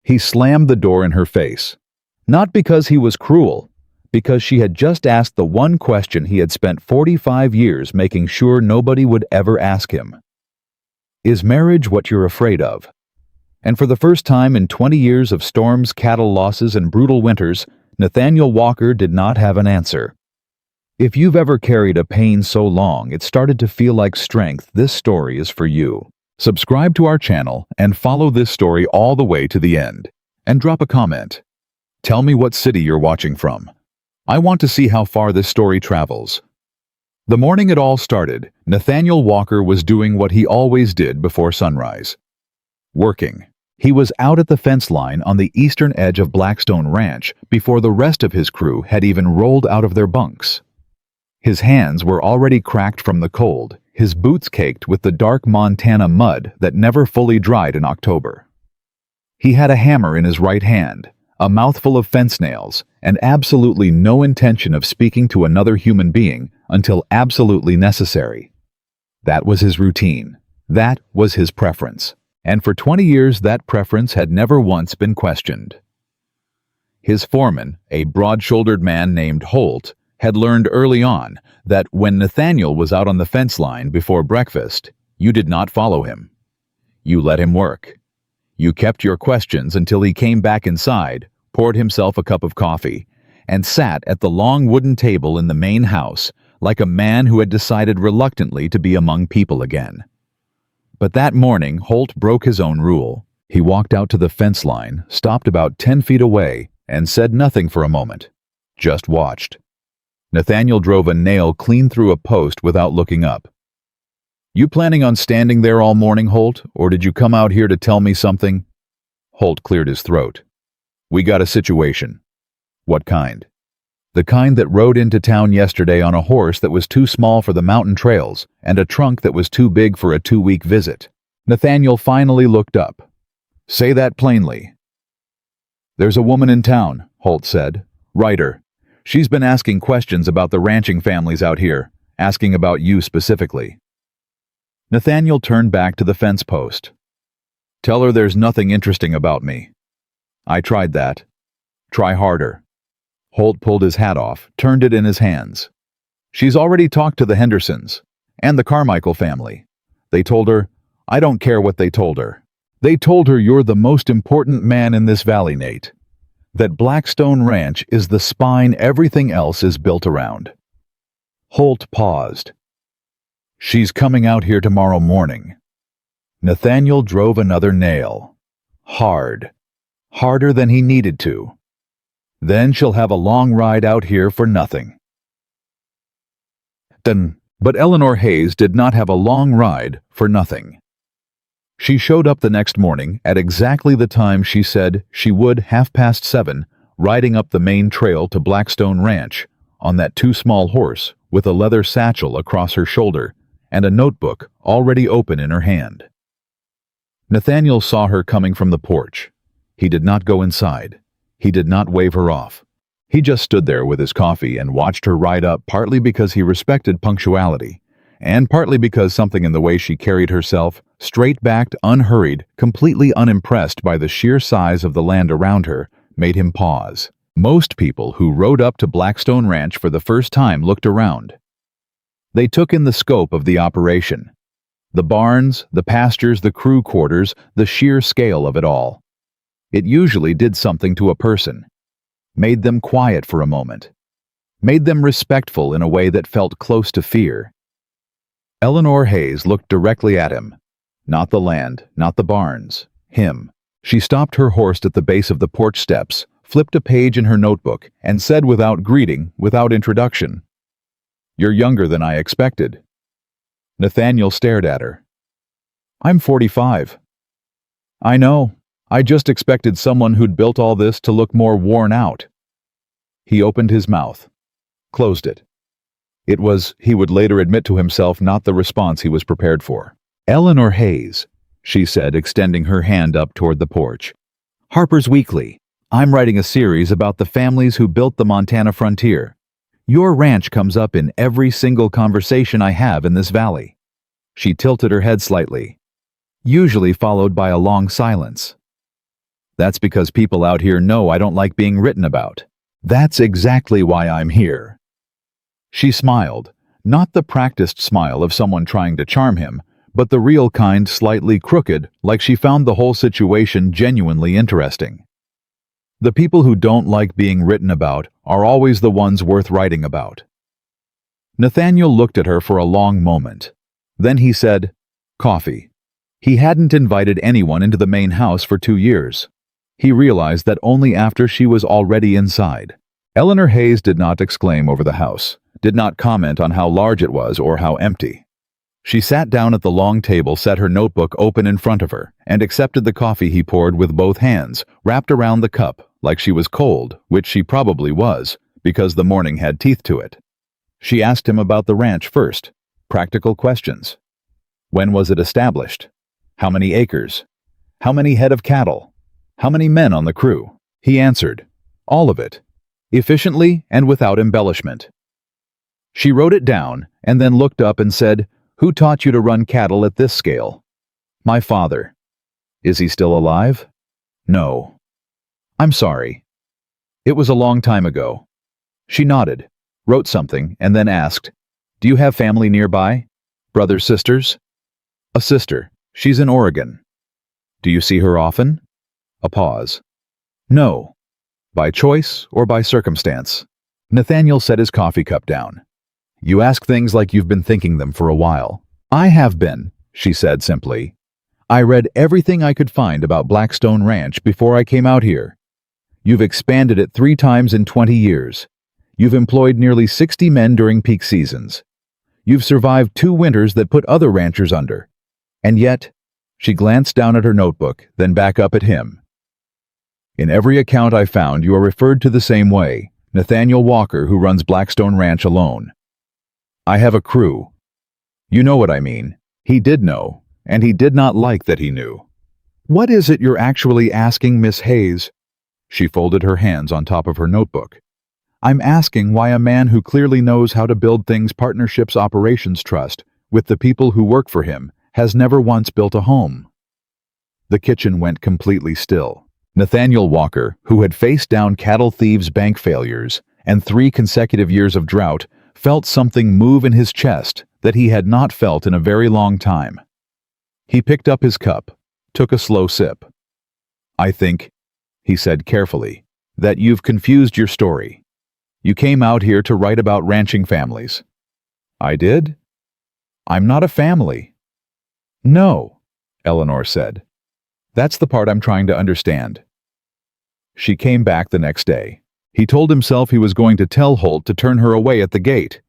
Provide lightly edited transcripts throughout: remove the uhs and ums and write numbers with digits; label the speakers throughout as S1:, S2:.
S1: He slammed the door in her face. Not because he was cruel, because she had just asked the one question he had spent 45 years making sure nobody would ever ask him. Is marriage what you're afraid of? And for the first time in 20 years of storms, cattle losses, and brutal winters, Nathaniel Walker did not have an answer. If you've ever carried a pain so long it started to feel like strength, this story is for you. Subscribe to our channel and follow this story all the way to the end. And drop a comment. Tell me what city you're watching from. I want to see how far this story travels. The morning it all started, Nathaniel Walker was doing what he always did before sunrise. Working. He was out at the fence line on the eastern edge of Blackstone Ranch before the rest of his crew had even rolled out of their bunks. His hands were already cracked from the cold, his boots caked with the dark Montana mud that never fully dried in October. He had a hammer in his right hand, a mouthful of fence nails, and absolutely no intention of speaking to another human being until absolutely necessary. That was his routine. That was his preference. And for 20 years that preference had never once been questioned. His foreman, a broad-shouldered man named Holt, had learned early on that when Nathaniel was out on the fence line before breakfast, you did not follow him. You let him work. You kept your questions until he came back inside, poured himself a cup of coffee, and sat at the long wooden table in the main house like a man who had decided reluctantly to be among people again. But that morning, Holt broke his own rule. He walked out to the fence line, stopped about 10 feet away, and said nothing for a moment. Just watched. Nathaniel drove a nail clean through a post without looking up. You planning on standing there all morning, Holt, or did you come out here to tell me something? Holt cleared his throat. We got a situation. What kind? The kind that rode into town yesterday on a horse that was too small for the mountain trails and a trunk that was too big for a 2-week visit. Nathaniel finally looked up. Say that plainly. There's a woman in town, Holt said. Ryder. She's been asking questions about the ranching families out here, asking about you specifically. Nathaniel turned back to the fence post. Tell her there's nothing interesting about me. I tried that. Try harder. Holt pulled his hat off, turned it in his hands. She's already talked to the Hendersons and the Carmichael family. They told her, I don't care what they told her. They told her you're the most important man in this valley, Nate. That Blackstone Ranch is the spine everything else is built around. Holt paused. She's coming out here tomorrow morning. Nathaniel drove another nail. Hard. Harder than he needed to. Then she'll have a long ride out here for nothing. But Eleanor Hayes did not have a long ride for nothing. She showed up the next morning at exactly the time she said she would, 7:30, riding up the main trail to Blackstone Ranch on that too small horse with a leather satchel across her shoulder and a notebook already open in her hand. Nathaniel saw her coming from the porch. He did not go inside. He did not wave her off. He just stood there with his coffee and watched her ride up, partly because he respected punctuality, and partly because something in the way she carried herself, straight-backed, unhurried, completely unimpressed by the sheer size of the land around her, made him pause. Most people who rode up to Blackstone Ranch for the first time looked around. They took in the scope of the operation. The barns, the pastures, the crew quarters, the sheer scale of it all. It usually did something to a person. Made them quiet for a moment. Made them respectful in a way that felt close to fear. Eleanor Hayes looked directly at him. Not the land, not the barns. Him. She stopped her horse at the base of the porch steps, flipped a page in her notebook, and said without greeting, without introduction, You're younger than I expected. Nathaniel stared at her. I'm 45. I know. I just expected someone who'd built all this to look more worn out. He opened his mouth, closed it. It was, he would later admit to himself, not the response he was prepared for. Eleanor Hayes, she said, extending her hand up toward the porch. Harper's Weekly. I'm writing a series about the families who built the Montana frontier. Your ranch comes up in every single conversation I have in this valley. She tilted her head slightly, usually followed by a long silence. That's because people out here know I don't like being written about. That's exactly why I'm here." She smiled, not the practiced smile of someone trying to charm him, but the real kind, slightly crooked, like she found the whole situation genuinely interesting. The people who don't like being written about are always the ones worth writing about. Nathaniel looked at her for a long moment. Then he said, "Coffee." He hadn't invited anyone into the main house for 2 years. He realized that only after she was already inside. Eleanor Hayes did not exclaim over the house, did not comment on how large it was or how empty. She sat down at the long table, set her notebook open in front of her, and accepted the coffee he poured with both hands, wrapped around the cup, like she was cold, which she probably was, because the morning had teeth to it. She asked him about the ranch first. Practical questions. When was it established? How many acres? How many head of cattle? How many men on the crew? He answered, all of it, efficiently and without embellishment. She wrote it down and then looked up and said, "Who taught you to run cattle at this scale?" "My father." "Is he still alive?" "No." "I'm sorry." "It was a long time ago." She nodded, wrote something, and then asked, "Do you have family nearby? Brothers, sisters?" "A sister. She's in Oregon." "Do you see her often?" A pause. "No." "By choice or by circumstance?" Nathaniel set his coffee cup down. "You ask things like you've been thinking them for a while." "I have been," she said simply. "I read everything I could find about Blackstone Ranch before I came out here. You've expanded it 3 times in 20 years. You've employed nearly 60 men during peak seasons. You've survived 2 winters that put other ranchers under. And yet," she glanced down at her notebook, then back up at him. "In every account I found, you are referred to the same way, Nathaniel Walker, who runs Blackstone Ranch alone. I have a crew. You know what I mean." He did know, and he did not like that he knew. "What is it you're actually asking, Miss Hayes?" She folded her hands on top of her notebook. "I'm asking why a man who clearly knows how to build things partnerships operations trust with the people who work for him has never once built a home." The kitchen went completely still. Nathaniel Walker, who had faced down cattle thieves' bank failures and 3 consecutive years of drought, felt something move in his chest that he had not felt in a very long time. He picked up his cup, took a slow sip. "I think," he said carefully, "that you've confused your story. You came out here to write about ranching families." "I did? I'm not a family." "No," Eleanor said. "That's the part I'm trying to understand." She came back the next day. He told himself he was going to tell Holt to turn her away at the gate.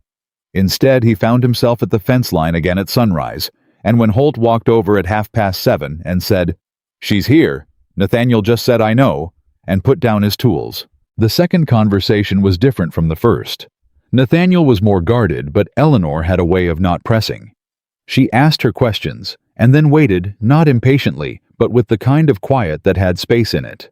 S1: Instead, he found himself at the fence line again at sunrise, and when Holt walked over at 7:30 and said, "She's here," Nathaniel just said, "I know," and put down his tools. The second conversation was different from the first. Nathaniel was more guarded, but Eleanor had a way of not pressing. She asked her questions, and then waited, not impatiently, but with the kind of quiet that had space in it.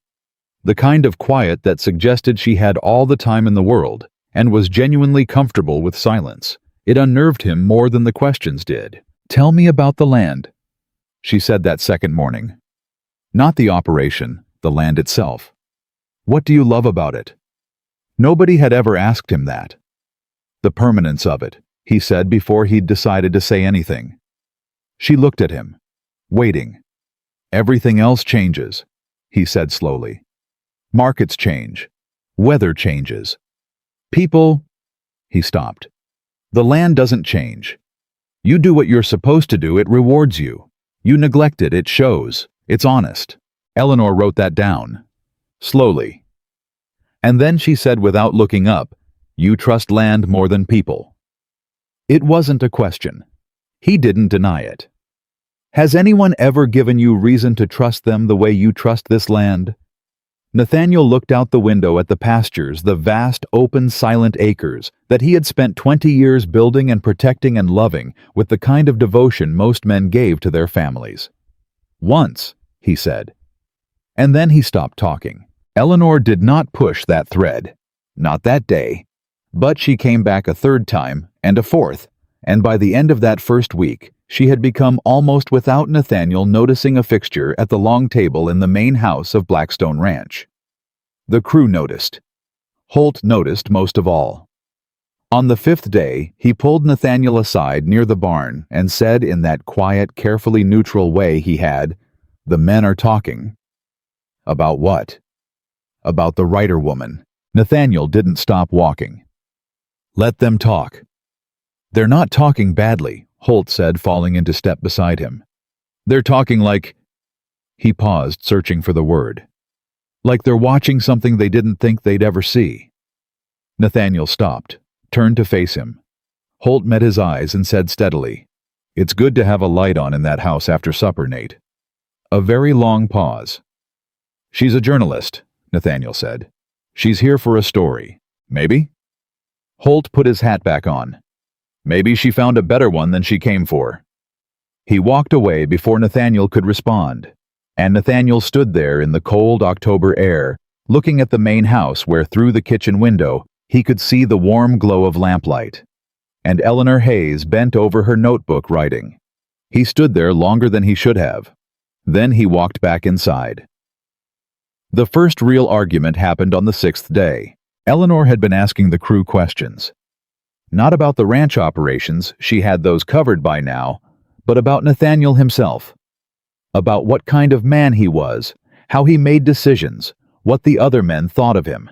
S1: The kind of quiet that suggested she had all the time in the world, and was genuinely comfortable with silence. It unnerved him more than the questions did. "Tell me about the land," she said that second morning. Not the operation, the land itself. "What do you love about it?" Nobody had ever asked him that. "The permanence of it," he said before he'd decided to say anything. She looked at him, waiting. "Everything else changes," he said slowly. "Markets change. Weather changes. People—" He stopped. "The land doesn't change. You do what you're supposed to do, it rewards you. You neglect it, it shows. It's honest." Eleanor wrote that down. Slowly. And then she said without looking up, "You trust land more than people." It wasn't a question. He didn't deny it. "Has anyone ever given you reason to trust them the way you trust this land?" Nathaniel looked out the window at the pastures, the vast, open, silent acres that he had spent 20 years building and protecting and loving with the kind of devotion most men gave to their families. "Once," he said. And then he stopped talking. Eleanor did not push that thread. Not that day. But she came back a 3rd time, and a 4th, and by the end of that first week, She had become almost without Nathaniel noticing a fixture at the long table in the main house of Blackstone Ranch. The crew noticed. Holt noticed most of all. On the 5th day, he pulled Nathaniel aside near the barn and said in that quiet, carefully neutral way he had, "The men are talking." About what? About the writer woman. Nathaniel didn't stop walking. "Let them talk." "They're not talking badly," Holt said, falling into step beside him. "They're talking like—" He paused, searching for the word. "Like they're watching something they didn't think they'd ever see." Nathaniel stopped, turned to face him. Holt met his eyes and said steadily, "It's good to have a light on in that house after supper, Nate." A very long pause. "She's a journalist," Nathaniel said. "She's here for a story. Maybe?" Holt put his hat back on. "Maybe she found a better one than she came for." He walked away before Nathaniel could respond, and Nathaniel stood there in the cold October air, looking at the main house where through the kitchen window he could see the warm glow of lamplight. And Eleanor Hayes bent over her notebook writing. He stood there longer than he should have. Then he walked back inside. The first real argument happened on the 6th day. Eleanor had been asking the crew questions. Not about the ranch operations, she had those covered by now, but about Nathaniel himself. About what kind of man he was, how he made decisions, what the other men thought of him.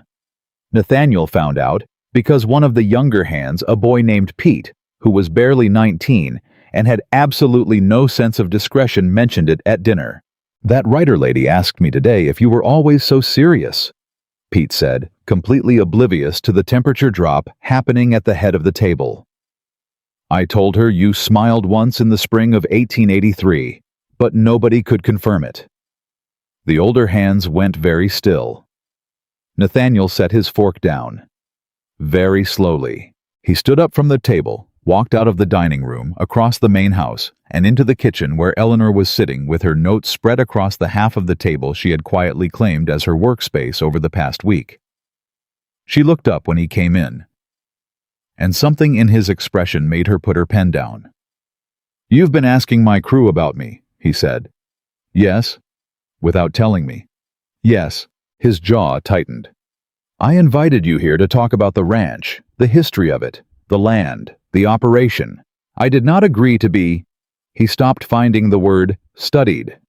S1: Nathaniel found out because one of the younger hands, a boy named Pete, who was barely 19 and had absolutely no sense of discretion, mentioned it at dinner. "That writer lady asked me today if you were always so serious," Pete said, completely oblivious to the temperature drop happening at the head of the table. "I told her you smiled once in the spring of 1883, but nobody could confirm it." The older hands went very still. Nathaniel set his fork down. Very slowly, he stood up from the table, walked out of the dining room, across the main house, and into the kitchen where Eleanor was sitting with her notes spread across the half of the table she had quietly claimed as her workspace over the past week. She looked up when he came in, and something in his expression made her put her pen down. "You've been asking my crew about me," he said. "Yes?" "Without telling me." "Yes." His jaw tightened. "I invited you here to talk about the ranch, the history of it, the land, the operation. I did not agree to be—" He stopped, finding the word "studied."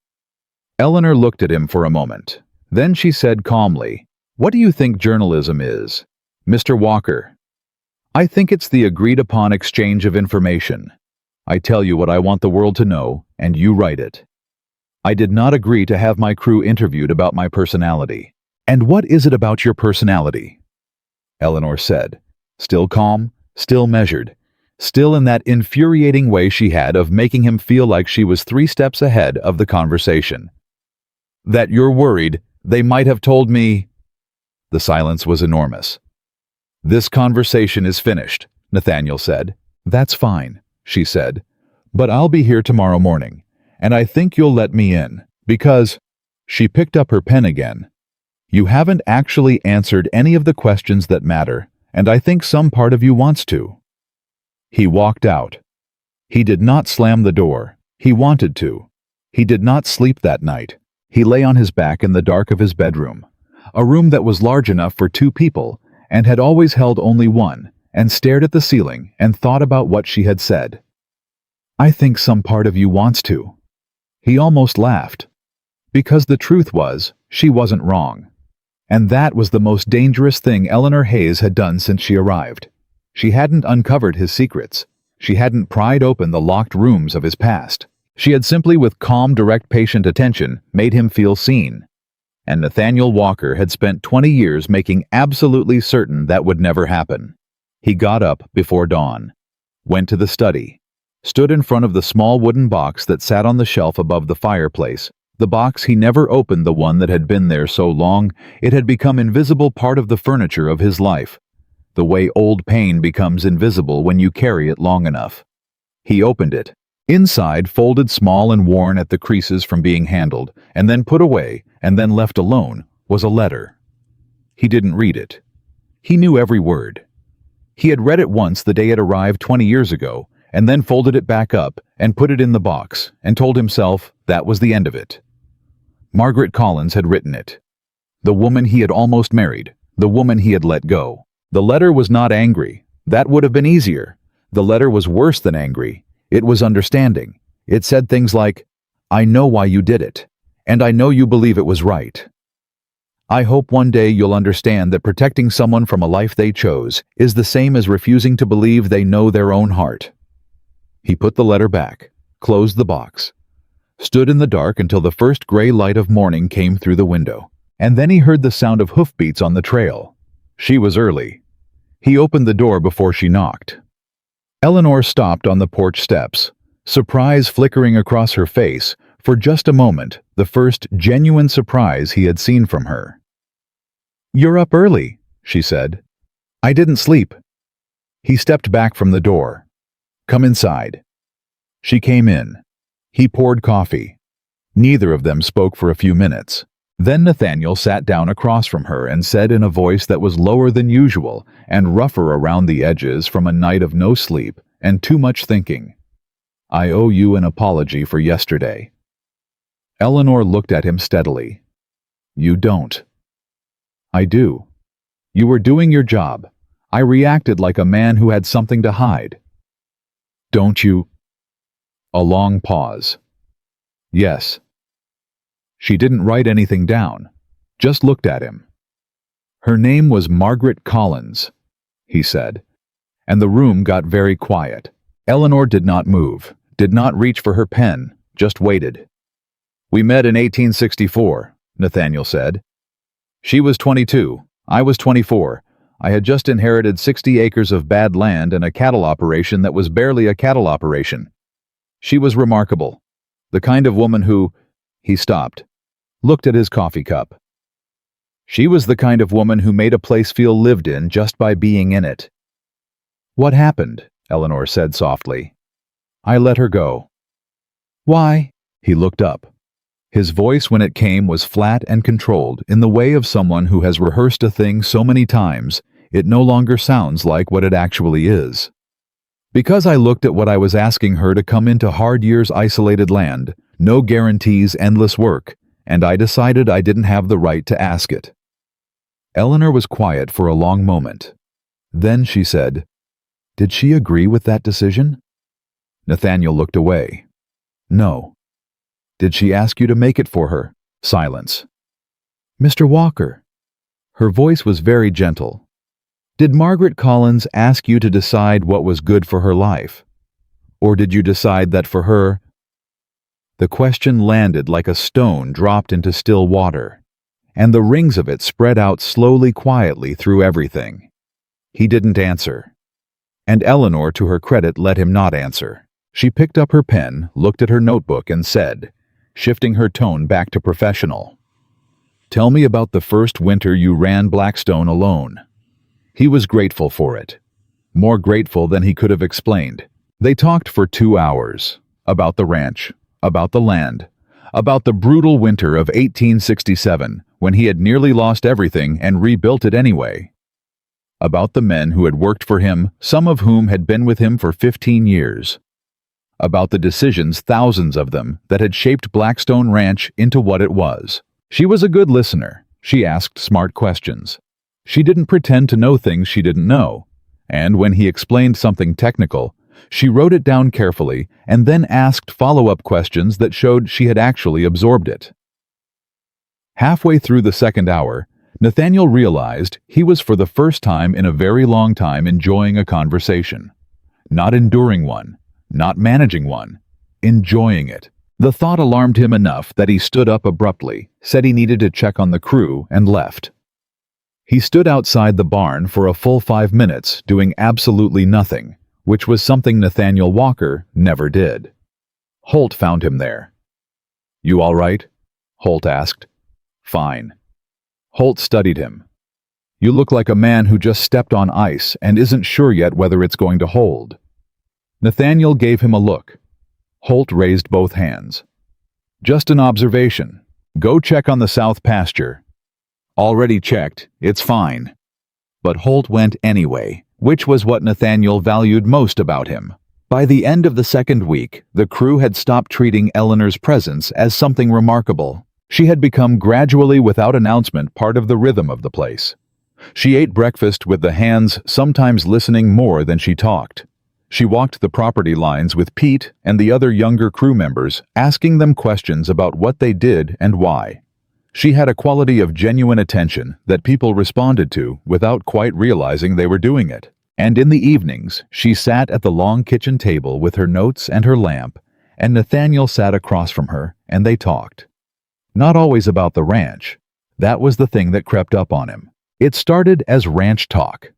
S1: Eleanor looked at him for a moment. Then she said calmly, "What do you think journalism is, Mr. Walker?" "I think it's the agreed-upon exchange of information. I tell you what I want the world to know, and you write it. I did not agree to have my crew interviewed about my personality." "And what is it about your personality?" Eleanor said, still calm, still measured, still in that infuriating way she had of making him feel like she was 3 steps ahead of the conversation. "That you're worried they might have told me—" The silence was enormous. "This conversation is finished," Nathaniel said. "That's fine," she said. "But I'll be here tomorrow morning, and I think you'll let me in, because—" She picked up her pen again. "You haven't actually answered any of the questions that matter, and I think some part of you wants to." He walked out. He did not slam the door. He wanted to. He did not sleep that night. He lay on his back in the dark of his bedroom, a room that was large enough for 2 people and had always held only one, and stared at the ceiling and thought about what she had said. "I think some part of you wants to." He almost laughed. Because the truth was, she wasn't wrong. And that was the most dangerous thing Eleanor Hayes had done since she arrived. She hadn't uncovered his secrets. She hadn't pried open the locked rooms of his past. She had simply, with calm, direct, patient attention, made him feel seen. And Nathaniel Walker had spent 20 years making absolutely certain that would never happen. He got up before dawn, went to the study, stood in front of the small wooden box that sat on the shelf above the fireplace. The box he never opened, the one that had been there so long it had become invisible part of the furniture of his life, the way old pain becomes invisible when you carry it long enough. He opened it. Inside, folded small and worn at the creases from being handled, and then put away, and then left alone, was a letter. He didn't read it. He knew every word. He had read it once the day it arrived 20 years ago, and then folded it back up and put it in the box and told himself that was the end of it. Margaret Collins had written it. The woman he had almost married, the woman he had let go. The letter was not angry. That would have been easier. The letter was worse than angry. It was understanding. It said things like, "I know why you did it, and I know you believe it was right. I hope one day you'll understand that protecting someone from a life they chose is the same as refusing to believe they know their own heart." He put the letter back, closed the box, stood in the dark until the first gray light of morning came through the window, and then he heard the sound of hoofbeats on the trail. She was early. He opened the door before she knocked. Eleanor stopped on the porch steps, surprise flickering across her face, for just a moment, the first genuine surprise he had seen from her. "You're up early," she said. "I didn't sleep." He stepped back from the door. "Come inside." She came in. He poured coffee. Neither of them spoke for a few minutes. Then Nathaniel sat down across from her and said in a voice that was lower than usual and rougher around the edges from a night of no sleep and too much thinking, "I owe you an apology for yesterday." Eleanor looked at him steadily. "You don't." "I do. You were doing your job. I reacted like a man who had something to hide." "Don't you?" A long pause. "Yes." She didn't write anything down, just looked at him. "Her name was Margaret Collins," he said, and the room got very quiet. Eleanor did not move, did not reach for her pen, just waited. "We met in 1864, Nathaniel said. She was 22, I was 24. I had just inherited 60 acres of bad land and a cattle operation that was barely a cattle operation. She was remarkable, the kind of woman who—" He stopped, looked at his coffee cup. "She was the kind of woman who made a place feel lived in just by being in it." "What happened?" Eleanor said softly. "I let her go." "Why?" He looked up. His voice when it came was flat and controlled in the way of someone who has rehearsed a thing so many times it no longer sounds like what it actually is. "Because I looked at what I was asking her to come into hard years isolated land, no guarantees, endless work, and I decided I didn't have the right to ask it." Eleanor was quiet for a long moment. Then she said, "Did she agree with that decision?" Nathaniel looked away. "No." "Did she ask you to make it for her?" Silence. "Mr. Walker." Her voice was very gentle. "Did Margaret Collins ask you to decide what was good for her life? Or did you decide that for her—" The question landed like a stone dropped into still water, and the rings of it spread out slowly, quietly through everything. He didn't answer. And Eleanor, to her credit, let him not answer. She picked up her pen, looked at her notebook, and said, shifting her tone back to professional, "Tell me about the first winter you ran Blackstone alone." He was grateful for it. More grateful than he could have explained. They talked for 2 hours. About the ranch, about the land, about the brutal winter of 1867, when he had nearly lost everything and rebuilt it anyway. About the men who had worked for him, some of whom had been with him for 15 years. About the decisions, thousands of them, that had shaped Blackstone Ranch into what it was. She was a good listener. She asked smart questions. She didn't pretend to know things she didn't know. And when he explained something technical, she wrote it down carefully and then asked follow-up questions that showed she had actually absorbed it. Halfway through the second hour, Nathaniel realized he was for the first time in a very long time enjoying a conversation. Not enduring one, not managing one, enjoying it. The thought alarmed him enough that he stood up abruptly, said he needed to check on the crew, and left. He stood outside the barn for a full 5 minutes, doing absolutely nothing, which was something Nathaniel Walker never did. Holt found him there. "You all right?" Holt asked. "Fine." Holt studied him. "You look like a man who just stepped on ice and isn't sure yet whether it's going to hold." Nathaniel gave him a look. Holt raised both hands. "Just an observation. Go check on the south pasture." "Already checked. It's fine." But Holt went anyway, which was what Nathaniel valued most about him. By the end of the second week, the crew had stopped treating Eleanor's presence as something remarkable. She had become gradually, without announcement, part of the rhythm of the place. She ate breakfast with the hands, sometimes listening more than she talked. She walked the property lines with Pete and the other younger crew members, asking them questions about what they did and why. She had a quality of genuine attention that people responded to without quite realizing they were doing it. And in the evenings, she sat at the long kitchen table with her notes and her lamp, and Nathaniel sat across from her, and they talked. Not always about the ranch. That was the thing that crept up on him. It started as ranch talk.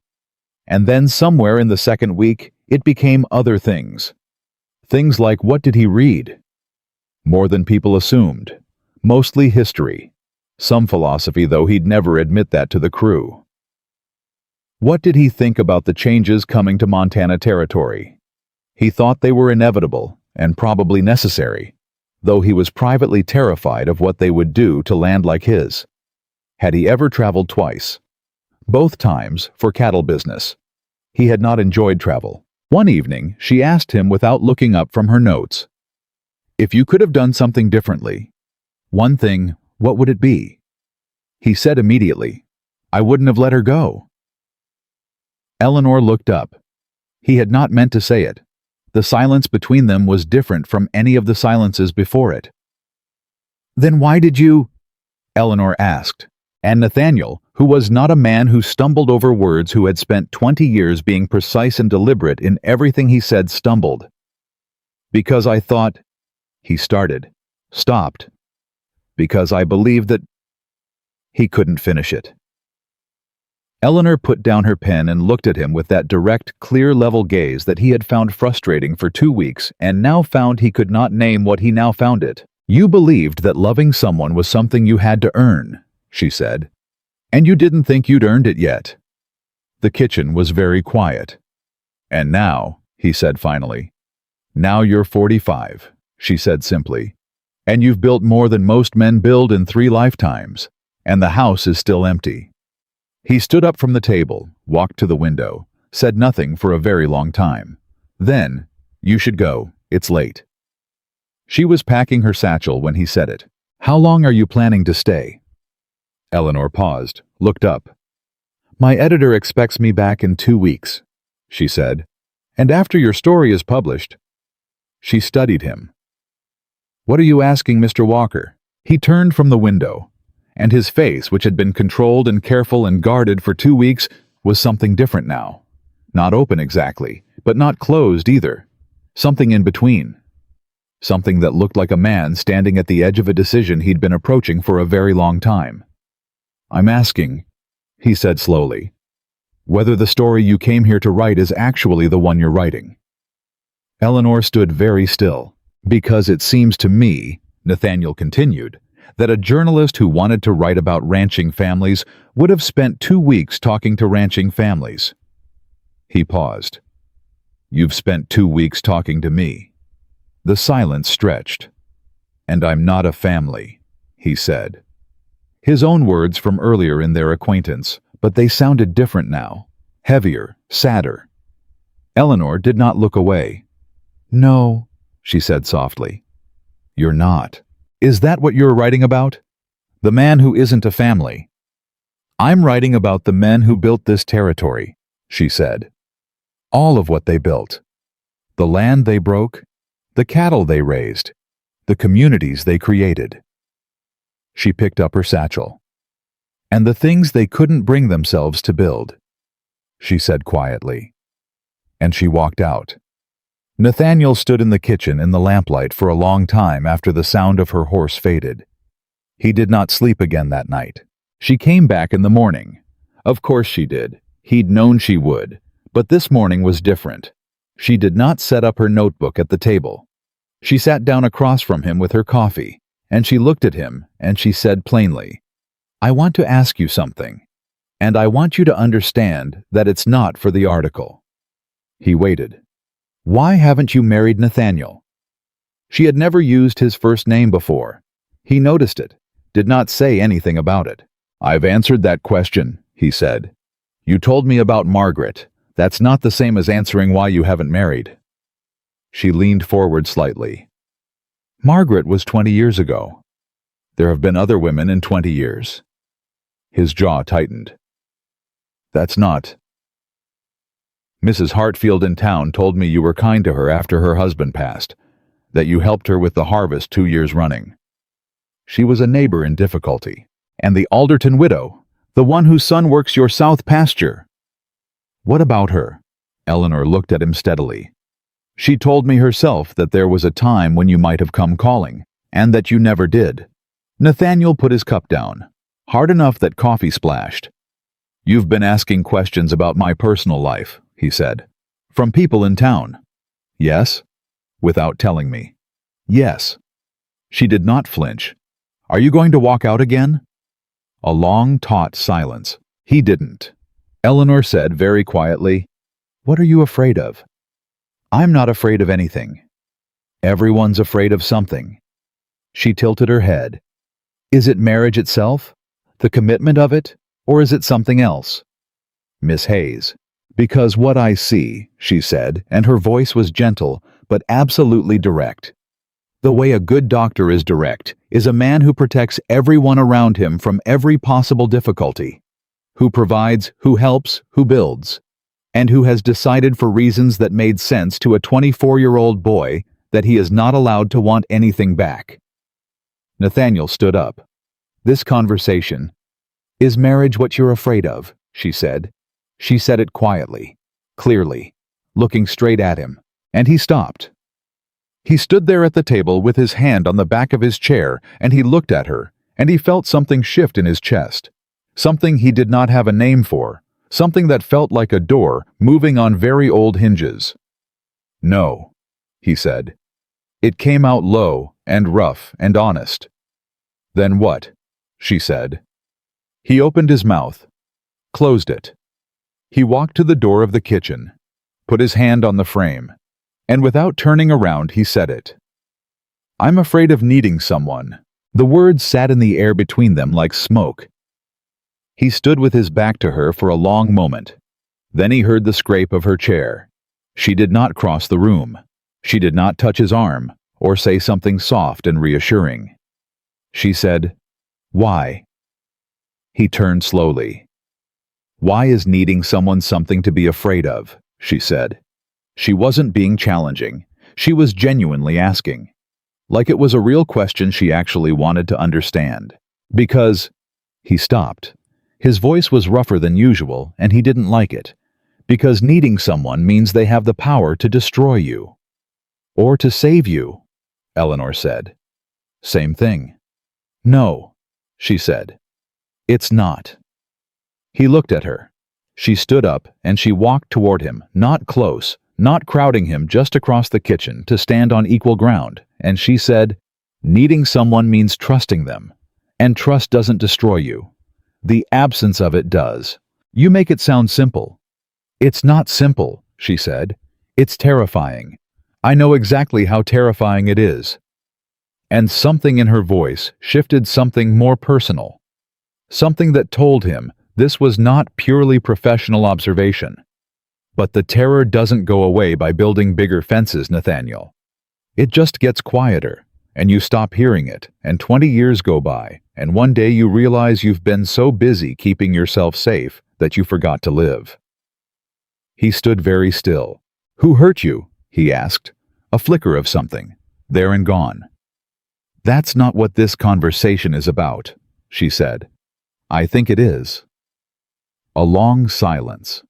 S1: And then somewhere in the second week, it became other things. Things like, what did he read? More than people assumed. Mostly history. Some philosophy, though he'd never admit that to the crew. What did he think about the changes coming to Montana Territory? He thought they were inevitable and probably necessary, though he was privately terrified of what they would do to land like his. Had he ever traveled twice? Both times for cattle business. He had not enjoyed travel. One evening, she asked him without looking up from her notes, "If you could have done something differently, one thing, what would it be?" He said immediately, "I wouldn't have let her go." Eleanor looked up. He had not meant to say it. The silence between them was different from any of the silences before it. "Then why did you?" Eleanor asked. And Nathaniel, who was not a man who stumbled over words, who had spent 20 years being precise and deliberate in everything he said, stumbled. "Because I thought," he started, stopped. "Because I believed that—" He couldn't finish it. Eleanor put down her pen and looked at him with that direct, clear, level gaze that he had found frustrating for 2 weeks and now found he could not name what he now found it. "You believed that loving someone was something you had to earn," she said. "And you didn't think you'd earned it yet." The kitchen was very quiet. "And now," he said finally, "now you're 45, she said simply. "And you've built more than most men build in 3 lifetimes, and the house is still empty." He stood up from the table, walked to the window, said nothing for a very long time. Then, "You should go, it's late." She was packing her satchel when he said it. "How long are you planning to stay?" Eleanor paused, looked up. "My editor expects me back in 2 weeks, she said. "And after your story is published—" She studied him. "What are you asking, Mr. Walker?" He turned from the window, and his face, which had been controlled and careful and guarded for 2 weeks, was something different now. Not open exactly, but not closed either. Something in between. Something that looked like a man standing at the edge of a decision he'd been approaching for a very long time. "I'm asking," he said slowly, "whether the story you came here to write is actually the one you're writing." Eleanor stood very still. "Because it seems to me," Nathaniel continued, "that a journalist who wanted to write about ranching families would have spent 2 weeks talking to ranching families." He paused. "You've spent 2 weeks talking to me." The silence stretched. "And I'm not a family," he said. His own words from earlier in their acquaintance, but they sounded different now, heavier, sadder. Eleanor did not look away. "No," she said softly. "You're not. Is that what you're writing about? The man who isn't a family?" "I'm writing about the men who built this territory," she said. "All of what they built. The land they broke, the cattle they raised, the communities they created." She picked up her satchel. "And the things they couldn't bring themselves to build," she said quietly. And she walked out. Nathaniel stood in the kitchen in the lamplight for a long time after the sound of her horse faded. He did not sleep again that night. She came back in the morning. Of course she did. He'd known she would. But this morning was different. She did not set up her notebook at the table. She sat down across from him with her coffee, and she looked at him, and she said plainly, "I want to ask you something, and I want you to understand that it's not for the article." He waited. "Why haven't you married Nathaniel?" She had never used his first name before. He noticed it, did not say anything about it. "I've answered that question," he said. "You told me about Margaret. That's not the same as answering why you haven't married." She leaned forward slightly. Margaret was 20 years ago. There have been other women in 20 years. His jaw tightened. That's not. Mrs. Hartfield in town told me you were kind to her after her husband passed, that you helped her with the harvest 2 years running. She was a neighbor in difficulty. And the Alderton widow, the one whose son works your south pasture. What about her? Eleanor looked at him steadily. She told me herself that there was a time when you might have come calling, and that you never did. Nathaniel put his cup down, hard enough that coffee splashed. You've been asking questions about my personal life, he said. From people in town. Yes? Without telling me. Yes. She did not flinch. Are you going to walk out again? A long, taut silence. He didn't. Eleanor said very quietly, What are you afraid of? I'm not afraid of anything. Everyone's afraid of something. She tilted her head. Is it marriage itself? The commitment of it? Or is it something else? Miss Hayes. Because what I see, she said, and her voice was gentle, but absolutely direct. The way a good doctor is direct is a man who protects everyone around him from every possible difficulty, who provides, who helps, who builds, and who has decided for reasons that made sense to a 24-year-old boy that he is not allowed to want anything back. Nathaniel stood up. This conversation. Is marriage what you're afraid of? She said. She said it quietly, clearly, looking straight at him, and he stopped. He stood there at the table with his hand on the back of his chair, and he looked at her, and he felt something shift in his chest, something he did not have a name for, something that felt like a door moving on very old hinges. No, he said. It came out low and rough and honest. Then what? She said. He opened his mouth, closed it. He walked to the door of the kitchen, put his hand on the frame, and without turning around he said it. I'm afraid of needing someone. The words sat in the air between them like smoke. He stood with his back to her for a long moment. Then he heard the scrape of her chair. She did not cross the room. She did not touch his arm or say something soft and reassuring. She said, Why? He turned slowly. Why is needing someone something to be afraid of? She said. She wasn't being challenging. She was genuinely asking. Like it was a real question she actually wanted to understand. Because... He stopped. His voice was rougher than usual, and he didn't like it. Because needing someone means they have the power to destroy you. Or to save you, Eleanor said. Same thing. No, she said. It's not. He looked at her. She stood up, and she walked toward him, not close, not crowding him, just across the kitchen to stand on equal ground, and she said, Needing someone means trusting them, and trust doesn't destroy you. The absence of it does. You make it sound simple. It's not simple, she said. It's terrifying. I know exactly how terrifying it is. And something in her voice shifted, something more personal. Something that told him this was not purely professional observation. But the terror doesn't go away by building bigger fences, Nathaniel. It just gets quieter, and you stop hearing it, and 20 years go by, and one day you realize you've been so busy keeping yourself safe that you forgot to live. He stood very still. Who hurt you? He asked. A flicker of something, there and gone. That's not what this conversation is about, she said. I think it is. A long silence.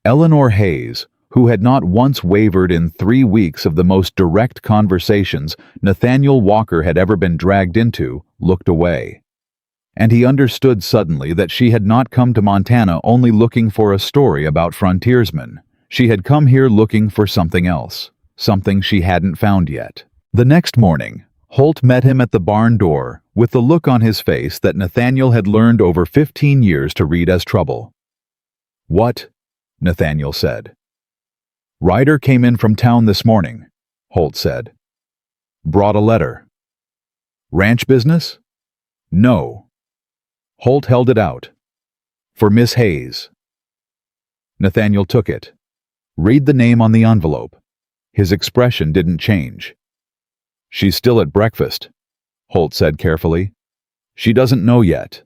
S1: Eleanor Hayes, who had not once wavered in 3 weeks of the most direct conversations Nathaniel Walker had ever been dragged into, looked away. And he understood suddenly that she had not come to Montana only looking for a story about frontiersmen. She had come here looking for something else, something she hadn't found yet. The next morning, Holt met him at the barn door with the look on his face that Nathaniel had learned over 15 years to read as trouble. What? Nathaniel said. Ryder came in from town this morning, Holt said. Brought a letter. Ranch business? No. Holt held it out. For Miss Hayes. Nathaniel took it. Read the name on the envelope. His expression didn't change. "She's still at breakfast," Holt said carefully. "She doesn't know yet."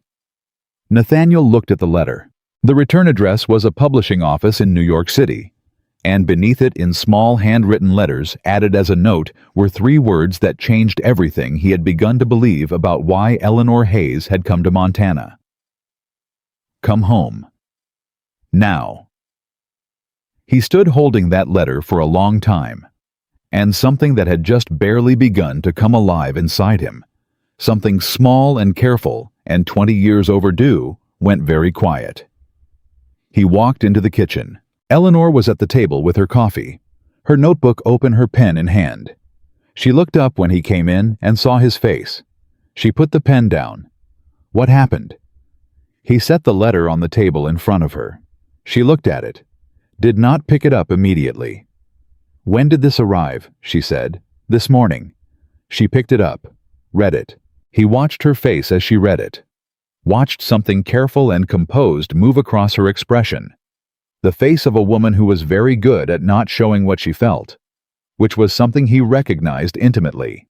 S1: Nathaniel looked at the letter. The return address was a publishing office in New York City, and beneath it in small handwritten letters added as a note were 3 words that changed everything he had begun to believe about why Eleanor Hayes had come to Montana. Come home. Now. He stood holding that letter for a long time, and something that had just barely begun to come alive inside him, something small and careful and 20 years overdue, went very quiet. He walked into the kitchen. Eleanor was at the table with her coffee, her notebook open, her pen in hand. She looked up when he came in and saw his face. She put the pen down. What happened? He set the letter on the table in front of her. She looked at it, did not pick it up immediately. "When did this arrive?" she said. "This morning." She picked it up, read it. He watched her face as she read it, watched something careful and composed move across her expression. The face of a woman who was very good at not showing what she felt, which was something he recognized intimately.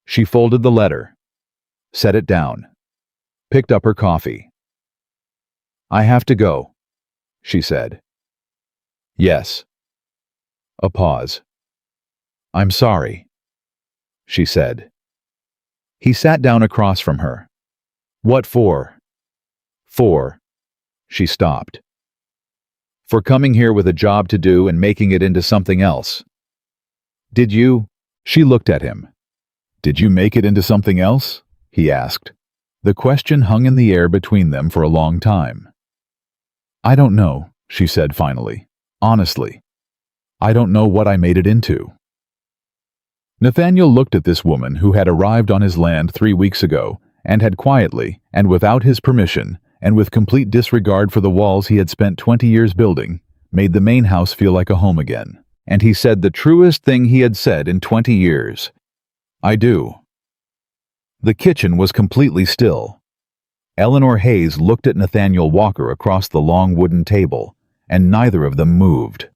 S1: She folded the letter, set it down, picked up her coffee. "I have to go," she said. "Yes." A pause. "I'm sorry," she said. He sat down across from her. "What for?" "For," she stopped. "For coming here with a job to do and making it into something else." "Did you?" She looked at him. "Did you make it into something else?" he asked. The question hung in the air between them for a long time. "I don't know," she said finally. "Honestly, I don't know what I made it into." Nathaniel looked at this woman who had arrived on his land 3 weeks ago and had quietly, and without his permission, and with complete disregard for the walls he had spent 20 years building, made the main house feel like a home again. And he said the truest thing he had said in 20 years. "I do." The kitchen was completely still. Eleanor Hayes looked at Nathaniel Walker across the long wooden table, and neither of them moved.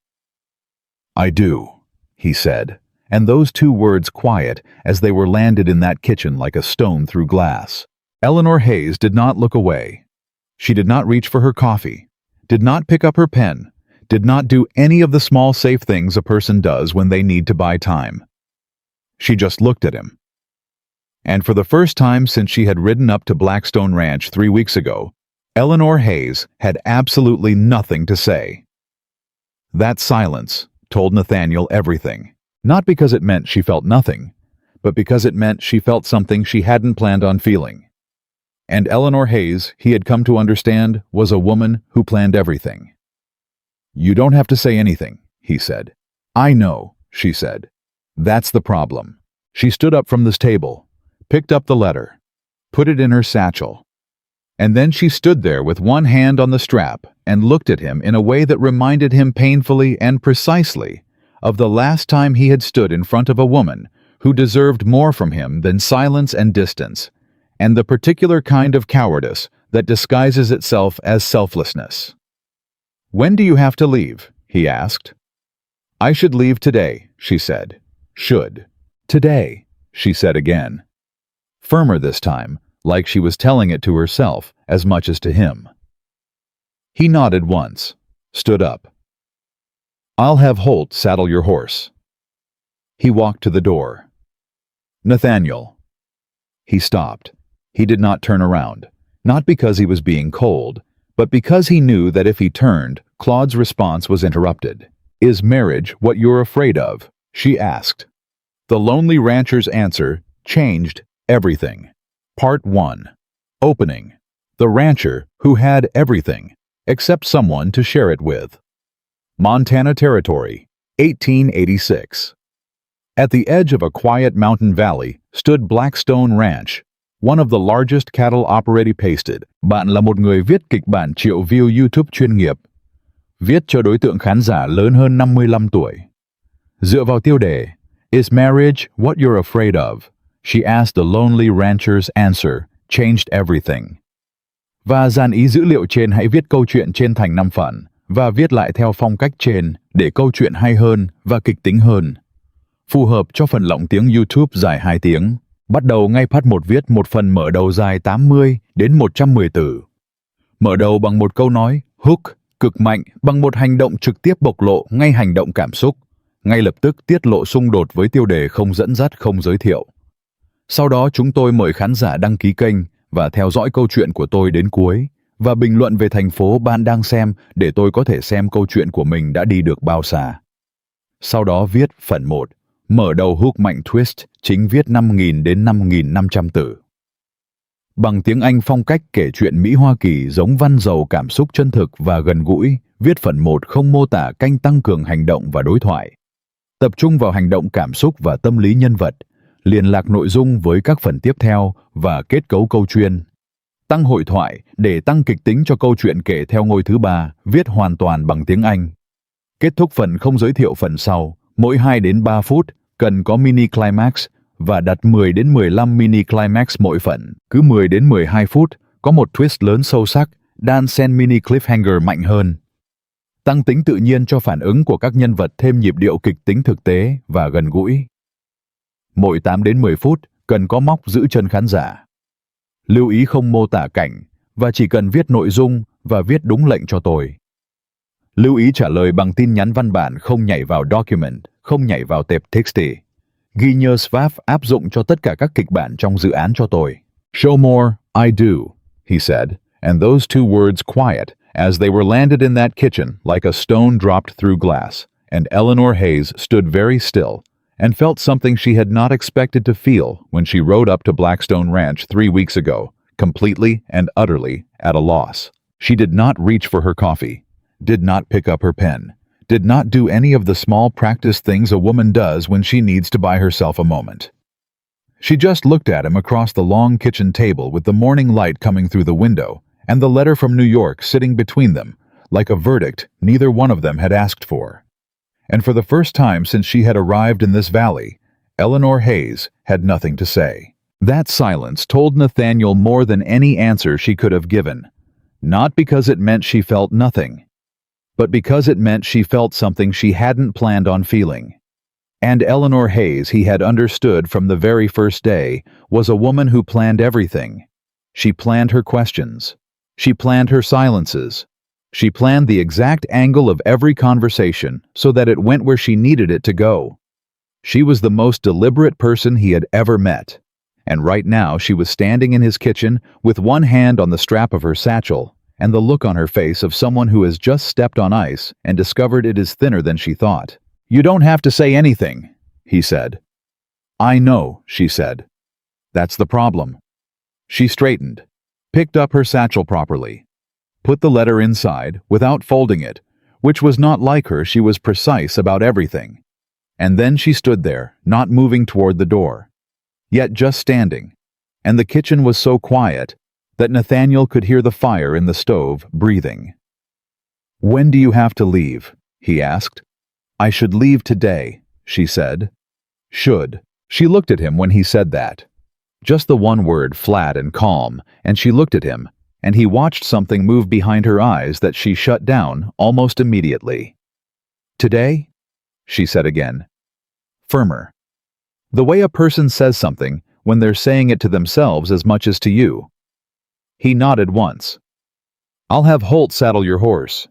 S1: "I do," he said, and those 2 words quiet as they were landed in that kitchen like a stone through glass. Eleanor Hayes did not look away. She did not reach for her coffee, did not pick up her pen, did not do any of the small safe things a person does when they need to buy time. She just looked at him. And for the first time since she had ridden up to Blackstone Ranch 3 weeks ago, Eleanor Hayes had absolutely nothing to say. That silence told Nathaniel everything, not because it meant she felt nothing, but because it meant she felt something she hadn't planned on feeling. And Eleanor Hayes, he had come to understand, was a woman who planned everything. "You don't have to say anything," he said. "I know," she said. "That's the problem." She stood up from this table, picked up the letter, put it in her satchel, and then she stood there with one hand on the strap and looked at him in a way that reminded him painfully and precisely of the last time he had stood in front of a woman who deserved more from him than silence and distance, and the particular kind of cowardice that disguises itself as selflessness. "When do you have to leave?" he asked. "I should leave today," she said. "Should." "Today," she said again. Firmer this time, like she was telling it to herself as much as to him. He nodded once, stood up. "I'll have Holt saddle your horse." He walked to the door. "Nathaniel." He stopped. He did not turn around, not because he was being cold, but because he knew that if he turned, Claude's response was interrupted. "Is marriage what you're afraid of?" she asked. The Lonely Rancher's answer changed everything. Part 1. Opening. The rancher who had everything, except someone to share it with. Montana Territory, 1886. At the edge of a quiet mountain valley stood Blackstone Ranch, one of the largest cattle operating pasted. Bạn là một người viết kịch bản triệu view YouTube chuyên nghiệp, viết cho đối tượng khán giả lớn hơn 55 tuổi. Dựa vào tiêu đề, "Is marriage what you're afraid of?" she asked. The Lonely Rancher's answer changed everything. Và dàn ý dữ liệu trên hãy viết câu chuyện trên thành 5 phần. và viết lại theo phong cách trên để câu chuyện hay hơn và kịch tính hơn. Phù hợp cho phần lọng tiếng YouTube dài 2 tiếng. Bắt đầu ngay part 1 viết một phần mở đầu dài 80 đến 110 từ. Mở đầu bằng một câu nói, hook, cực mạnh bằng một hành động trực tiếp bộc lộ ngay hành động cảm xúc, ngay lập tức tiết lộ xung đột với tiêu đề không dẫn dắt không giới thiệu. Sau đó chúng tôi mời khán giả đăng ký kênh và theo dõi câu chuyện của tôi đến cuối và bình luận về thành phố bạn đang xem để tôi có thể xem câu chuyện của mình đã đi được bao xa. Sau đó viết phần 1, mở đầu hook mạnh twist, chính viết 5.000 đến 5.500 từ. Bằng tiếng Anh phong cách kể chuyện Mỹ Hoa Kỳ giống văn giàu cảm xúc chân thực và gần gũi, viết phần 1 không mô tả canh tăng cường hành động và đối thoại. Tập trung vào hành động cảm xúc và tâm lý nhân vật, liên lạc nội dung với các phần tiếp theo và kết cấu câu chuyện. Tăng hội thoại để tăng kịch tính cho câu chuyện kể theo ngôi thứ 3, viết hoàn toàn bằng tiếng Anh. Kết thúc phần không giới thiệu phần sau, mỗi 2 đến 3 phút, cần có mini climax và đặt 10 đến 15 mini climax mỗi phần. Cứ 10 đến 12 phút, có một twist lớn sâu sắc, đan xen mini cliffhanger mạnh hơn. Tăng tính tự nhiên cho phản ứng của các nhân vật, thêm nhịp điệu kịch tính thực tế và gần gũi. Mỗi 8 đến 10 phút, cần có móc giữ chân khán giả. Lưu ý không mô tả cảnh và chỉ cần viết nội dung và viết đúng lệnh cho tôi. Lưu ý trả lời bằng tin nhắn văn bản, không nhảy vào document, không nhảy vào tệp texty. Ghi nhớ SVAF áp dụng cho tất cả các kịch bản trong dự án cho tôi. Show more, I do, he said, and those two words quiet as they were landed in that kitchen like a stone dropped through glass, and Eleanor Hayes stood very still and felt something she had not expected to feel when she rode up to Blackstone Ranch 3 weeks ago, completely and utterly at a loss. She did not reach for her coffee, did not pick up her pen, did not do any of the small practice things a woman does when she needs to buy herself a moment. She just looked at him across the long kitchen table with the morning light coming through the window and the letter from New York sitting between them, like a verdict neither one of them had asked for. And for the first time since she had arrived in this valley, Eleanor Hayes had nothing to say. That silence told Nathaniel more than any answer she could have given, not because it meant she felt nothing, but because it meant she felt something she hadn't planned on feeling. And Eleanor Hayes, he had understood from the very first day, was a woman who planned everything. She planned her questions. She planned her silences. She planned the exact angle of every conversation so that it went where she needed it to go. She was the most deliberate person he had ever met. And right now she was standing in his kitchen with one hand on the strap of her satchel and the look on her face of someone who has just stepped on ice and discovered it is thinner than she thought. "You don't have to say anything," he said. "I know," she said. "That's the problem." She straightened, picked up her satchel properly, put the letter inside without folding it, which was not like her. She was precise about everything. And then she stood there, not moving toward the door, yet just standing, and the kitchen was so quiet that Nathaniel could hear the fire in the stove breathing. "When do you have to leave?" he asked. "I should leave today," she said. Should. She looked at him when he said that. Just the one word, flat and calm, and she looked at him, and he watched something move behind her eyes that she shut down almost immediately. "Today?" she said again. Firmer. The way a person says something when they're saying it to themselves as much as to you. He nodded once. "I'll have Holt saddle your horse."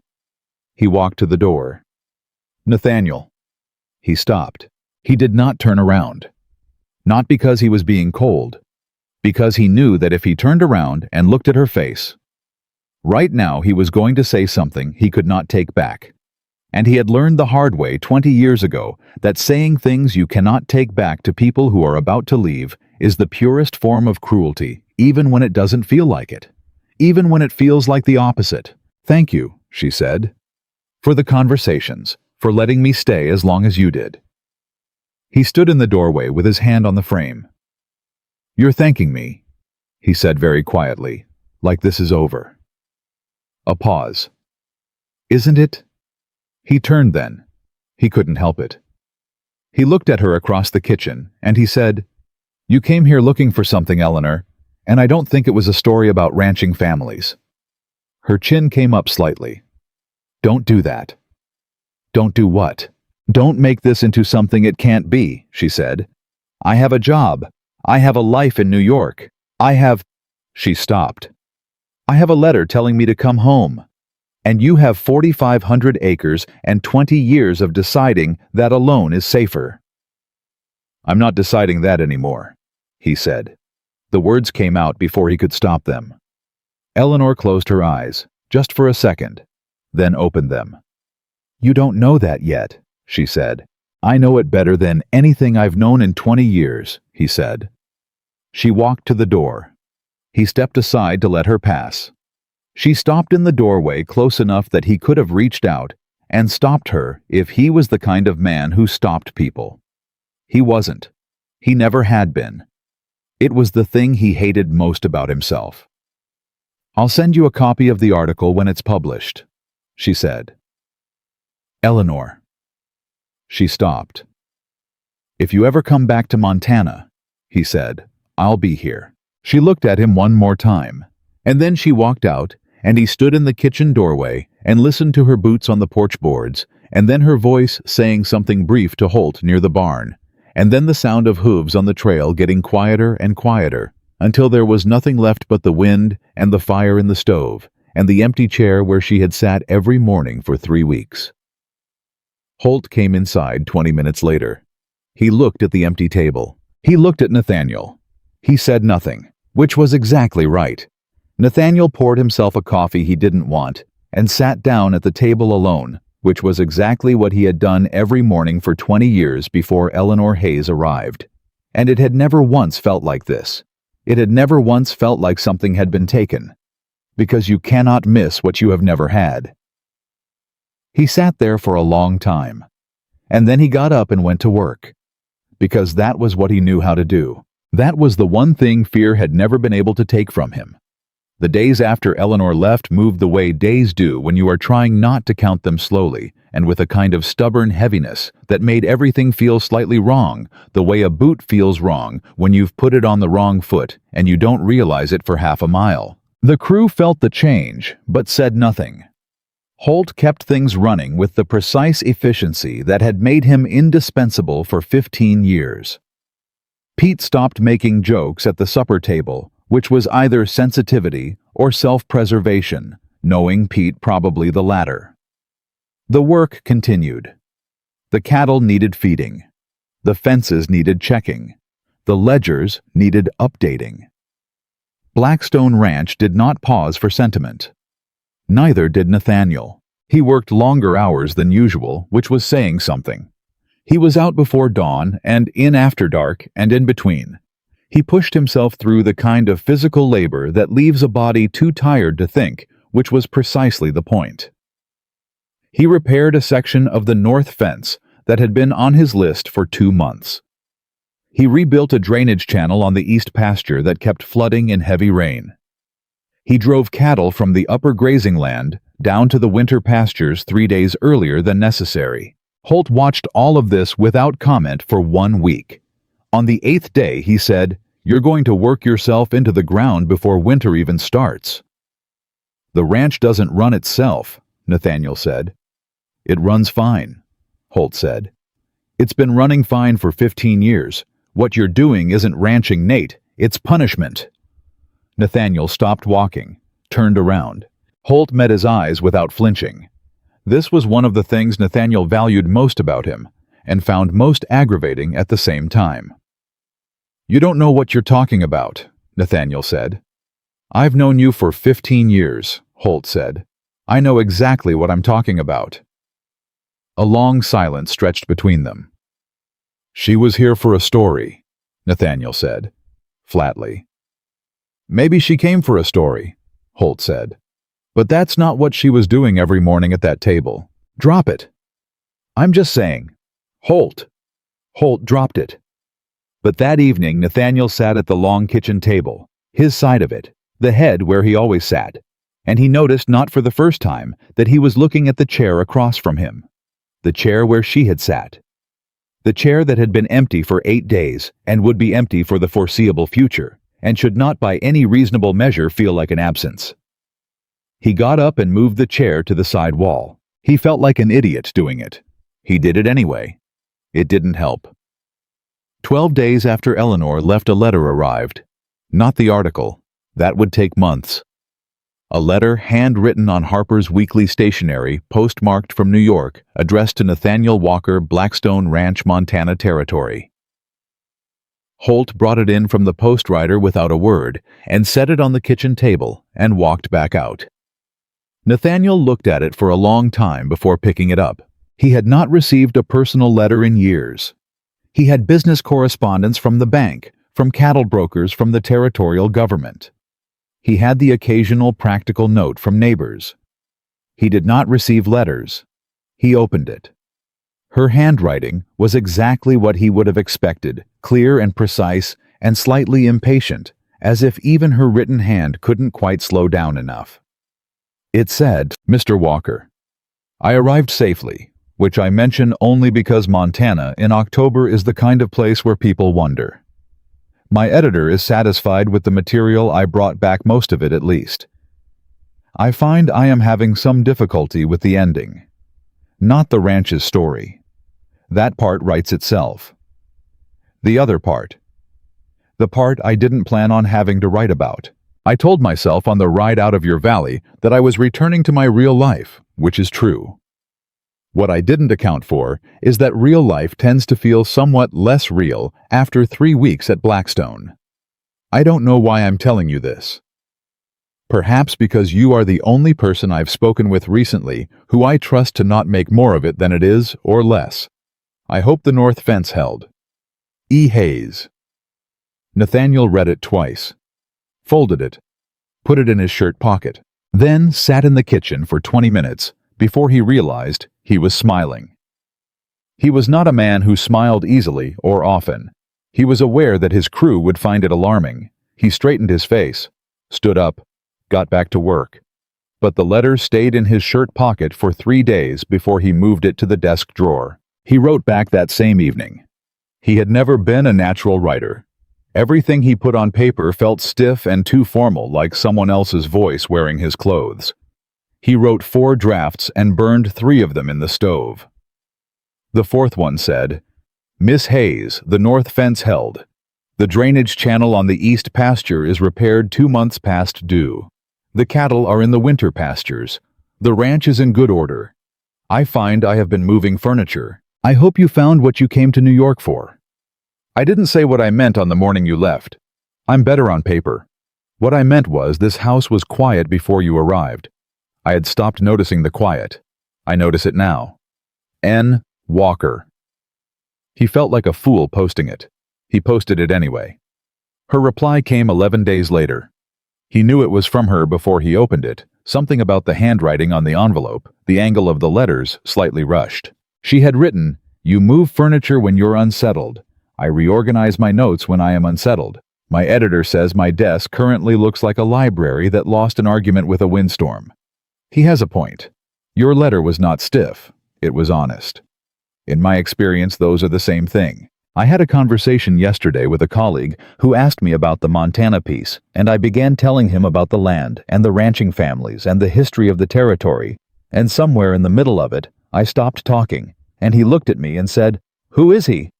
S1: He walked to the door. "Nathaniel." He stopped. He did not turn around. Not because he was being cold, because he knew that if he turned around and looked at her face, right now he was going to say something he could not take back. And he had learned the hard way 20 years ago that saying things you cannot take back to people who are about to leave is the purest form of cruelty, even when it doesn't feel like it, even when it feels like the opposite. "Thank you," she said, "for the conversations, for letting me stay as long as you did." He stood in the doorway with his hand on the frame. "You're thanking me," he said very quietly, "like this is over." A pause. "Isn't it?" He turned then. He couldn't help it. He looked at her across the kitchen, and he said, "You came here looking for something, Eleanor, and I don't think it was a story about ranching families." Her chin came up slightly. Don't do that. Don't do what? Don't make this into something it can't be, she said. I have a job. I have a life in New York. I have... She stopped. I have a letter telling me to come home. And you have 4,500 acres and 20 years of deciding that alone is safer. I'm not deciding that anymore, he said. The words came out before he could stop them. Eleanor closed her eyes, just for a second, then opened them. You don't know that yet, she said. I know it better than anything I've known in 20 years, he said. She walked to the door. He stepped aside to let her pass. She stopped in the doorway close enough that he could have reached out and stopped her if he was the kind of man who stopped people. He wasn't. He never had been. It was the thing he hated most about himself. I'll send you a copy of the article when it's published, she said. Eleanor. She stopped. If you ever come back to Montana, he said, I'll be here. She looked at him one more time, and then she walked out, and he stood in the kitchen doorway and listened to her boots on the porch boards, and then her voice saying something brief to Holt near the barn, and then the sound of hooves on the trail getting quieter and quieter, until there was nothing left but the wind and the fire in the stove, and the empty chair where she had sat every morning for 3 weeks. Holt came inside 20 minutes later. He looked at the empty table. He looked at Nathaniel. He said nothing, which was exactly right. Nathaniel poured himself a coffee he didn't want and sat down at the table alone, which was exactly what he had done every morning for 20 years before Eleanor Hayes arrived. And it had never once felt like this. It had never once felt like something had been taken. Because you cannot miss what you have never had. He sat there for a long time, and then he got up and went to work. Because that was what he knew how to do. That was the one thing fear had never been able to take from him. The days after Eleanor left moved the way days do when you are trying not to count them slowly and with a kind of stubborn heaviness that made everything feel slightly wrong, the way a boot feels wrong when you've put it on the wrong foot and you don't realize it for half a mile. The crew felt the change, but said nothing. Holt kept things running with the precise efficiency that had made him indispensable for 15 years. Pete stopped making jokes at the supper table, which was either sensitivity or self-preservation, knowing Pete probably the latter. The work continued. The cattle needed feeding. The fences needed checking. The ledgers needed updating. Blackstone Ranch did not pause for sentiment. Neither did Nathaniel. He worked longer hours than usual, which was saying something. He was out before dawn and in after dark and in between. He pushed himself through the kind of physical labor that leaves a body too tired to think, which was precisely the point. He repaired a section of the north fence that had been on his list for 2 months. He rebuilt a drainage channel on the east pasture that kept flooding in heavy rain. He drove cattle from the upper grazing land down to the winter pastures 3 days earlier than necessary. Holt watched all of this without comment for 1 week. On the 8th day, he said, "You're going to work yourself into the ground before winter even starts." "The ranch doesn't run itself," Nathaniel said. "It runs fine," Holt said. "It's been running fine for 15 years. What you're doing isn't ranching, Nate. It's punishment." Nathaniel stopped walking, turned around. Holt met his eyes without flinching. This was one of the things Nathaniel valued most about him, and found most aggravating at the same time. "You don't know what you're talking about," Nathaniel said. "I've known you for 15 years, Holt said. "I know exactly what I'm talking about." A long silence stretched between them. "She was here for a story," Nathaniel said, flatly. "Maybe she came for a story," Holt said. "But that's not what she was doing every morning at that table. Drop it." "I'm just saying." "Holt." Holt dropped it. But that evening Nathaniel sat at the long kitchen table, his side of it, the head where he always sat, and he noticed not for the first time that he was looking at the chair across from him, the chair where she had sat, the chair that had been empty for 8 days and would be empty for the foreseeable future, and should not by any reasonable measure feel like an absence. He got up and moved the chair to the side wall. He felt like an idiot doing it. He did it anyway. It didn't help. 12 days after Eleanor left, a letter arrived. Not the article. That would take months. A letter handwritten on Harper's Weekly stationery, postmarked from New York, addressed to Nathaniel Walker, Blackstone Ranch, Montana Territory. Holt brought it in from the postwriter without a word and set it on the kitchen table and walked back out. Nathaniel looked at it for a long time before picking it up. He had not received a personal letter in years. He had business correspondence from the bank, from cattle brokers, from the territorial government. He had the occasional practical note from neighbors. He did not receive letters. He opened it. Her handwriting was exactly what he would have expected, clear and precise and slightly impatient, as if even her written hand couldn't quite slow down enough. It said, "Mr. Walker, I arrived safely, which I mention only because Montana in October is the kind of place where people wonder. My editor is satisfied with the material I brought back, most of it at least. I find I am having some difficulty with the ending. Not the ranch's story. That part writes itself. The other part. The part I didn't plan on having to write about. I told myself on the ride out of your valley that I was returning to my real life, which is true. What I didn't account for is that real life tends to feel somewhat less real after 3 weeks at Blackstone. I don't know why I'm telling you this. Perhaps because you are the only person I've spoken with recently who I trust to not make more of it than it is, or less. I hope the north fence held. E. Hayes." Nathaniel read it twice, folded it, put it in his shirt pocket, then sat in the kitchen for 20 minutes before he realized he was smiling. He was not a man who smiled easily or often. He was aware that his crew would find it alarming. He straightened his face, stood up, got back to work. But the letter stayed in his shirt pocket for 3 days before he moved it to the desk drawer. He wrote back that same evening. He had never been a natural writer. Everything he put on paper felt stiff and too formal, like someone else's voice wearing his clothes. He wrote 4 drafts and burned 3 of them in the stove. The 4th one said, "Miss Hayes, the north fence held. The drainage channel on the east pasture is repaired 2 months past due. The cattle are in the winter pastures. The ranch is in good order. I find I have been moving furniture. I hope you found what you came to New York for. I didn't say what I meant on the morning you left. I'm better on paper. What I meant was this house was quiet before you arrived. I had stopped noticing the quiet. I notice it now. N. Walker." He felt like a fool posting it. He posted it anyway. Her reply came 11 days later. He knew it was from her before he opened it. Something about the handwriting on the envelope, the angle of the letters, slightly rushed. She had written, "You move furniture when you're unsettled. I reorganize my notes when I am unsettled. My editor says my desk currently looks like a library that lost an argument with a windstorm." He has a point. Your letter was not stiff. It was honest. In my experience, those are the same thing. I had a conversation yesterday with a colleague who asked me about the Montana piece, and I began telling him about the land and the ranching families and the history of the territory, and somewhere in the middle of it, I stopped talking, and he looked at me and said, "Who is he?"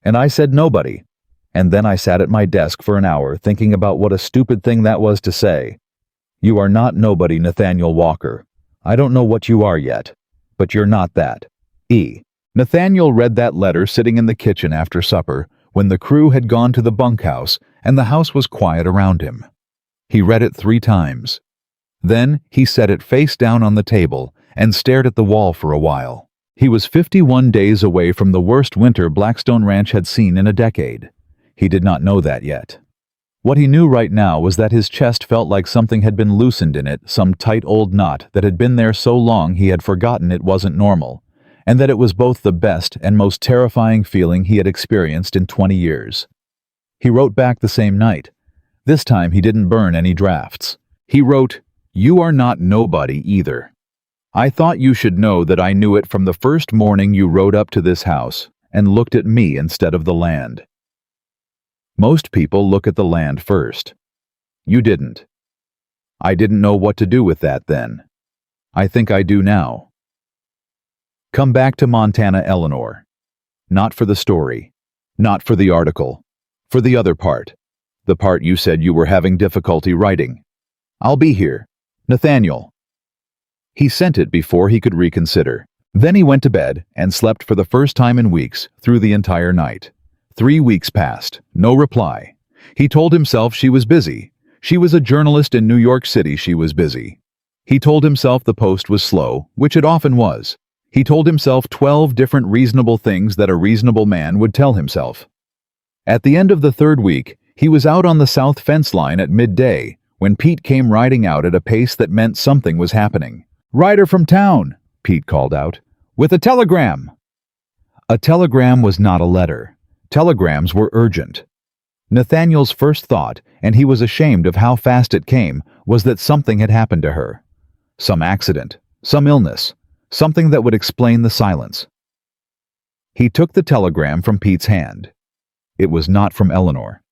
S1: And I said, "Nobody." And then I sat at my desk for an hour thinking about what a stupid thing that was to say. You are not nobody, Nathaniel Walker. I don't know what you are yet, but you're not that. E. Nathaniel read that letter sitting in the kitchen after supper, when the crew had gone to the bunkhouse and the house was quiet around him. He read it 3 times. Then he set it face down on the table and stared at the wall for a while. He was 51 days away from the worst winter Blackstone Ranch had seen in a decade. He did not know that yet. What he knew right now was that his chest felt like something had been loosened in it, some tight old knot that had been there so long he had forgotten it wasn't normal, and that it was both the best and most terrifying feeling he had experienced in 20 years. He wrote back the same night. This time he didn't burn any drafts. He wrote, "You are not nobody either. I thought you should know that I knew it from the first morning you rode up to this house and looked at me instead of the land. Most people look at the land first. You didn't. I didn't know what to do with that then. I think I do now. Come back to Montana, Eleanor. Not for the story. Not for the article. For the other part. The part you said you were having difficulty writing. I'll be here. Nathaniel. He sent it before he could reconsider. Then he went to bed and slept for the first time in weeks through the entire night. 3 weeks passed. No reply. He told himself she was busy. She was a journalist in New York City. She was busy. He told himself the post was slow, which it often was. He told himself 12 different reasonable things that a reasonable man would tell himself. At the end of the 3rd week, he was out on the south fence line at midday when Pete came riding out at a pace that meant something was happening. "Rider from town," Pete called out, "with a telegram." A telegram was not a letter. Telegrams were urgent. Nathaniel's first thought, and he was ashamed of how fast it came, was that something had happened to her. Some accident, some illness, something that would explain the silence. He took the telegram from Pete's hand. It was not from Eleanor.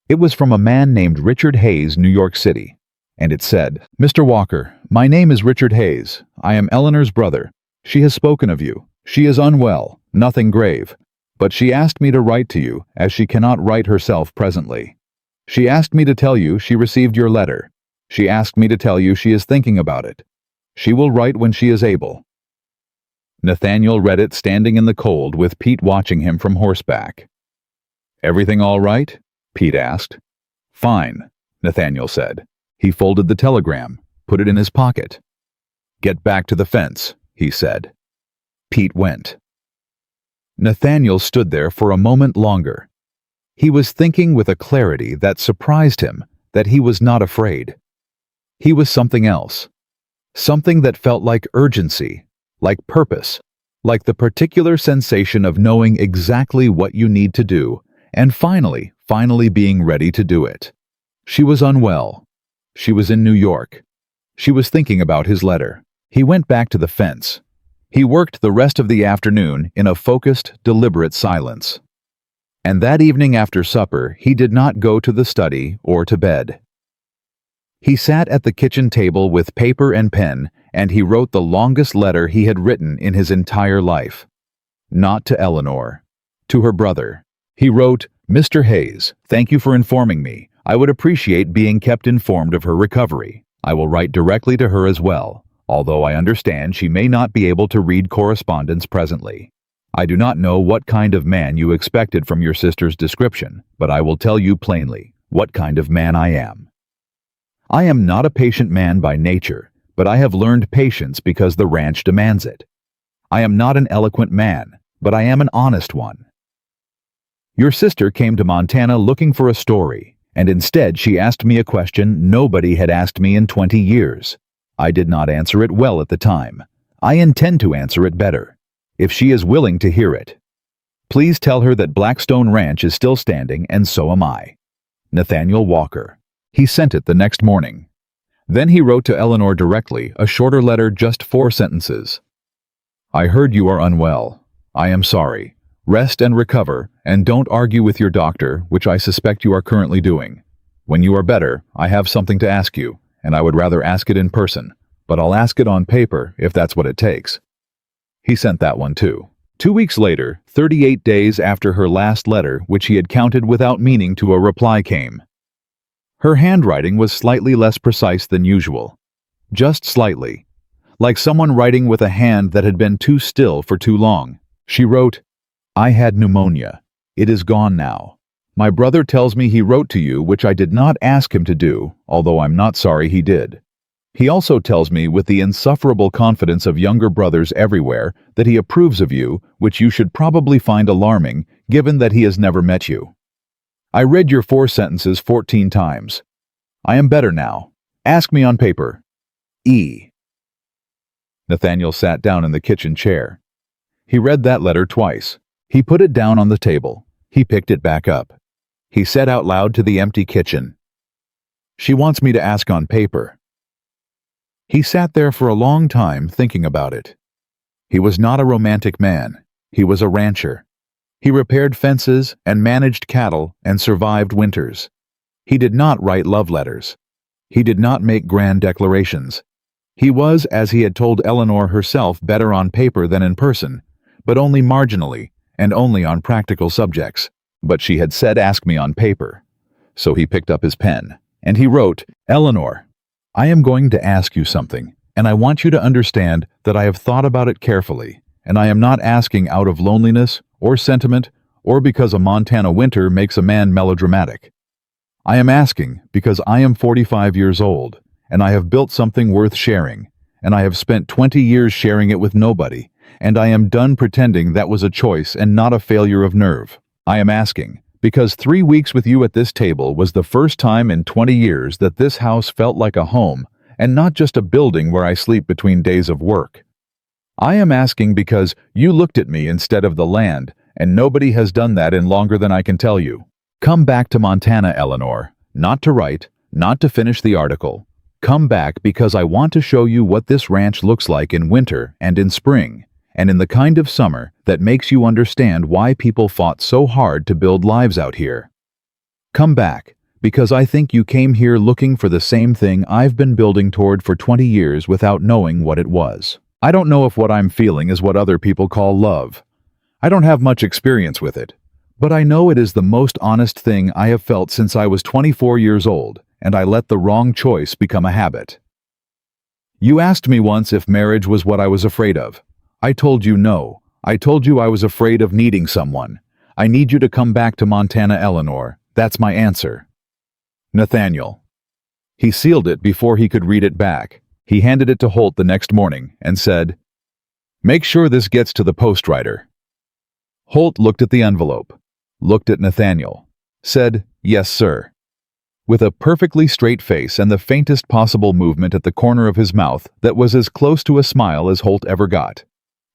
S1: It was from a man named Richard Hayes, New York City, and it said, "Mr. Walker, my name is Richard Hayes. I am Eleanor's brother. She has spoken of you. She is unwell, nothing grave, but she asked me to write to you as she cannot write herself presently. She asked me to tell you she received your letter. She asked me to tell you she is thinking about it. She will write when she is able." Nathaniel read it standing in the cold with Pete watching him from horseback. "Everything all right?" Pete asked. "Fine," Nathaniel said. He folded the telegram, put it in his pocket. "Get back to the fence," he said. Pete went. Nathaniel stood there for a moment longer. He was thinking with a clarity that surprised him that he was not afraid. He was something else. Something that felt like urgency, like purpose, like the particular sensation of knowing exactly what you need to do, and finally being ready to do it. She was unwell. She was in New York. She was thinking about his letter. He went back to the fence. He worked the rest of the afternoon in a focused, deliberate silence. And that evening after supper, he did not go to the study or to bed. He sat at the kitchen table with paper and pen, and he wrote the longest letter he had written in his entire life. Not to Eleanor, to her brother. He wrote, "Mr. Hayes, thank you for informing me. I would appreciate being kept informed of her recovery. I will write directly to her as well, although I understand she may not be able to read correspondence presently. I do not know what kind of man you expected from your sister's description, but I will tell you plainly what kind of man I am. I am not a patient man by nature, but I have learned patience because the ranch demands it. I am not an eloquent man, but I am an honest one. Your sister came to Montana looking for a story, and instead she asked me a question nobody had asked me in 20 years. I did not answer it well at the time. I intend to answer it better, if she is willing to hear it. Please tell her that Blackstone Ranch is still standing, and so am I. Nathaniel Walker." He sent it the next morning. Then he wrote to Eleanor directly, a shorter letter, just 4 sentences. "I heard you are unwell. I am sorry. Rest and recover, and don't argue with your doctor, which I suspect you are currently doing. When you are better, I have something to ask you, and I would rather ask it in person, but I'll ask it on paper if that's what it takes." He sent that one too. 2 weeks later, 38 days after her last letter, which he had counted without meaning to, a reply came. Her handwriting was slightly less precise than usual. Just slightly. Like someone writing with a hand that had been too still for too long. She wrote, "I had pneumonia. It is gone now. My brother tells me he wrote to you, which I did not ask him to do, although I'm not sorry he did. He also tells me with the insufferable confidence of younger brothers everywhere that he approves of you, which you should probably find alarming, given that he has never met you. I read your 4 sentences 14 times. I am better now. Ask me on paper. E." Nathaniel sat down in the kitchen chair. He read that letter twice. He put it down on the table. He picked it back up. He said out loud to the empty kitchen, "She wants me to ask on paper." He sat there for a long time thinking about it. He was not a romantic man. He was a rancher. He repaired fences and managed cattle and survived winters. He did not write love letters. He did not make grand declarations. He was, as he had told Eleanor herself, better on paper than in person, but only marginally, and only on practical subjects. But she had said ask me on paper. So he picked up his pen, and he wrote, "Eleanor, I am going to ask you something, and I want you to understand that I have thought about it carefully, and I am not asking out of loneliness, or sentiment, or because a Montana winter makes a man melodramatic. I am asking because I am 45 years old, and I have built something worth sharing, and I have spent 20 years sharing it with nobody, and I am done pretending that was a choice and not a failure of nerve. I am asking because 3 weeks with you at this table was the first time in 20 years that this house felt like a home, and not just a building where I sleep between days of work. I am asking because you looked at me instead of the land, and nobody has done that in longer than I can tell you. Come back to Montana, Eleanor, not to write, not to finish the article. Come back because I want to show you what this ranch looks like in winter and in spring, and in the kind of summer that makes you understand why people fought so hard to build lives out here. Come back because I think you came here looking for the same thing I've been building toward for 20 years without knowing what it was. I don't know if what I'm feeling is what other people call love. I don't have much experience with it, but I know it is the most honest thing I have felt since I was 24 years old, and I let the wrong choice become a habit. You asked me once if marriage was what I was afraid of. I told you no. I told you I was afraid of needing someone. I need you to come back to Montana, Eleanor. That's my answer. Nathaniel. He sealed it before he could read it back. He handed it to Holt the next morning and said, "Make sure this gets to the postwriter." Holt looked at the envelope, looked at Nathaniel, said, "Yes, sir," with a perfectly straight face and the faintest possible movement at the corner of his mouth that was as close to a smile as Holt ever got.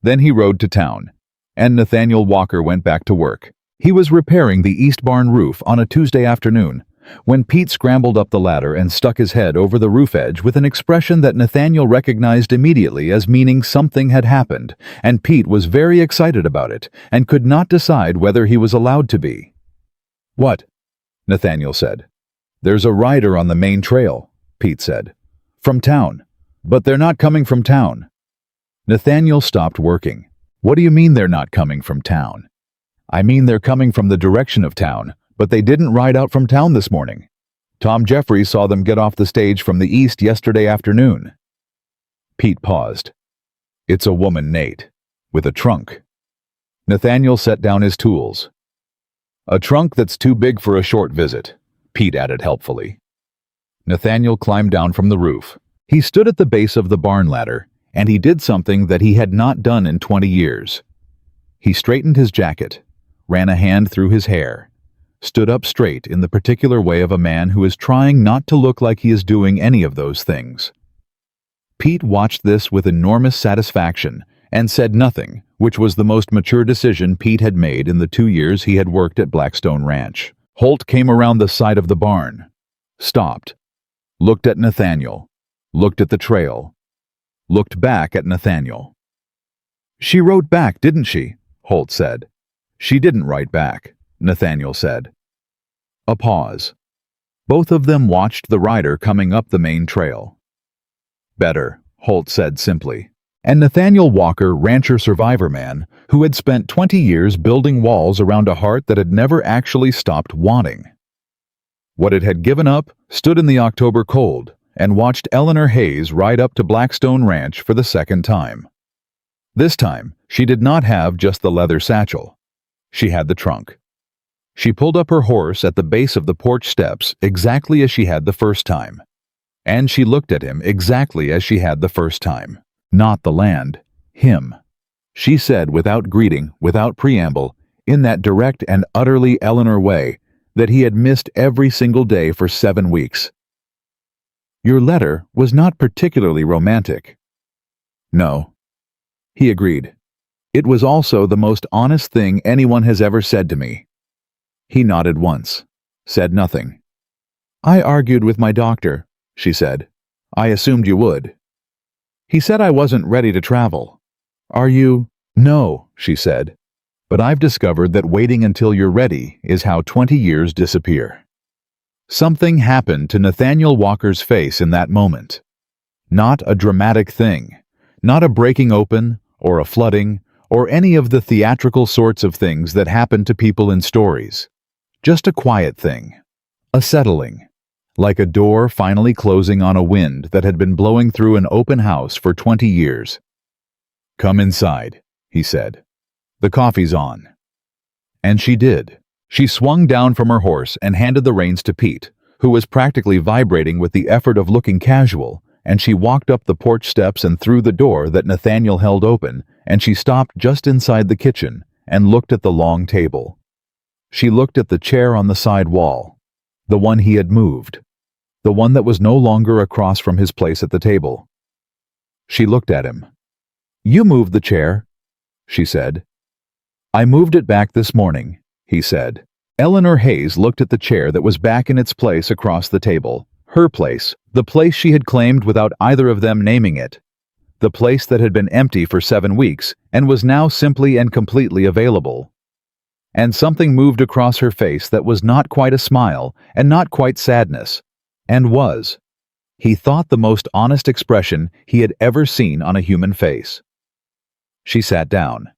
S1: Then he rode to town, and Nathaniel Walker went back to work. He was repairing the east barn roof on a Tuesday afternoon, when Pete scrambled up the ladder and stuck his head over the roof edge with an expression that Nathaniel recognized immediately as meaning something had happened, and Pete was very excited about it and could not decide whether he was allowed to be. "What?" Nathaniel said. "There's a rider on the main trail," Pete said. "From town. But they're not coming from town." Nathaniel stopped working. "What do you mean they're not coming from town?" "I mean they're coming from the direction of town, but they didn't ride out from town this morning. Tom Jeffries saw them get off the stage from the east yesterday afternoon." Pete paused. "It's a woman, Nate, with a trunk." Nathaniel set down his tools. "A trunk that's too big for a short visit," Pete added helpfully. Nathaniel climbed down from the roof. He stood at the base of the barn ladder, and he did something that he had not done in 20 years. He straightened his jacket, ran a hand through his hair, stood up straight in the particular way of a man who is trying not to look like he is doing any of those things. Pete watched this with enormous satisfaction and said nothing, which was the most mature decision Pete had made in the 2 years he had worked at Blackstone Ranch. Holt came around the side of the barn, stopped, looked at Nathaniel, looked at the trail, looked back at Nathaniel. "She wrote back, didn't she?" Holt said. "She didn't write back," Nathaniel said. A pause. Both of them watched the rider coming up the main trail. "Better," Holt said simply. And Nathaniel Walker, rancher survivor man, who had spent 20 years building walls around a heart that had never actually stopped wanting. What it had given up stood in the October cold and watched Eleanor Hayes ride up to Blackstone Ranch for the second time. This time, she did not have just the leather satchel. She had the trunk. She pulled up her horse at the base of the porch steps exactly as she had the first time. And she looked at him exactly as she had the first time. Not the land, him. She said without greeting, without preamble, in that direct and utterly Eleanor way, that he had missed every single day for 7 weeks. "Your letter was not particularly romantic." "No." He agreed. "It was also the most honest thing anyone has ever said to me." He nodded once, said nothing. "I argued with my doctor," she said. "I assumed you would." "He said I wasn't ready to travel." "Are you?" "No," she said. "But I've discovered that waiting until you're ready is how 20 years disappear." Something happened to Nathaniel Walker's face in that moment. Not a dramatic thing. Not a breaking open, or a flooding, or any of the theatrical sorts of things that happen to people in stories. Just a quiet thing. A settling. Like a door finally closing on a wind that had been blowing through an open house for 20 years. "Come inside," he said. "The coffee's on." And she did. She swung down from her horse and handed the reins to Pete, who was practically vibrating with the effort of looking casual, and she walked up the porch steps and through the door that Nathaniel held open, and she stopped just inside the kitchen and looked at the long table. She looked at the chair on the side wall, the one he had moved, the one that was no longer across from his place at the table. She looked at him. "You moved the chair," she said. "I moved it back this morning," he said. Eleanor Hayes looked at the chair that was back in its place across the table. Her place, the place she had claimed without either of them naming it. The place that had been empty for 7 weeks and was now simply and completely available. And something moved across her face that was not quite a smile and not quite sadness, and was, he thought, the most honest expression he had ever seen on a human face. She sat down.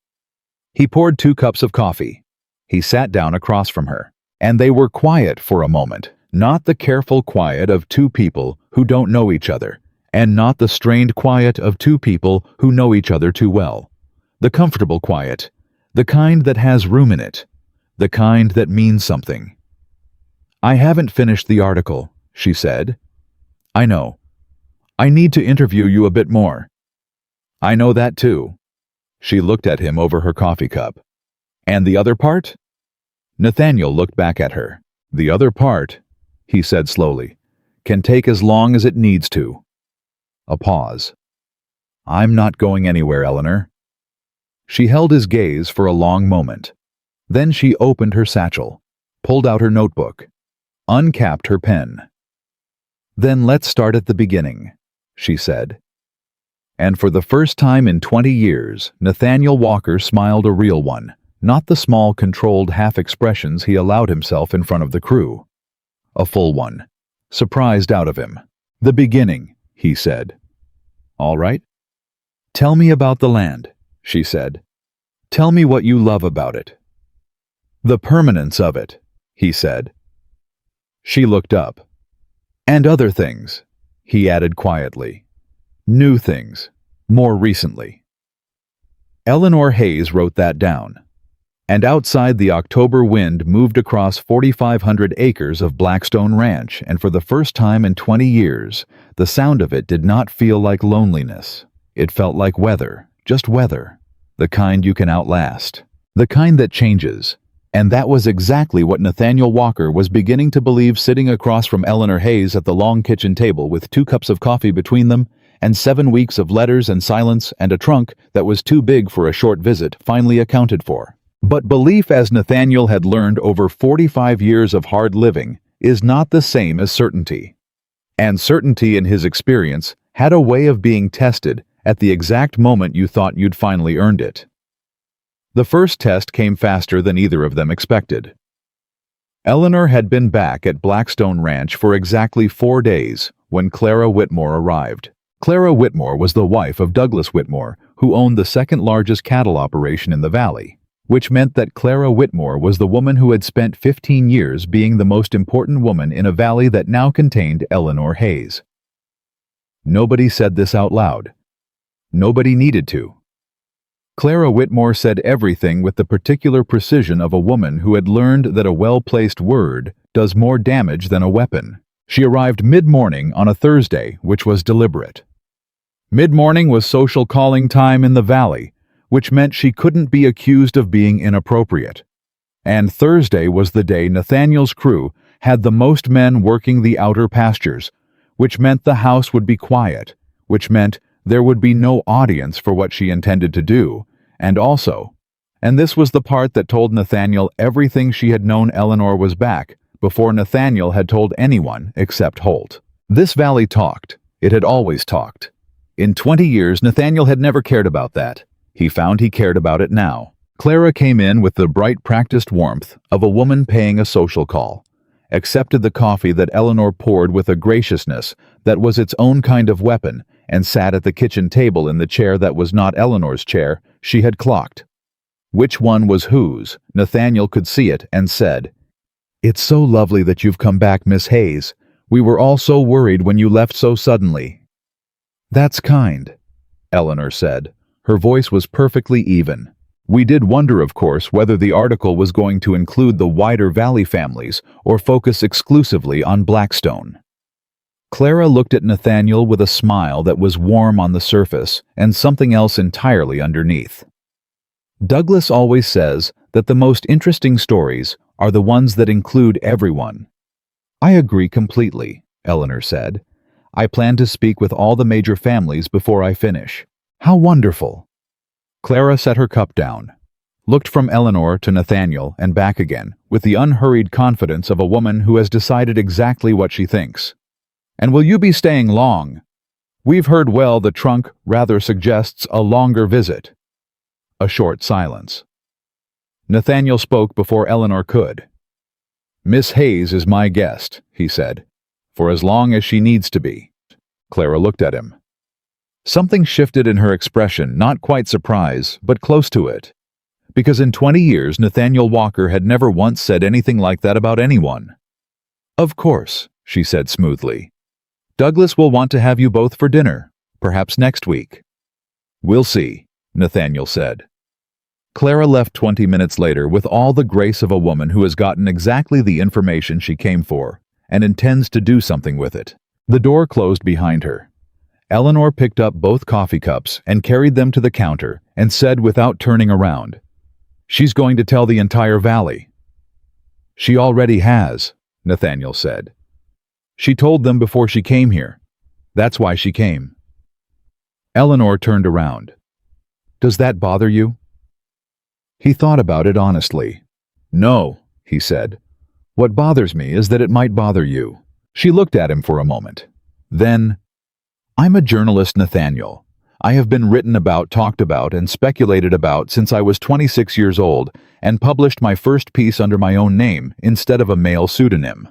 S1: He poured 2 cups of coffee. He sat down across from her, and they were quiet for a moment. Not the careful quiet of 2 people who don't know each other, and not the strained quiet of 2 people who know each other too well. The comfortable quiet, the kind that has room in it, the kind that means something. "I haven't finished the article," she said. "I know. I need to interview you a bit more." "I know that too." She looked at him over her coffee cup. "And the other part?" Nathaniel looked back at her. "The other part," he said slowly, "can take as long as it needs to." A pause. "I'm not going anywhere, Eleanor." She held his gaze for a long moment. Then she opened her satchel, pulled out her notebook, uncapped her pen. "Then let's start at the beginning," she said. And for the first time in 20 years, Nathaniel Walker smiled a real one, not the small, controlled half-expressions he allowed himself in front of the crew. A full one, surprised out of him. "The beginning," he said. "All right." "Tell me about the land," she said. "Tell me what you love about it." "The permanence of it," he said. She looked up. "And other things," he added quietly. "New things, more recently." Eleanor Hayes wrote that down. And outside, the October wind moved across 4,500 acres of Blackstone Ranch, and for the first time in 20 years, the sound of it did not feel like loneliness. It felt like weather, just weather, the kind you can outlast, the kind that changes. And that was exactly what Nathaniel Walker was beginning to believe, sitting across from Eleanor Hayes at the long kitchen table with 2 cups of coffee between them, and 7 weeks of letters and silence and a trunk that was too big for a short visit finally accounted for. But belief, as Nathaniel had learned over 45 years of hard living, is not the same as certainty. And certainty, in his experience, had a way of being tested at the exact moment you thought you'd finally earned it. The first test came faster than either of them expected. Eleanor had been back at Blackstone Ranch for exactly 4 days when Clara Whitmore arrived. Clara Whitmore was the wife of Douglas Whitmore, who owned the second largest cattle operation in the valley, which meant that Clara Whitmore was the woman who had spent 15 years being the most important woman in a valley that now contained Eleanor Hayes. Nobody said this out loud. Nobody needed to. Clara Whitmore said everything with the particular precision of a woman who had learned that a well-placed word does more damage than a weapon. She arrived mid-morning on a Thursday, which was deliberate. Mid-morning was social calling time in the valley, which meant she couldn't be accused of being inappropriate. And Thursday was the day Nathaniel's crew had the most men working the outer pastures, which meant the house would be quiet, which meant there would be no audience for what she intended to do, and also, and this was the part that told Nathaniel everything she had known Eleanor was back, before Nathaniel had told anyone except Holt. This valley talked. It had always talked. In 20 years, Nathaniel had never cared about that. He found he cared about it now. Clara came in with the bright, practiced warmth of a woman paying a social call, accepted the coffee that Eleanor poured with a graciousness that was its own kind of weapon, and sat at the kitchen table in the chair that was not Eleanor's chair. She had clocked. Which one was whose? Nathaniel could see it and said, "It's so lovely that you've come back, Miss Hayes. We were all so worried when you left so suddenly." "That's kind," Eleanor said. Her voice was perfectly even. "We did wonder, of course, whether the article was going to include the wider Valley families or focus exclusively on Blackstone." Clara looked at Nathaniel with a smile that was warm on the surface and something else entirely underneath. "Douglas always says that the most interesting stories are the ones that include everyone." "I agree completely," Eleanor said. "I plan to speak with all the major families before I finish." "How wonderful!" Clara set her cup down, looked from Eleanor to Nathaniel and back again, with the unhurried confidence of a woman who has decided exactly what she thinks. "And will you be staying long? We've heard well the trunk rather suggests a longer visit." A short silence. Nathaniel spoke before Eleanor could. "Miss Hayes is my guest," he said, "for as long as she needs to be." Clara looked at him. Something shifted in her expression, not quite surprise, but close to it. Because in 20 years, Nathaniel Walker had never once said anything like that about anyone. "Of course," she said smoothly. "Douglas will want to have you both for dinner, perhaps next week." "We'll see," Nathaniel said. Clara left 20 minutes later with all the grace of a woman who has gotten exactly the information she came for and intends to do something with it. The door closed behind her. Eleanor picked up both coffee cups and carried them to the counter and said without turning around, "She's going to tell the entire valley." "She already has," Nathaniel said. "She told them before she came here. That's why she came." Eleanor turned around. "Does that bother you?" He thought about it honestly. "No," he said. "What bothers me is that it might bother you." She looked at him for a moment. Then, "I'm a journalist, Nathaniel. I have been written about, talked about, and speculated about since I was 26 years old and published my first piece under my own name instead of a male pseudonym.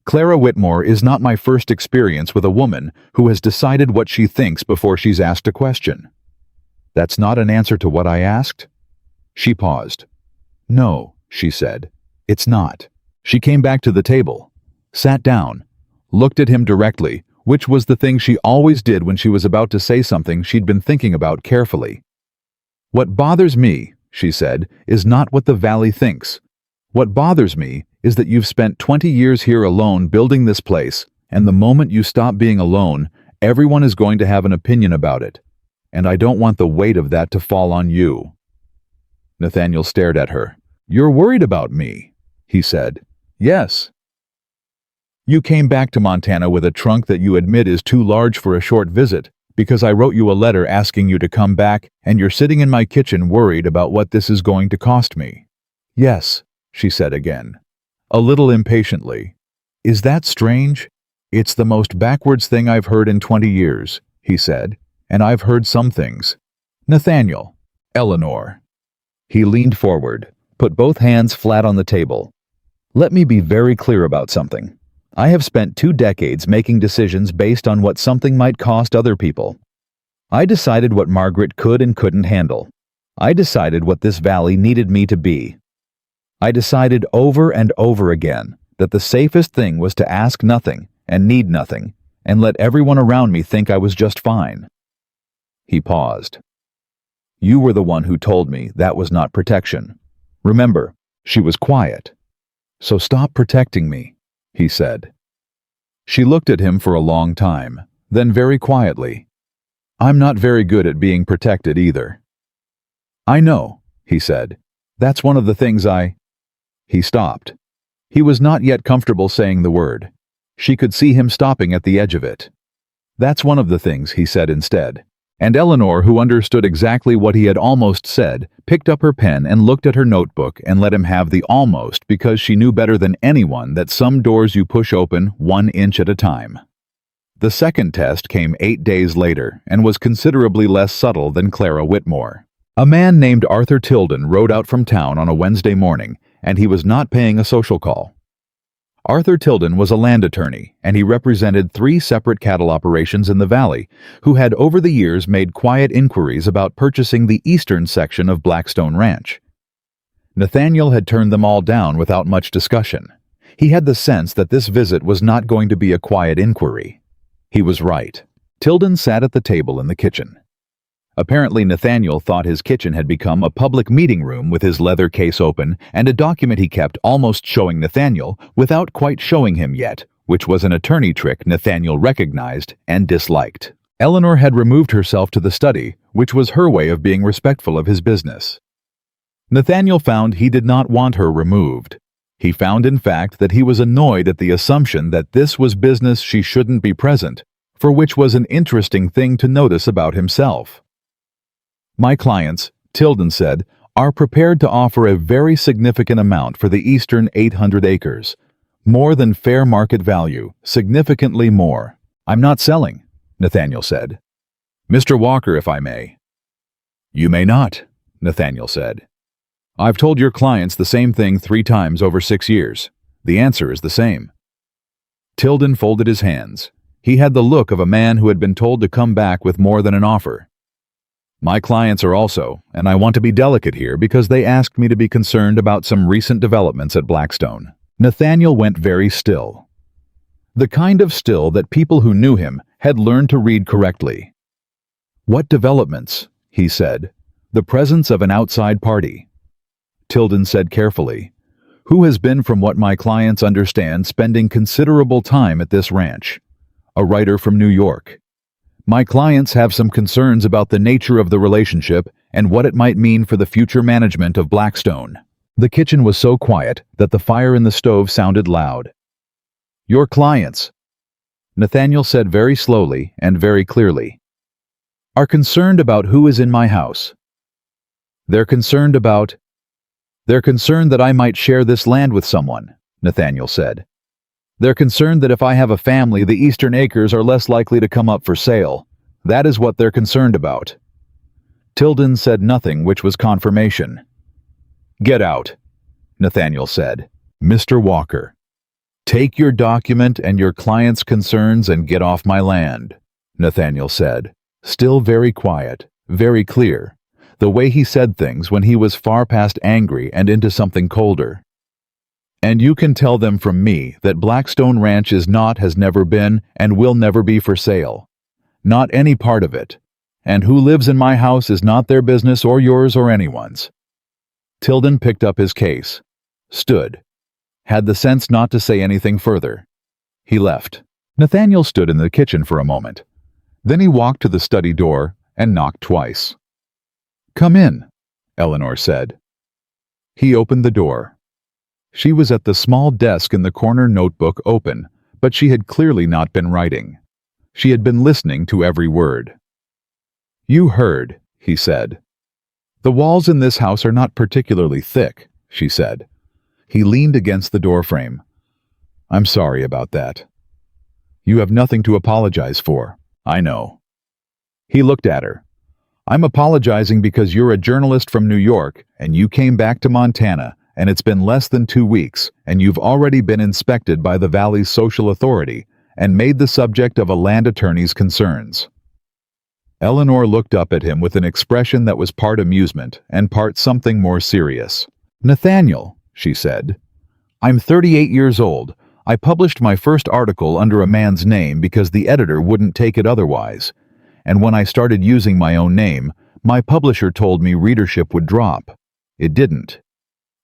S1: Clara Whitmore is not my first experience with a woman who has decided what she thinks before she's asked a question." "That's not an answer to what I asked?" She paused. "No," she said. "It's not." She came back to the table, sat down, looked at him directly, which was the thing she always did when she was about to say something she'd been thinking about carefully. "What bothers me," she said, "is not what the Valley thinks. What bothers me is that you've spent 20 years here alone building this place, and the moment you stop being alone, everyone is going to have an opinion about it. And I don't want the weight of that to fall on you." Nathaniel stared at her. "You're worried about me," he said. "Yes. You came back to Montana with a trunk that you admit is too large for a short visit, because I wrote you a letter asking you to come back, and you're sitting in my kitchen worried about what this is going to cost me." "Yes," she said again, a little impatiently. "Is that strange?" "It's the most backwards thing I've heard in 20 years, he said, "and I've heard some things." "Nathaniel." "Eleanor." He leaned forward, put both hands flat on the table. "Let me be very clear about something. I have spent 2 decades making decisions based on what something might cost other people. I decided what Margaret could and couldn't handle. I decided what this valley needed me to be. I decided over and over again that the safest thing was to ask nothing and need nothing and let everyone around me think I was just fine." He paused. "You were the one who told me that was not protection. Remember," she was quiet. "So stop protecting me," he said. She looked at him for a long time, then very quietly, "I'm not very good at being protected either." "I know," he said. "That's one of the things I—" He stopped. He was not yet comfortable saying the word. She could see him stopping at the edge of it. "That's one of the things," he said instead. And Eleanor, who understood exactly what he had almost said, picked up her pen and looked at her notebook and let him have the almost because she knew better than anyone that some doors you push open 1 inch at a time. The second test came 8 days later and was considerably less subtle than Clara Whitmore. A man named Arthur Tilden rode out from town on a Wednesday morning, and he was not paying a social call. Arthur Tilden was a land attorney, and he represented 3 separate cattle operations in the valley, who had over the years made quiet inquiries about purchasing the eastern section of Blackstone Ranch. Nathaniel had turned them all down without much discussion. He had the sense that this visit was not going to be a quiet inquiry. He was right. Tilden sat at the table in the kitchen. Apparently, Nathaniel thought his kitchen had become a public meeting room with his leather case open and a document he kept almost showing Nathaniel without quite showing him yet, which was an attorney trick Nathaniel recognized and disliked. Eleanor had removed herself to the study, which was her way of being respectful of his business. Nathaniel found he did not want her removed. He found, in fact, that he was annoyed at the assumption that this was business she shouldn't be present, for which was an interesting thing to notice about himself. My clients, Tilden said, are prepared to offer a very significant amount for the eastern 800 acres. More than fair market value, significantly more. I'm not selling, Nathaniel said. Mr. Walker, if I may. You may not, Nathaniel said. I've told your clients the same thing 3 times over 6 years. The answer is the same. Tilden folded his hands. He had the look of a man who had been told to come back with more than an offer. My clients are also, and I want to be delicate here because they asked me to be concerned about some recent developments at Blackstone. Nathaniel went very still. The kind of still that people who knew him had learned to read correctly. What developments? He said. The presence of an outside party. Tilden said carefully, who has been, from what my clients understand, spending considerable time at this ranch. A writer from New York. My clients have some concerns about the nature of the relationship and what it might mean for the future management of Blackstone. The kitchen was so quiet that the fire in the stove sounded loud. Your clients, Nathaniel said very slowly and very clearly, are concerned about who is in my house. They're concerned that I might share this land with someone, Nathaniel said. They're concerned that if I have a family, the eastern acres are less likely to come up for sale. That is what they're concerned about. Tilden said nothing, which was confirmation. Get out, Nathaniel said. Mr. Walker, take your document and your client's concerns and get off my land, Nathaniel said, still very quiet, very clear, the way he said things when he was far past angry and into something colder. And you can tell them from me that Blackstone Ranch is not, has never been, and will never be for sale. Not any part of it. And who lives in my house is not their business or yours or anyone's. Tilden picked up his case, stood, had the sense not to say anything further. He left. Nathaniel stood in the kitchen for a moment. Then he walked to the study door and knocked twice. Come in, Eleanor said. He opened the door. She was at the small desk in the corner, notebook open, but she had clearly not been writing. She had been listening to every word. You heard, he said. The walls in this house are not particularly thick, she said. He leaned against the doorframe. I'm sorry about that. You have nothing to apologize for, I know. He looked at her. I'm apologizing because you're a journalist from New York and you came back to Montana, and it's been less than 2 weeks, and you've already been inspected by the Valley's social authority and made the subject of a land attorney's concerns. Eleanor looked up at him with an expression that was part amusement and part something more serious. Nathaniel, she said, I'm 38 years old. I published my first article under a man's name because the editor wouldn't take it otherwise. And when I started using my own name, my publisher told me readership would drop. It didn't.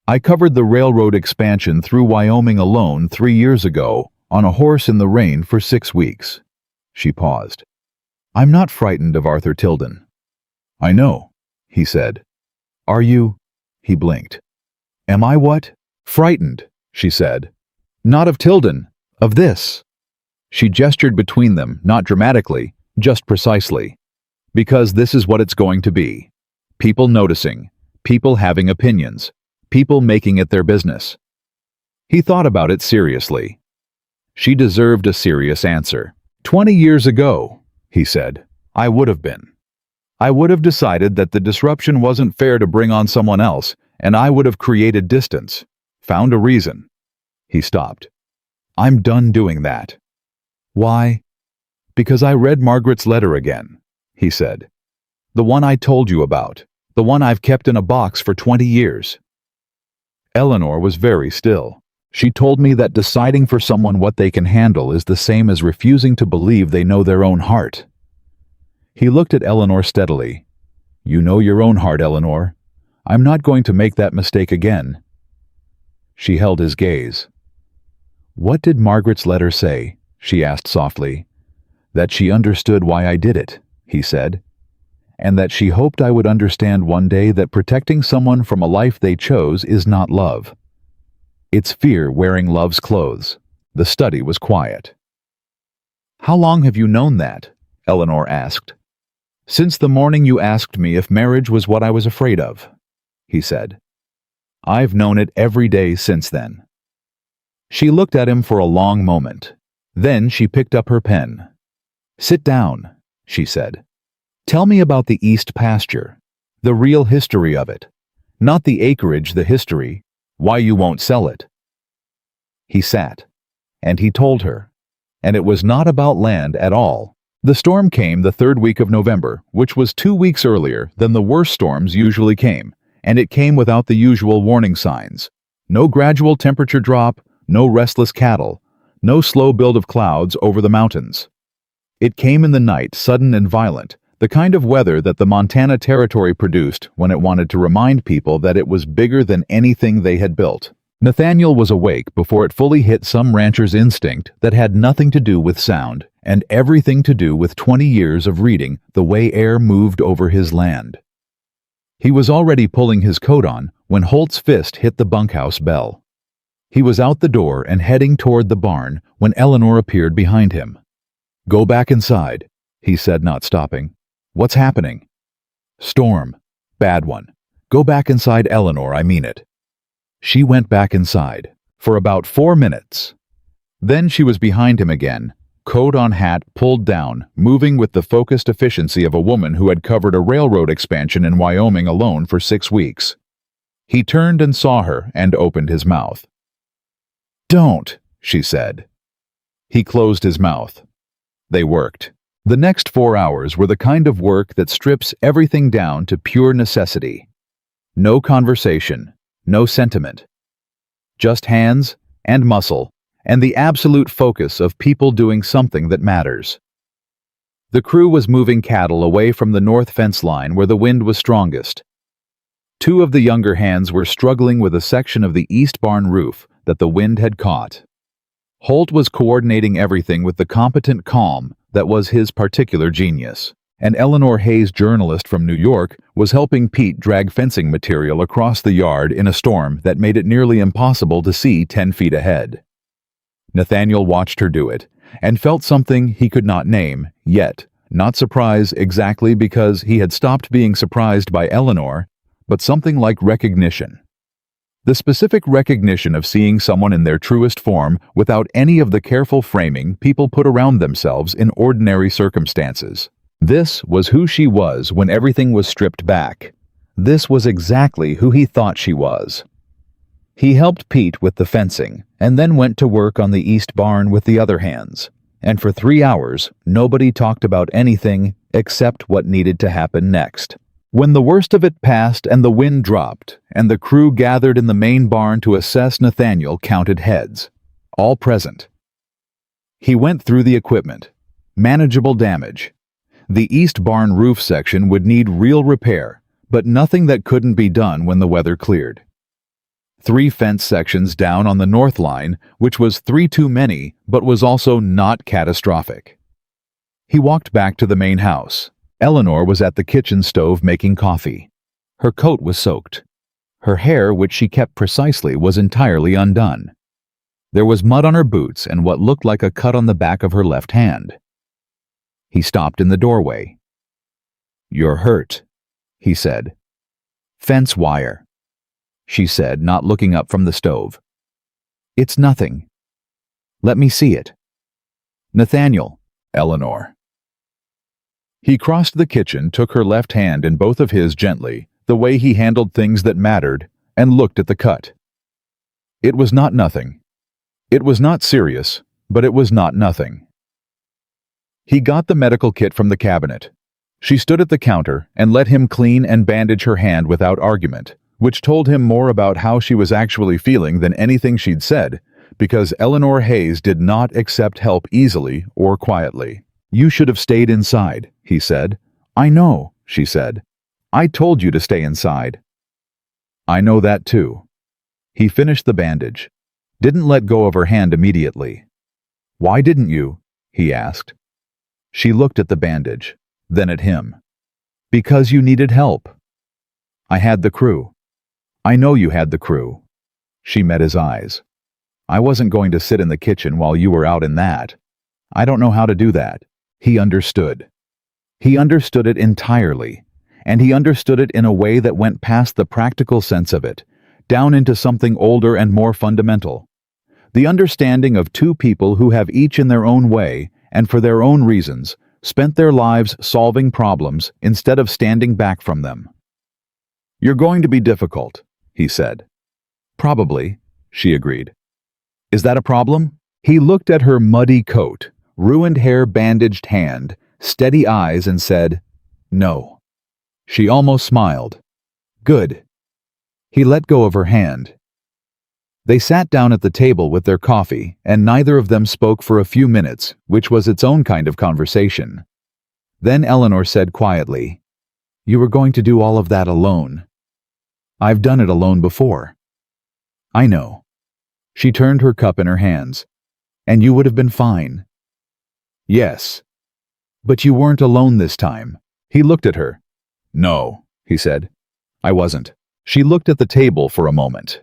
S1: I covered the railroad expansion through Wyoming alone 3 years ago, on a horse in the rain for 6 weeks. She paused. I'm not frightened of Arthur Tilden. I know, he said. Are you? He blinked. Am I what? Frightened, she said. Not of Tilden, of this. She gestured between them, not dramatically, just precisely. Because this is what it's going to be. People noticing, people having opinions, people making it their business. He thought about it seriously. She deserved a serious answer. 20 years ago, he said, I would have been. I would have decided that the disruption wasn't fair to bring on someone else, and I would have created distance, found a reason. He stopped. I'm done doing that. Why? Because I read Margaret's letter again, he said. The one I told you about. The one I've kept in a box for 20 years. Eleanor was very still. She told me that deciding for someone what they can handle is the same as refusing to believe they know their own heart. He looked at Eleanor steadily. You know your own heart, Eleanor. I'm not going to make that mistake again. She held his gaze. What did Margaret's letter say? She asked softly. That she understood why I did it, he said. And that she hoped I would understand one day that protecting someone from a life they chose is not love. It's fear wearing love's clothes. The study was quiet. How long have you known that? Eleanor asked. Since the morning you asked me if marriage was what I was afraid of, he said. I've known it every day since then. She looked at him for a long moment. Then she picked up her pen. Sit down, she said. Tell me about the East pasture, the real history of it. Not the acreage, the history, why you won't sell it. He sat, and he told her, and it was not about land at all. The storm came the third week of November, which was 2 weeks earlier than the worst storms usually came, and it came without the usual warning signs. No gradual temperature drop, no restless cattle, no slow build of clouds over the mountains. It came in the night, sudden and violent, the kind of weather that the Montana Territory produced when it wanted to remind people that it was bigger than anything they had built. Nathaniel was awake before it fully hit some rancher's instinct that had nothing to do with sound and everything to do with 20 years of reading the way air moved over his land. He was already pulling his coat on when Holt's fist hit the bunkhouse bell. He was out the door and heading toward the barn when Eleanor appeared behind him. Go back inside, he said, not stopping. What's happening? Storm. Bad one. Go back inside, Eleanor, I mean it. She went back inside, for about 4 minutes. Then she was behind him again, coat on hat pulled down, moving with the focused efficiency of a woman who had covered a railroad expansion in Wyoming alone for 6 weeks. He turned and saw her and opened his mouth. Don't, she said. He closed his mouth. They worked. The next 4 hours were the kind of work that strips everything down to pure necessity. No conversation, no sentiment. Just hands and muscle and the absolute focus of people doing something that matters. The crew was moving cattle away from the north fence line where the wind was strongest. 2 of the younger hands were struggling with a section of the east barn roof that the wind had caught. Holt was coordinating everything with the competent calm that was his particular genius, and Eleanor Hayes, journalist from New York, was helping Pete drag fencing material across the yard in a storm that made it nearly impossible to see 10 feet ahead. Nathaniel watched her do it, and felt something he could not name, yet, not surprise exactly because he had stopped being surprised by Eleanor, but something like recognition. The specific recognition of seeing someone in their truest form without any of the careful framing people put around themselves in ordinary circumstances. This was who she was when everything was stripped back. This was exactly who he thought she was. He helped Pete with the fencing, and then went to work on the east barn with the other hands. And for 3 hours, nobody talked about anything except what needed to happen next. When the worst of it passed and the wind dropped, and the crew gathered in the main barn to assess, Nathaniel counted heads. All present. He went through the equipment. Manageable damage. The east barn roof section would need real repair, but nothing that couldn't be done when the weather cleared. 3 fence sections down on the north line, which was 3 too many, but was also not catastrophic. He walked back to the main house. Eleanor was at the kitchen stove making coffee. Her coat was soaked. Her hair, which she kept precisely, was entirely undone. There was mud on her boots and what looked like a cut on the back of her left hand. He stopped in the doorway. "You're hurt," he said. "Fence wire," she said, not looking up from the stove. "It's nothing." "Let me see it." "Nathaniel." "Eleanor." He crossed the kitchen, took her left hand in both of his gently, the way he handled things that mattered, and looked at the cut. It was not nothing. It was not serious, but it was not nothing. He got the medical kit from the cabinet. She stood at the counter and let him clean and bandage her hand without argument, which told him more about how she was actually feeling than anything she'd said, because Eleanor Hayes did not accept help easily or quietly. "You should have stayed inside," he said. "I know," she said. "I told you to stay inside." "I know that too." He finished the bandage. Didn't let go of her hand immediately. "Why didn't you?" he asked. She looked at the bandage, then at him. "Because you needed help." "I had the crew." "I know you had the crew." She met his eyes. "I wasn't going to sit in the kitchen while you were out in that. I don't know how to do that." He understood. He understood it entirely, and he understood it in a way that went past the practical sense of it, down into something older and more fundamental. The understanding of two people who have each in their own way, and for their own reasons, spent their lives solving problems instead of standing back from them. "You're going to be difficult," he said. "Probably," she agreed. "Is that a problem?" He looked at her muddy coat, ruined hair, bandaged hand, steady eyes, and said, "No." She almost smiled. "Good." He let go of her hand. They sat down at the table with their coffee, and neither of them spoke for a few minutes, which was its own kind of conversation. Then Eleanor said quietly, "You were going to do all of that alone." "I've done it alone before." "I know." She turned her cup in her hands. "And you would have been fine." "Yes." "But you weren't alone this time." He looked at her. "No," he said. "I wasn't." She looked at the table for a moment.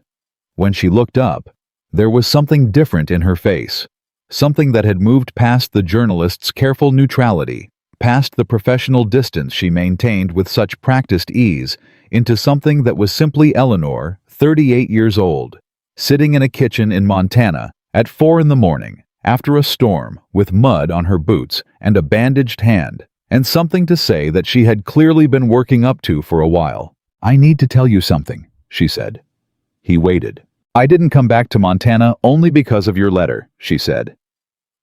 S1: When she looked up, there was something different in her face, something that had moved past the journalist's careful neutrality, past the professional distance she maintained with such practiced ease, into something that was simply Eleanor, 38 years old, sitting in a kitchen in Montana at 4 in the morning, after a storm, with mud on her boots and a bandaged hand, and something to say that she had clearly been working up to for a while. "I need to tell you something," she said. He waited. "I didn't come back to Montana only because of your letter," she said.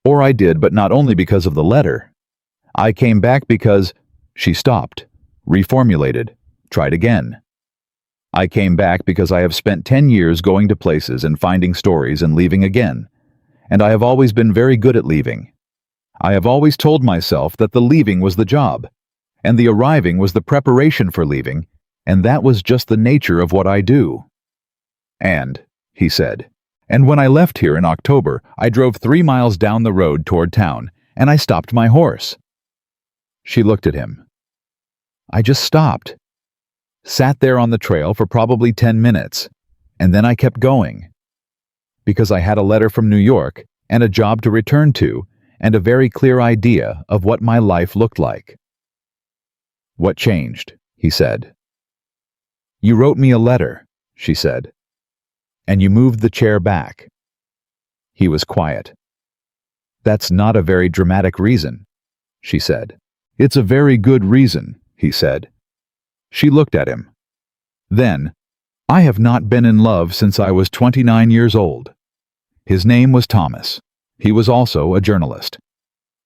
S1: "Or I did, but not only because of the letter. I came back because—" She stopped, reformulated, tried again. "I came back because I have spent 10 years going to places and finding stories and leaving again. And I have always been very good at leaving. I have always told myself that the leaving was the job, and the arriving was the preparation for leaving, and that was just the nature of what I do." "And," he said, "and when I left here in October, I drove 3 miles down the road toward town, and I stopped my horse." She looked at him. "I just stopped. Sat there on the trail for probably 10 minutes, and then I kept going. Because I had a letter from New York, and a job to return to, and a very clear idea of what my life looked like." "What changed?" he said. "You wrote me a letter," she said. "And you moved the chair back." He was quiet. "That's not a very dramatic reason," she said. "It's a very good reason," he said. She looked at him. Then, "I have not been in love since I was 29 years old." His name was Thomas. He was also a journalist.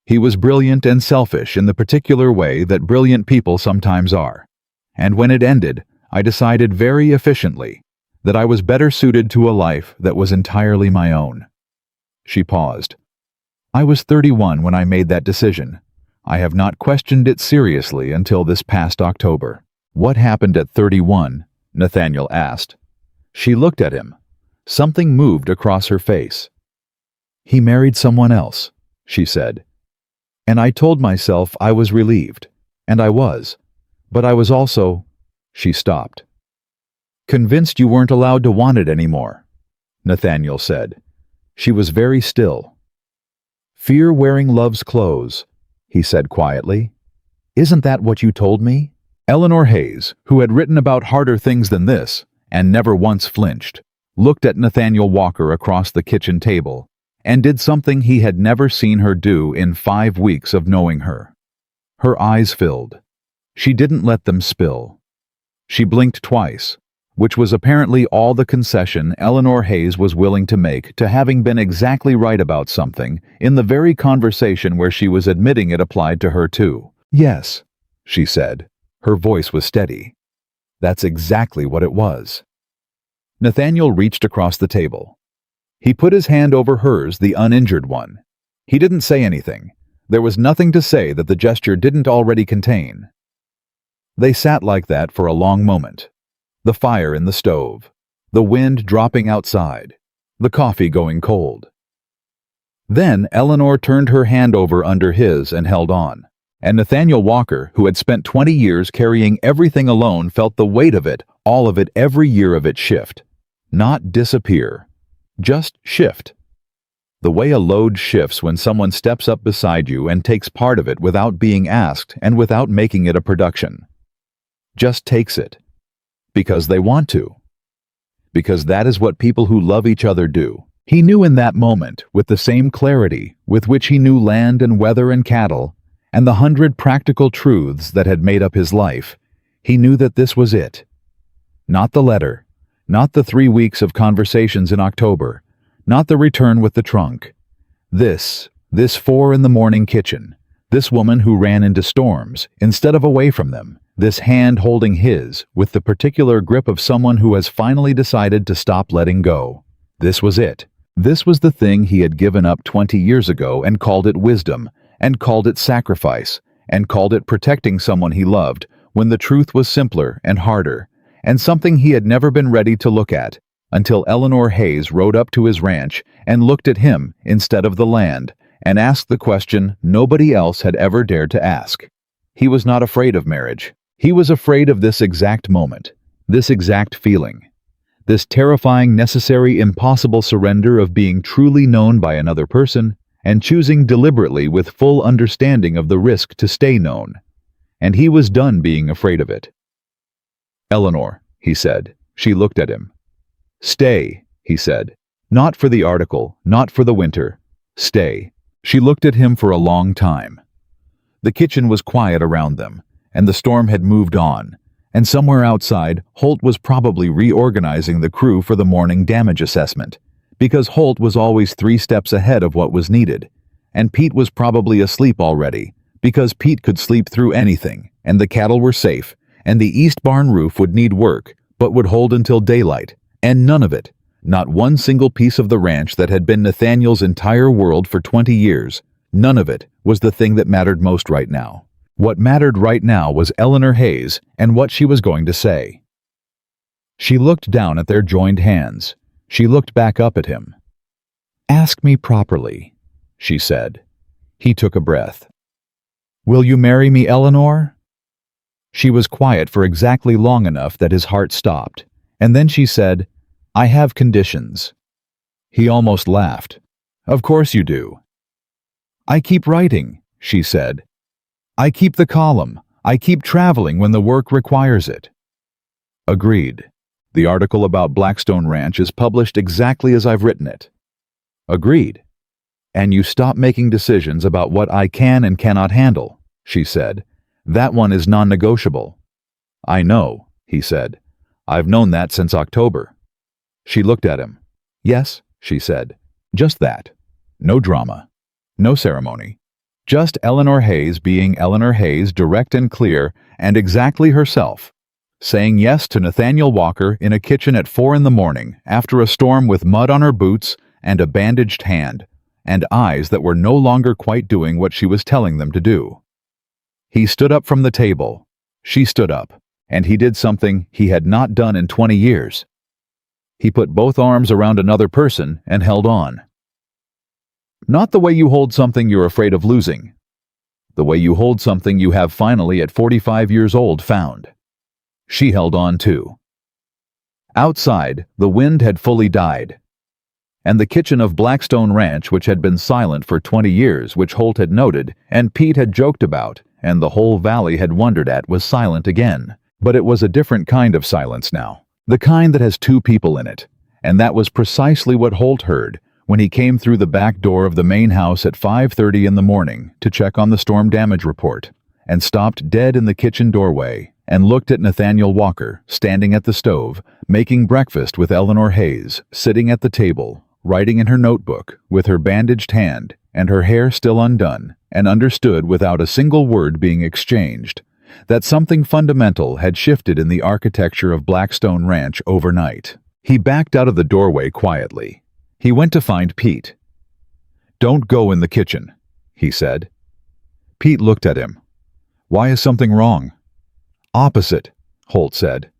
S1: He was brilliant and selfish in the particular way that brilliant people sometimes are. And when it ended, I decided very efficiently that I was better suited to a life that was entirely my own. She paused. "I was 31 when I made that decision. I have not questioned it seriously until this past October." "What happened at 31? Nathaniel asked. She looked at him. Something moved across her face. "He married someone else," she said. "And I told myself I was relieved, and I was. But I was also—" She stopped. "Convinced you weren't allowed to want it anymore," Nathaniel said. She was very still. "Fear wearing love's clothes," he said quietly. "Isn't that what you told me?" Eleanor Hayes, who had written about harder things than this, and never once flinched, looked at Nathaniel Walker across the kitchen table, and did something he had never seen her do in 5 weeks of knowing her. Her eyes filled. She didn't let them spill. She blinked twice, which was apparently all the concession Eleanor Hayes was willing to make to having been exactly right about something in the very conversation where she was admitting it applied to her too. "Yes," she said. Her voice was steady. "That's exactly what it was." Nathaniel reached across the table. He put his hand over hers, the uninjured one. He didn't say anything. There was nothing to say that the gesture didn't already contain. They sat like that for a long moment. The fire in the stove, the wind dropping outside, the coffee going cold. Then Eleanor turned her hand over under his and held on. And Nathaniel Walker, who had spent 20 years carrying everything alone, felt the weight of it, all of it, every year of it shift. Not disappear. Just shift. The way a load shifts when someone steps up beside you and takes part of it without being asked and without making it a production. Just takes it. Because they want to. Because that is what people who love each other do. He knew in that moment, with the same clarity with which he knew land and weather and cattle, and the 100 practical truths that had made up his life, he knew that this was it. Not the letter, not the 3 weeks of conversations in October, not the return with the trunk. This 4 a.m. kitchen, this woman who ran into storms instead of away from them, this hand holding his with the particular grip of someone who has finally decided to stop letting go. This was it. This was the thing he had given up 20 years ago and called it wisdom, and called it sacrifice, and called it protecting someone he loved, when the truth was simpler and harder, and something he had never been ready to look at, until Eleanor Hayes rode up to his ranch and looked at him instead of the land, and asked the question nobody else had ever dared to ask. He was not afraid of marriage. He was afraid of this exact moment, this exact feeling, this terrifying, necessary, impossible surrender of being truly known by another person and choosing deliberately with full understanding of the risk to stay known. And he was done being afraid of it. "Eleanor," he said. She looked at him. "Stay," he said. "Not for the article, not for the winter. Stay." She looked at him for a long time. The kitchen was quiet around them, and the storm had moved on, and somewhere outside, Holt was probably reorganizing the crew for the morning damage assessment, because Holt was always 3 steps ahead of what was needed, and Pete was probably asleep already, because Pete could sleep through anything, and the cattle were safe, and the east barn roof would need work, but would hold until daylight, and none of it, not one single piece of the ranch that had been Nathaniel's entire world for 20 years, none of it was the thing that mattered most right now. What mattered right now was Eleanor Hayes and what she was going to say. She looked down at their joined hands. She looked back up at him. "Ask me properly," she said. He took a breath. "Will you marry me, Eleanor?" She was quiet for exactly long enough that his heart stopped, and then she said, "I have conditions." He almost laughed. "Of course you do." "I keep writing," she said. "I keep the column. I keep traveling when the work requires it." "Agreed. The article about Blackstone Ranch is published exactly as I've written it." "Agreed. And you stop making decisions about what I can and cannot handle," she said. "That one is non-negotiable." "I know," he said. "I've known that since October." She looked at him. "Yes," she said. "Just that. No drama. No ceremony. Just Eleanor Hayes being Eleanor Hayes, direct and clear, and exactly herself. Saying yes to Nathaniel Walker in a kitchen at 4 a.m. after a storm with mud on her boots and a bandaged hand, and eyes that were no longer quite doing what she was telling them to do. He stood up from the table. She stood up, and he did something he had not done in 20 years. He put both arms around another person and held on. Not the way you hold something you're afraid of losing. The way you hold something you have finally at 45 years old found. She held on too. Outside, the wind had fully died. And the kitchen of Blackstone Ranch, which had been silent for 20 years, which Holt had noted, and Pete had joked about, and the whole valley had wondered at, was silent again. But it was a different kind of silence now. The kind that has 2 people in it. And that was precisely what Holt heard when he came through the back door of the main house at 5:30 in the morning to check on the storm damage report, and stopped dead in the kitchen doorway, and looked at Nathaniel Walker, standing at the stove, making breakfast with Eleanor Hayes, sitting at the table, writing in her notebook, with her bandaged hand, and her hair still undone, and understood without a single word being exchanged, that something fundamental had shifted in the architecture of Blackstone Ranch overnight. He backed out of the doorway quietly. He went to find Pete. "Don't go in the kitchen," he said. Pete looked at him. "Why is something wrong?" "Opposite," Holt said.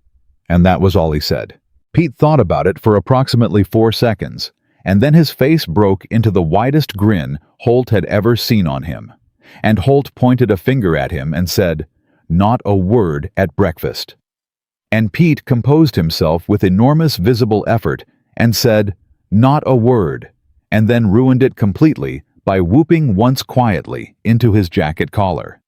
S1: And that was all he said. Pete thought about it for approximately 4 seconds, and then his face broke into the widest grin Holt had ever seen on him. And Holt pointed a finger at him and said, "Not a word at breakfast." And Pete composed himself with enormous visible effort and said, "Not a word," and then ruined it completely by whooping once quietly into his jacket collar.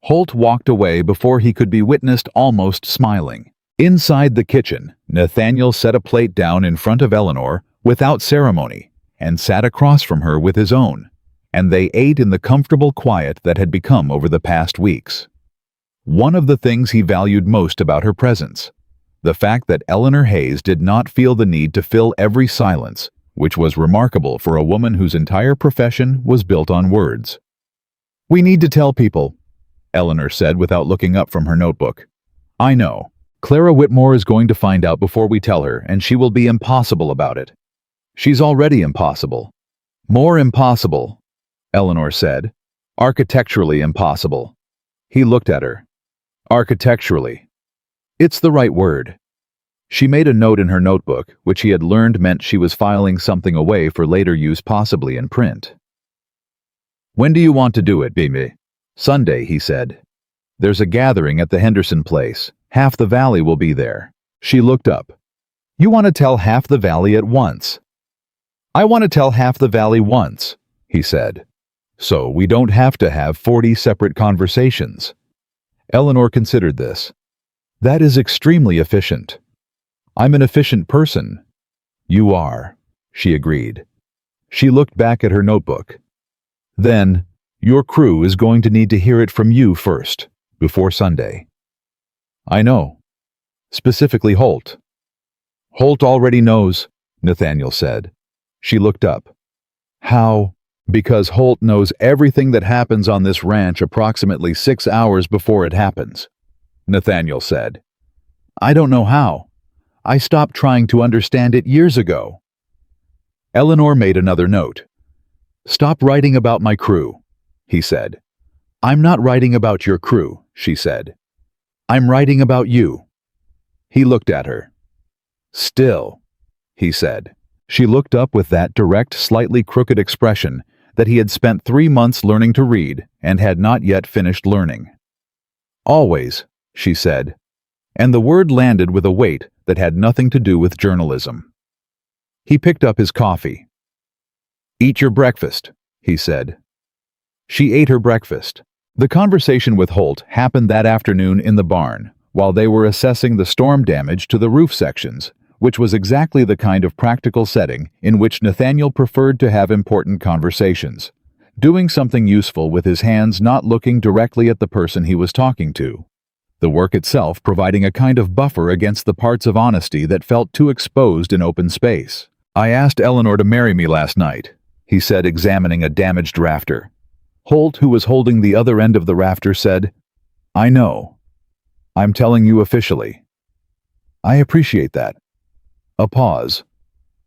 S1: Holt walked away before he could be witnessed almost smiling. Inside the kitchen, Nathaniel set a plate down in front of Eleanor without ceremony and sat across from her with his own, and they ate in the comfortable quiet that had become over the past weeks. One of the things he valued most about her presence, the fact that Eleanor Hayes did not feel the need to fill every silence, which was remarkable for a woman whose entire profession was built on words. "We need to tell people," Eleanor said without looking up from her notebook. "I know. Clara Whitmore is going to find out before we tell her, and she will be impossible about it." "She's already impossible." "More impossible," Eleanor said. "Architecturally impossible." He looked at her. "Architecturally. It's the right word." She made a note in her notebook, which he had learned meant she was filing something away for later use, possibly in print. "When do you want to do it, Bimi?" "Sunday," he said. "There's a gathering at the Henderson place. Half the valley will be there." She looked up. "You want to tell half the valley at once?" "I want to tell half the valley once," he said. "So we don't have to have 40 separate conversations." Eleanor considered this. "That is extremely efficient." "I'm an efficient person." "You are," she agreed. She looked back at her notebook. "Then, your crew is going to need to hear it from you first, before Sunday." "I know. Specifically Holt." "Holt already knows," Nathaniel said. She looked up. "How?" "Because Holt knows everything that happens on this ranch approximately 6 hours before it happens," Nathaniel said. "I don't know how. I stopped trying to understand it years ago." Eleanor made another note. "Stop writing about my crew," he said. "I'm not writing about your crew," she said. "I'm writing about you." He looked at her. "Still," he said. She looked up with that direct, slightly crooked expression that he had spent 3 months learning to read and had not yet finished learning. "Always," she said, and the word landed with a weight that had nothing to do with journalism. He picked up his coffee. "Eat your breakfast," he said. She ate her breakfast. The conversation with Holt happened that afternoon in the barn, while they were assessing the storm damage to the roof sections, which was exactly the kind of practical setting in which Nathaniel preferred to have important conversations, doing something useful with his hands not looking directly at the person he was talking to. The work itself providing a kind of buffer against the parts of honesty that felt too exposed in open space. "I asked Eleanor to marry me last night," he said, examining a damaged rafter. Holt, who was holding the other end of the rafter, said, "I know. I'm telling you officially." "I appreciate that." A pause.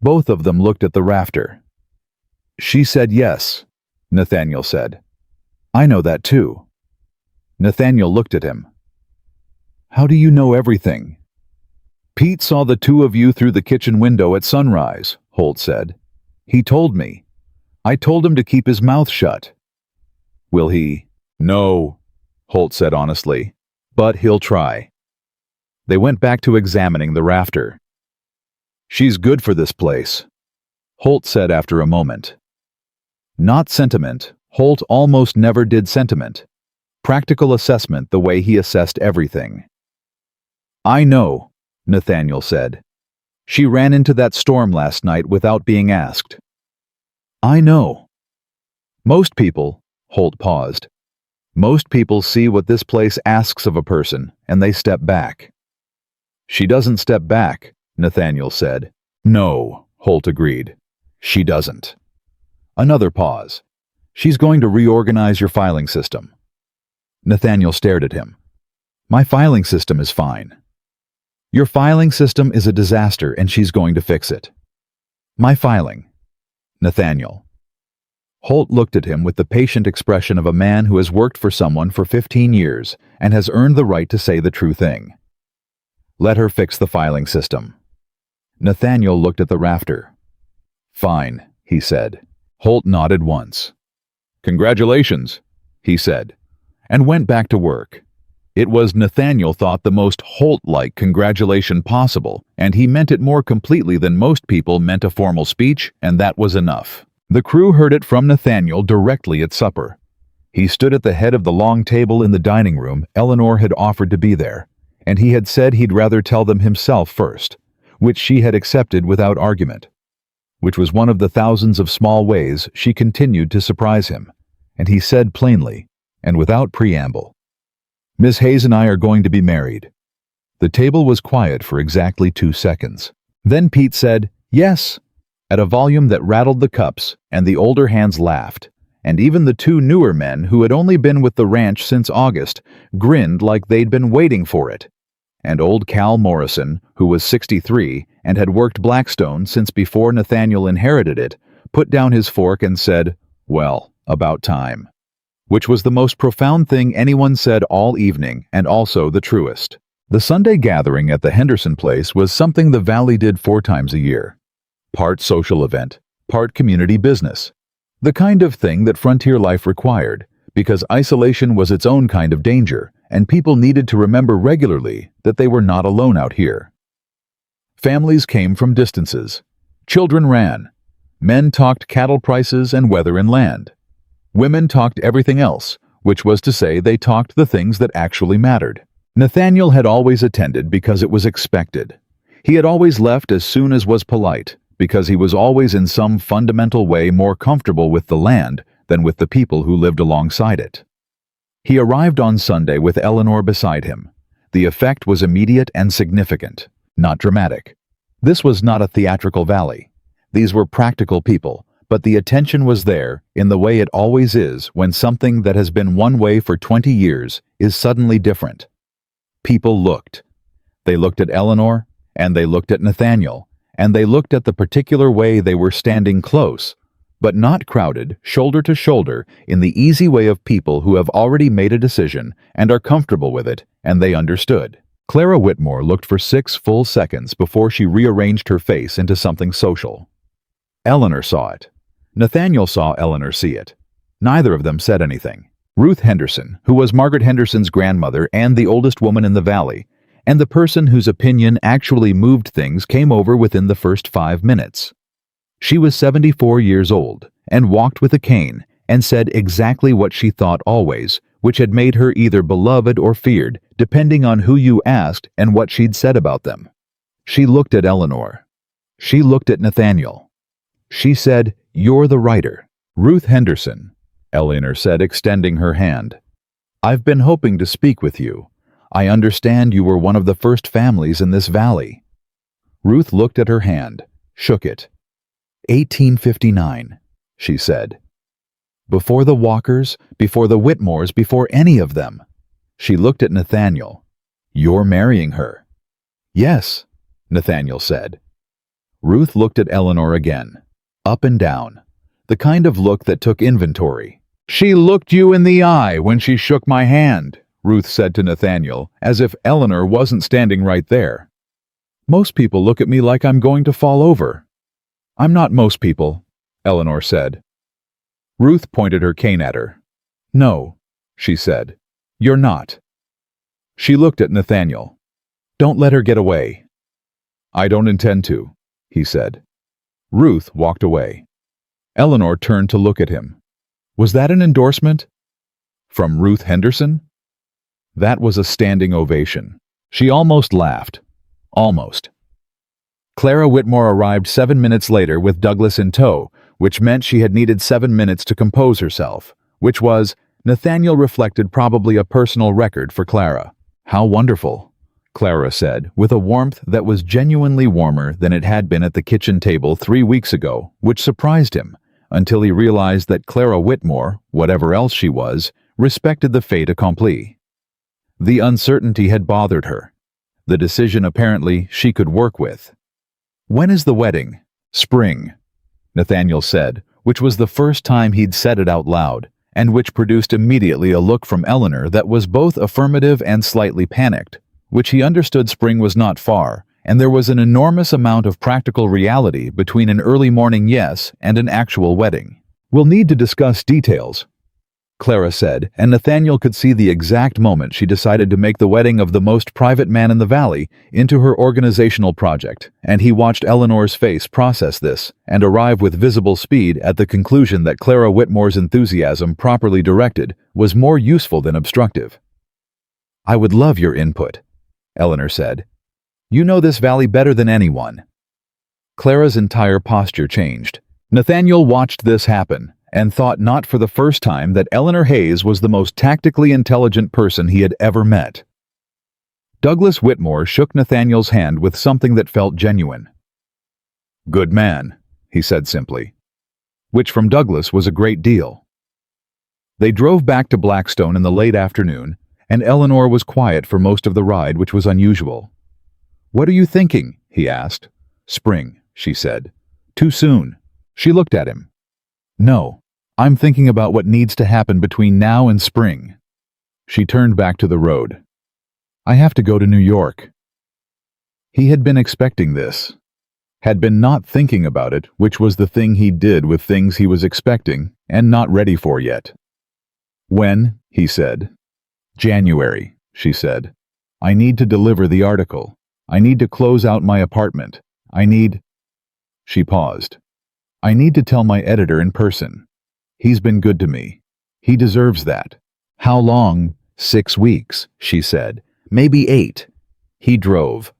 S1: Both of them looked at the rafter. "She said yes," Nathaniel said. "I know that too." Nathaniel looked at him. "How do you know everything?" "Pete saw the two of you through the kitchen window at sunrise," Holt said. "He told me. I told him to keep his mouth shut." "Will he?" "No," Holt said honestly, "but he'll try." They went back to examining the rafter. "She's good for this place," Holt said after a moment. Not sentiment. Holt almost never did sentiment. Practical assessment the way he assessed everything. "I know," Nathaniel said. "She ran into that storm last night without being asked." "I know." "Most people," Holt paused. Most people see what this place asks of a person, and they step back. She doesn't step back, Nathaniel said. No, Holt agreed. She doesn't. Another pause. She's going to reorganize your filing system. Nathaniel stared at him. My filing system is fine. Your filing system is a disaster and she's going to fix it. My filing. Nathaniel. Holt looked at him with the patient expression of a man who has worked for someone for 15 years and has earned the right to say the true thing. Let her fix the filing system. Nathaniel looked at the rafter. Fine, he said. Holt nodded once. Congratulations, he said, and went back to work. It was, Nathaniel thought, the most Holt-like congratulation possible, and he meant it more completely than most people meant a formal speech, and that was enough. The crew heard it from Nathaniel directly at supper. He stood at the head of the long table in the dining room. Eleanor had offered to be there, and he had said he'd rather tell them himself first, which she had accepted without argument, which was one of the thousands of small ways she continued to surprise him, and he said plainly, and without preamble, Miss Hayes and I are going to be married. The table was quiet for exactly 2 seconds. Then Pete said, yes, at a volume that rattled the cups, and the older hands laughed, and even the 2 newer men who had only been with the ranch since August grinned like they'd been waiting for it. And old Cal Morrison, who was 63 and had worked Blackstone since before Nathaniel inherited it, put down his fork and said, well, about time. Which was the most profound thing anyone said all evening, and also the truest. The Sunday gathering at the Henderson place was something the Valley did 4 times a year. Part social event, part community business. The kind of thing that frontier life required, because isolation was its own kind of danger, and people needed to remember regularly that they were not alone out here. Families came from distances. Children ran. Men talked cattle prices and weather and land. Women talked everything else, which was to say they talked the things that actually mattered. Nathaniel had always attended because it was expected. He had always left as soon as was polite, because he was always in some fundamental way more comfortable with the land than with the people who lived alongside it. He arrived on Sunday with Eleanor beside him. The effect was immediate and significant, not dramatic. This was not a theatrical valley. These were practical people, but the attention was there in the way it always is when something that has been one way for 20 years is suddenly different. People looked. They looked at Eleanor, and they looked at Nathaniel, and they looked at the particular way they were standing close, but not crowded, shoulder to shoulder, in the easy way of people who have already made a decision and are comfortable with it, and they understood. Clara Whitmore looked for 6 full seconds before she rearranged her face into something social. Eleanor saw it. Nathaniel saw Eleanor see it. Neither of them said anything. Ruth Henderson, who was Margaret Henderson's grandmother and the oldest woman in the valley, and the person whose opinion actually moved things, came over within the first 5 minutes. She was 74 years old, and walked with a cane, and said exactly what she thought always, which had made her either beloved or feared, depending on who you asked and what she'd said about them. She looked at Eleanor. She looked at Nathaniel. She said, "You're the writer." "Ruth Henderson," Eleanor said, extending her hand. "I've been hoping to speak with you. I understand you were one of the first families in this valley." Ruth looked at her hand, shook it. 1859, she said. Before the Walkers, before the Whitmores, before any of them. She looked at Nathaniel. "You're marrying her." "Yes," Nathaniel said. Ruth looked at Eleanor again, up and down, the kind of look that took inventory. "She looked you in the eye when she shook my hand," Ruth said to Nathaniel, as if Eleanor wasn't standing right there. "Most people look at me like I'm going to fall over." "I'm not most people," Eleanor said. Ruth pointed her cane at her. "No," she said. "You're not." She looked at Nathaniel. "Don't let her get away." "I don't intend to," he said. Ruth walked away. Eleanor turned to look at him. Was that an endorsement? From Ruth Henderson? That was a standing ovation. She almost laughed. Almost. Clara Whitmore arrived 7 minutes later with Douglas in tow, which meant she had needed 7 minutes to compose herself, which was, Nathaniel reflected probably a personal record for Clara. How wonderful, Clara said, with a warmth that was genuinely warmer than it had been at the kitchen table 3 weeks ago, which surprised him, until he realized that Clara Whitmore, whatever else she was, respected the fait accompli. The uncertainty had bothered her. The decision apparently she could work with. When is the wedding? Spring, Nathaniel said, which was the first time he'd said it out loud, and which produced immediately a look from Eleanor that was both affirmative and slightly panicked, which he understood spring was not far, and there was an enormous amount of practical reality between an early morning yes and an actual wedding. We'll need to discuss details, Clara said, and Nathaniel could see the exact moment she decided to make the wedding of the most private man in the valley into her organizational project, and he watched Eleanor's face process this and arrive with visible speed at the conclusion that Clara Whitmore's enthusiasm, properly directed, was more useful than obstructive. "I would love your input," Eleanor said. "You know this valley better than anyone." Clara's entire posture changed. Nathaniel watched this happen and thought not for the first time that Eleanor Hayes was the most tactically intelligent person he had ever met. Douglas Whitmore shook Nathaniel's hand with something that felt genuine. "Good man," he said simply, which from Douglas was a great deal. They drove back to Blackstone in the late afternoon, and Eleanor was quiet for most of the ride, which was unusual. "What are you thinking?" he asked. "Spring," she said. "Too soon." She looked at him. "No, I'm thinking about what needs to happen between now and spring." She turned back to the road. "I have to go to New York." He had been expecting this. Had been not thinking about it, which was the thing he did with things he was expecting and not ready for yet. "When?" he said. "January," she said. "I need to deliver the article. I need to close out my apartment. I need—" She paused. "I need to tell my editor in person. He's been good to me. He deserves that." "How long?" "6 weeks," she said. "Maybe 8. He drove.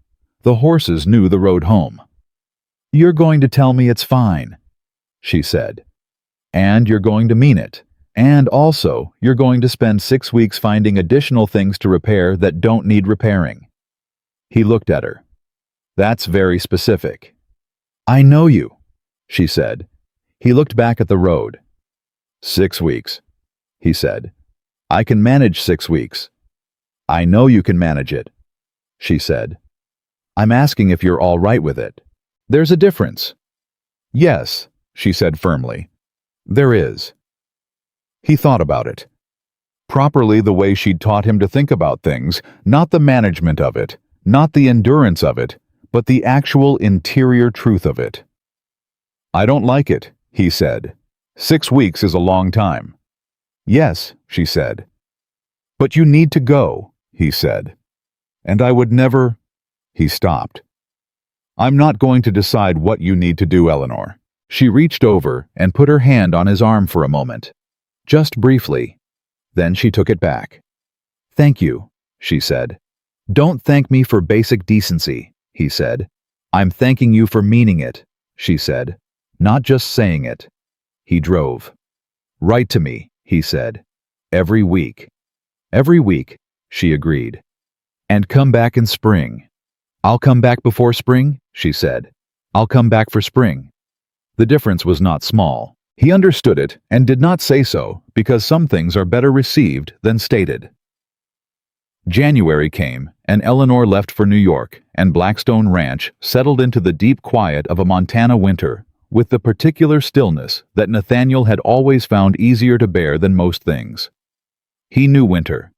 S1: The horses knew the road home. "You're going to tell me it's fine," she said. "And you're going to mean it. And also, you're going to spend 6 weeks finding additional things to repair that don't need repairing." He looked at her. "That's very specific." "I know you," she said. He looked back at the road. 6 weeks, he said. "I can manage 6 weeks." "I know you can manage it," she said. "I'm asking if you're all right with it. There's a difference." "Yes," she said firmly. "There is." He thought about it. Properly the way she'd taught him to think about things, not the management of it, not the endurance of it, but the actual interior truth of it. "I don't like it," he said. 6 weeks is a long time." "Yes," she said. "But you need to go," he said. "And I would never—" He stopped. "I'm not going to decide what you need to do, Eleanor." She reached over and put her hand on his arm for a moment. Just briefly. Then she took it back. "Thank you," she said. "Don't thank me for basic decency," he said. "I'm thanking you for meaning it," she said. "Not just saying it." He drove. "Write to me," he said. "Every week." "Every week," she agreed. "And come back in spring." "I'll come back before spring," she said. "I'll come back for spring." The difference was not small. He understood it and did not say so because some things are better received than stated. January came, and Eleanor left for New York, and Blackstone Ranch settled into the deep quiet of a Montana winter, with the particular stillness that Nathaniel had always found easier to bear than most things. He knew winter.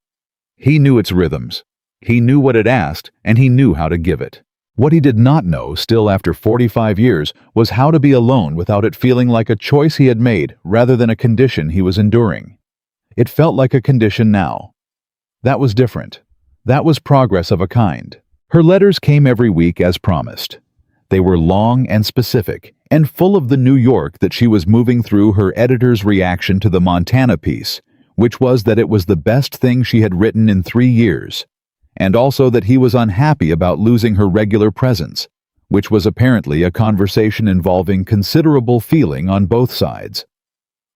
S1: He knew its rhythms. He knew what it asked, and he knew how to give it. What he did not know, still after 45 years, was how to be alone without it feeling like a choice he had made rather than a condition he was enduring. It felt like a condition now. That was different. That was progress of a kind. Her letters came every week as promised. They were long and specific, and full of the New York that she was moving through. Her editor's reaction to the Montana piece, which was that it was the best thing she had written in 3 years, and also that he was unhappy about losing her regular presence, which was apparently a conversation involving considerable feeling on both sides.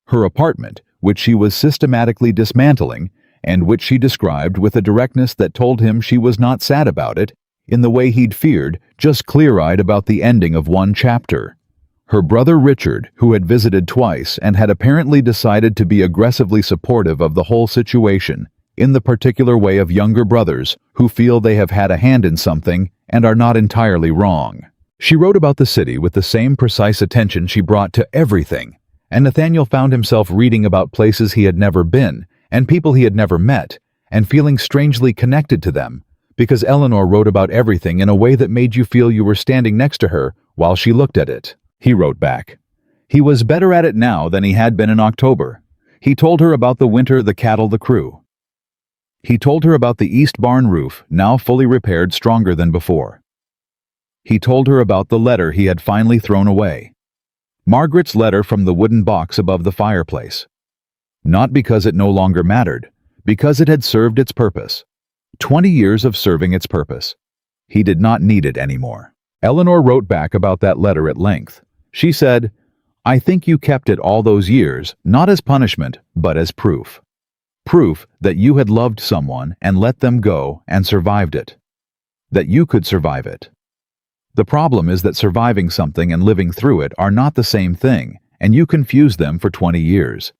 S1: Her apartment, which she was systematically dismantling, and which she described with a directness that told him she was not sad about it, in the way he'd feared, just clear-eyed about the ending of one chapter. Her brother Richard, who had visited twice and had apparently decided to be aggressively supportive of the whole situation, in the particular way of younger brothers who feel they have had a hand in something and are not entirely wrong. She wrote about the city with the same precise attention she brought to everything, and Nathaniel found himself reading about places he had never been and people he had never met, and feeling strangely connected to them, because Eleanor wrote about everything in a way that made you feel you were standing next to her while she looked at it. He wrote back. He was better at it now than he had been in October. He told her about the winter, the cattle, the crew. He told her about the east barn roof, now fully repaired, stronger than before. He told her about the letter he had finally thrown away. Margaret's letter from the wooden box above the fireplace. Not because it no longer mattered, because it had served its purpose. 20 years of serving its purpose. He did not need it anymore. Eleanor wrote back about that letter at length. She said, "I think you kept it all those years, not as punishment, but as proof. Proof that you had loved someone and let them go and survived it. That you could survive it. The problem is that surviving something and living through it are not the same thing, and you confuse them for 20 years.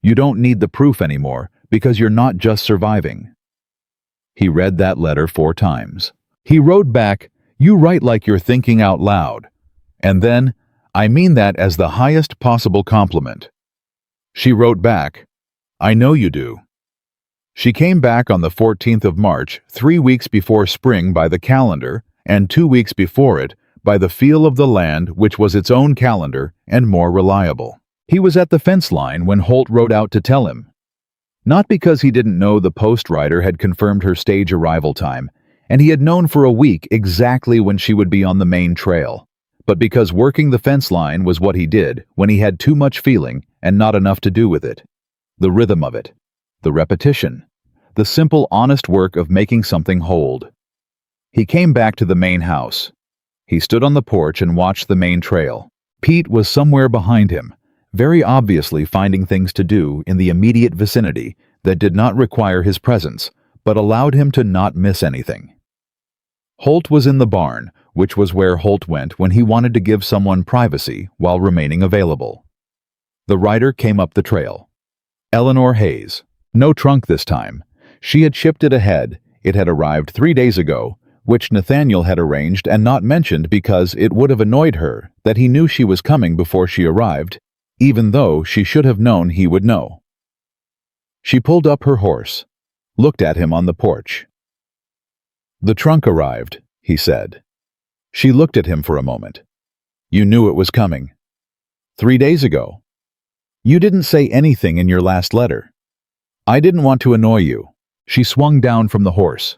S1: You don't need the proof anymore because you're not just surviving." He read that letter 4 times. He wrote back, "You write like you're thinking out loud." And then, "I mean that as the highest possible compliment." She wrote back, "I know you do." She came back on the 14th of March, 3 weeks before spring by the calendar, and 2 weeks before it by the feel of the land, which was its own calendar and more reliable. He was at the fence line when Holt rode out to tell him. Not because he didn't know the post rider had confirmed her stage arrival time, and he had known for a week exactly when she would be on the main trail, but because working the fence line was what he did when he had too much feeling and not enough to do with it. The rhythm of it, the repetition, the simple, honest work of making something hold. He came back to the main house. He stood on the porch and watched the main trail. Pete was somewhere behind him, very obviously finding things to do in the immediate vicinity that did not require his presence, but allowed him to not miss anything. Holt was in the barn, which was where Holt went when he wanted to give someone privacy while remaining available. The rider came up the trail. Eleanor Hayes. No trunk this time. She had shipped it ahead. It had arrived 3 days ago, which Nathaniel had arranged and not mentioned because it would have annoyed her that he knew she was coming before she arrived, even though she should have known he would know. She pulled up her horse, looked at him on the porch. "The trunk arrived," he said. She looked at him for a moment. "You knew it was coming." 3 days ago. "You didn't say anything in your last letter." "I didn't want to annoy you." She swung down from the horse,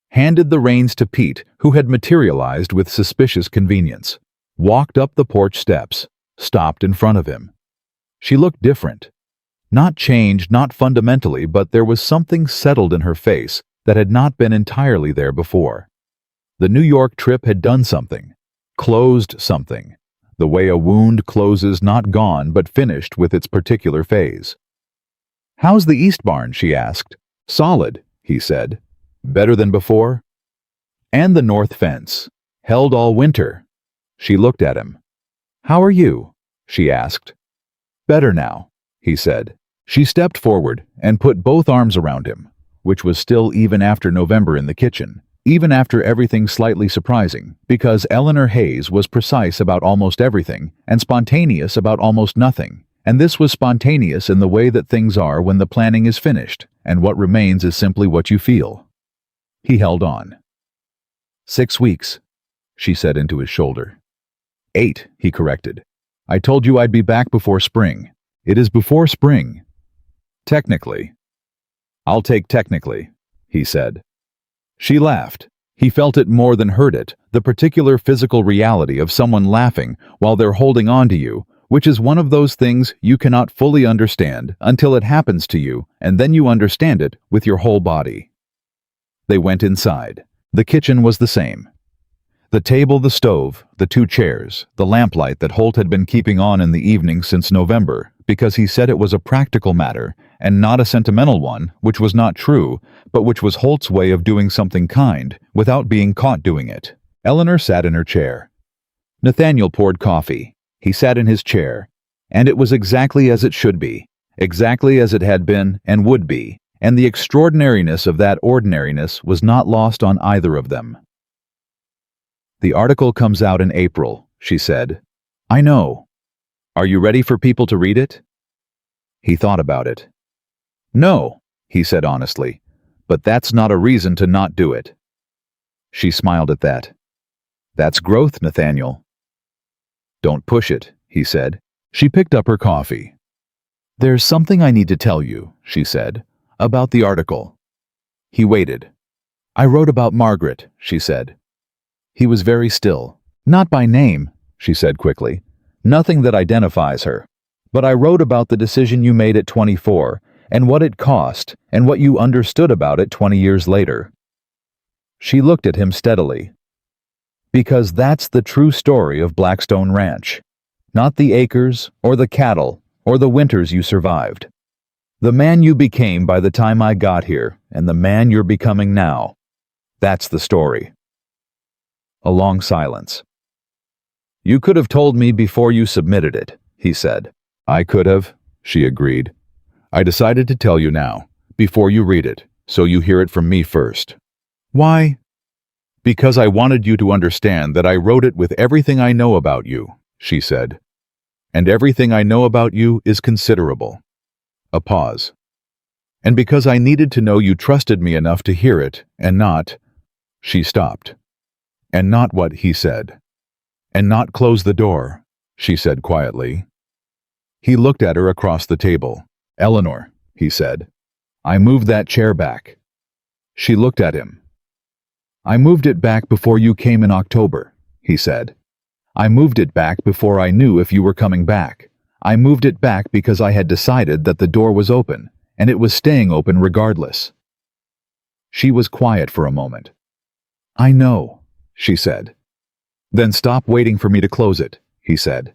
S1: handed the reins to Pete, who had materialized with suspicious convenience, walked up the porch steps, stopped in front of him. She looked different. Not changed, not fundamentally, but there was something settled in her face that had not been entirely there before. The New York trip had done something, closed something, the way a wound closes, not gone, but finished with its particular phase. "How's the East barn?" she asked. "Solid," he said. "Better than before?" "And the north fence. Held all winter." She looked at him. "How are you?" she asked. "Better now," he said. She stepped forward and put both arms around him, which was still even after November in the kitchen, even after everything slightly surprising, because Eleanor Hayes was precise about almost everything and spontaneous about almost nothing, and this was spontaneous in the way that things are when the planning is finished, and what remains is simply what you feel. He held on. 6 weeks, she said into his shoulder. 8, he corrected. "I told you I'd be back before spring. It is before spring." "Technically." "I'll take technically," he said. She laughed. He felt it more than heard it, the particular physical reality of someone laughing while they're holding on to you, which is one of those things you cannot fully understand until it happens to you, and then you understand it with your whole body. They went inside. The kitchen was the same. The table, the stove, the 2 chairs, the lamplight that Holt had been keeping on in the evening since November, because he said it was a practical matter and not a sentimental one, which was not true, but which was Holt's way of doing something kind without being caught doing it. Eleanor sat in her chair. Nathaniel poured coffee. He sat in his chair, and it was exactly as it should be, exactly as it had been and would be, and the extraordinariness of that ordinariness was not lost on either of them. "The article comes out in April," she said. "I know. Are you ready for people to read it?" He thought about it. "No," he said honestly, "but that's not a reason to not do it." She smiled at that. "That's growth, Nathaniel." "Don't push it," he said. She picked up her coffee. "There's something I need to tell you," she said, "about the article." He waited. "I wrote about Margaret," she said. He was very still. "Not by name," she said quickly. "Nothing that identifies her. But I wrote about the decision you made at 24, and what it cost, and what you understood about it 20 years later." She looked at him steadily. "Because that's the true story of Blackstone Ranch. Not the acres, or the cattle, or the winters you survived. The man you became by the time I got here, and the man you're becoming now. That's the story." A long silence. "You could have told me before you submitted it," he said. "I could have," she agreed. "I decided to tell you now, before you read it, so you hear it from me first." "Why?" "Because I wanted you to understand that I wrote it with everything I know about you," she said. "And everything I know about you is considerable." A pause. "And because I needed to know you trusted me enough to hear it, and not—" She stopped. "And not what?" he said. "And not close the door," she said quietly. He looked at her across the table. "Eleanor," he said, "I moved that chair back." She looked at him. "I moved it back before you came in October," he said. "I moved it back before I knew if you were coming back. I moved it back because I had decided that the door was open, and it was staying open regardless." She was quiet for a moment. "I know," she said. "Then stop waiting for me to close it," he said.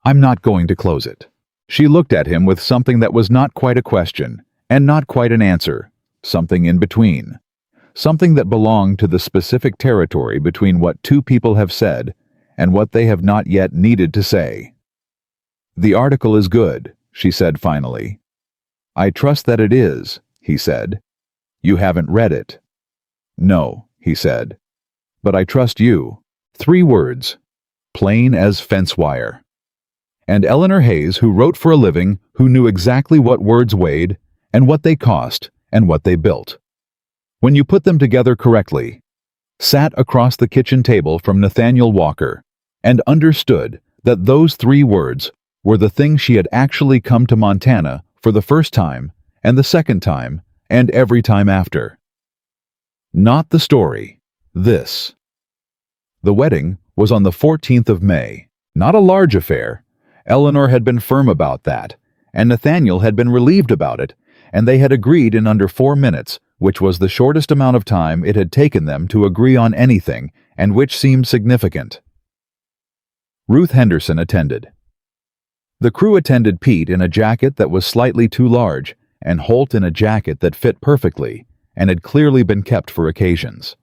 S1: "I'm not going to close it." She looked at him with something that was not quite a question, and not quite an answer, something in between. Something that belonged to the specific territory between what two people have said and what they have not yet needed to say. "The article is good," she said finally. "I trust that it is," he said. "You haven't read it." "No," he said. "But I trust you." 3 words. Plain as fence wire. And Eleanor Hayes, who wrote for a living, who knew exactly what words weighed, and what they cost, and what they built. When you put them together correctly, sat across the kitchen table from Nathaniel Walker, and understood that those 3 words were the thing she had actually come to Montana for the first time, and the second time, and every time after. Not the story. This. The wedding was on the 14th of May. Not a large affair. Eleanor had been firm about that, and Nathaniel had been relieved about it, and they had agreed in under 4 minutes, which was the shortest amount of time it had taken them to agree on anything, and which seemed significant. Ruth Henderson attended. The crew attended Pete in a jacket that was slightly too large, and Holt in a jacket that fit perfectly, and had clearly been kept for occasions.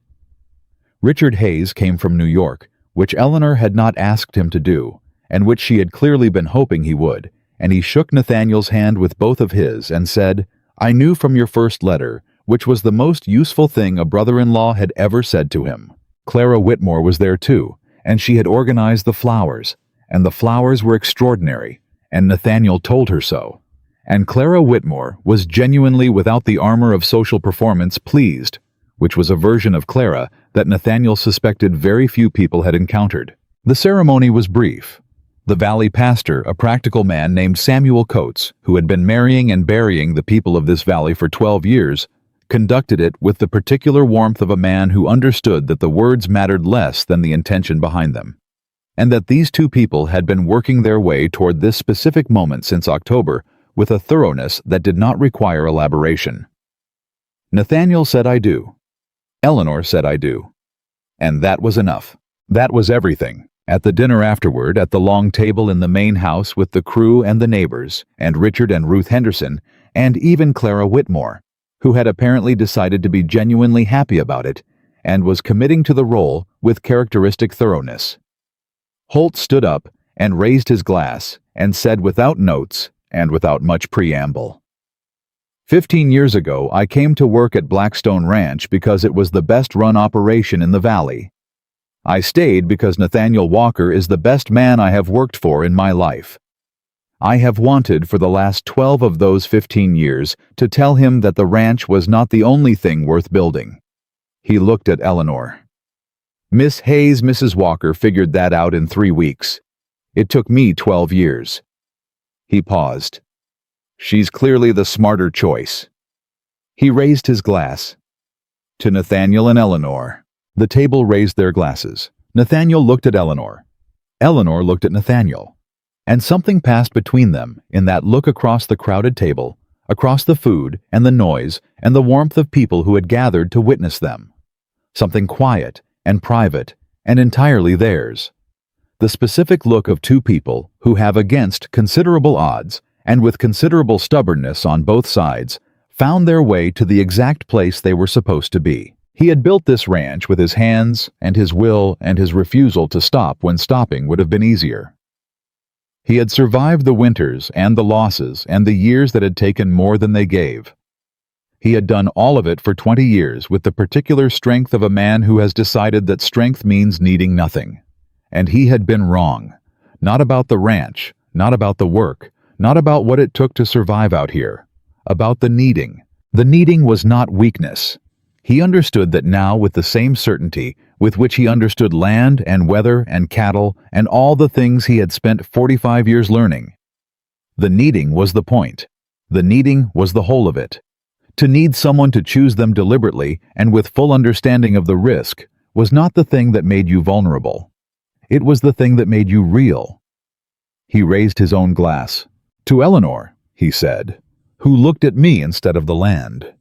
S1: Richard Hayes came from New York, which Eleanor had not asked him to do, and which she had clearly been hoping he would, and he shook Nathaniel's hand with both of his and said, "I knew from your first letter," which was the most useful thing a brother-in-law had ever said to him. Clara Whitmore was there too, and she had organized the flowers, and the flowers were extraordinary, and Nathaniel told her so. And Clara Whitmore was genuinely without the armor of social performance pleased, which was a version of Clara that Nathaniel suspected very few people had encountered. The ceremony was brief. The valley pastor, a practical man named Samuel Coates, who had been marrying and burying the people of this valley for 12 years, conducted it with the particular warmth of a man who understood that the words mattered less than the intention behind them, and that these 2 people had been working their way toward this specific moment since October with a thoroughness that did not require elaboration. Nathaniel said, "I do." Eleanor said, "I do." And that was enough. That was everything. At the dinner afterward, at the long table in the main house with the crew and the neighbors, and Richard and Ruth Henderson, and even Clara Whitmore, who had apparently decided to be genuinely happy about it, and was committing to the role with characteristic thoroughness. Holt stood up and raised his glass and said without notes and without much preamble, "15 years ago, I came to work at Blackstone Ranch because it was the best-run operation in the valley. I stayed because Nathaniel Walker is the best man I have worked for in my life. I have wanted for the last 12 of those 15 years to tell him that the ranch was not the only thing worth building." He looked at Eleanor. "Miss Hayes, Mrs. Walker figured that out in 3 weeks. It took me 12 years. He paused. "She's clearly the smarter choice." He raised his glass. To Nathaniel and Eleanor. The table raised their glasses. Nathaniel looked at Eleanor. Eleanor looked at Nathaniel. And something passed between them in that look across the crowded table, across the food and the noise and the warmth of people who had gathered to witness them. Something quiet and private and entirely theirs. The specific look of two people who have, against considerable odds and with considerable stubbornness on both sides, found their way to the exact place they were supposed to be. He had built this ranch with his hands and his will and his refusal to stop when stopping would have been easier. He had survived the winters and the losses and the years that had taken more than they gave. He had done all of it for 20 years with the particular strength of a man who has decided that strength means needing nothing. And he had been wrong. Not about the ranch, not about the work, not about what it took to survive out here. About the needing. The needing was not weakness. He understood that now with the same certainty with which he understood land and weather and cattle and all the things he had spent 45 years learning. The needing was the point. The needing was the whole of it. To need someone to choose them deliberately and with full understanding of the risk was not the thing that made you vulnerable. It was the thing that made you real. He raised his own glass. "To Eleanor," he said, "who looked at me instead of the land."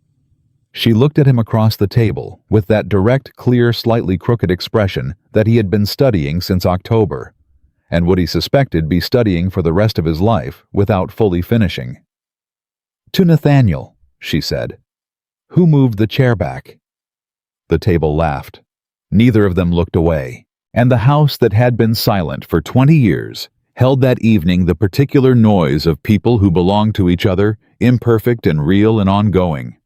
S1: She looked at him across the table with that direct, clear, slightly crooked expression that he had been studying since October, and would he suspected be studying for the rest of his life without fully finishing. "To Nathaniel," she said, "who moved the chair back." The table laughed. Neither of them looked away, and the house that had been silent for 20 years held that evening the particular noise of people who belonged to each other, imperfect and real and ongoing.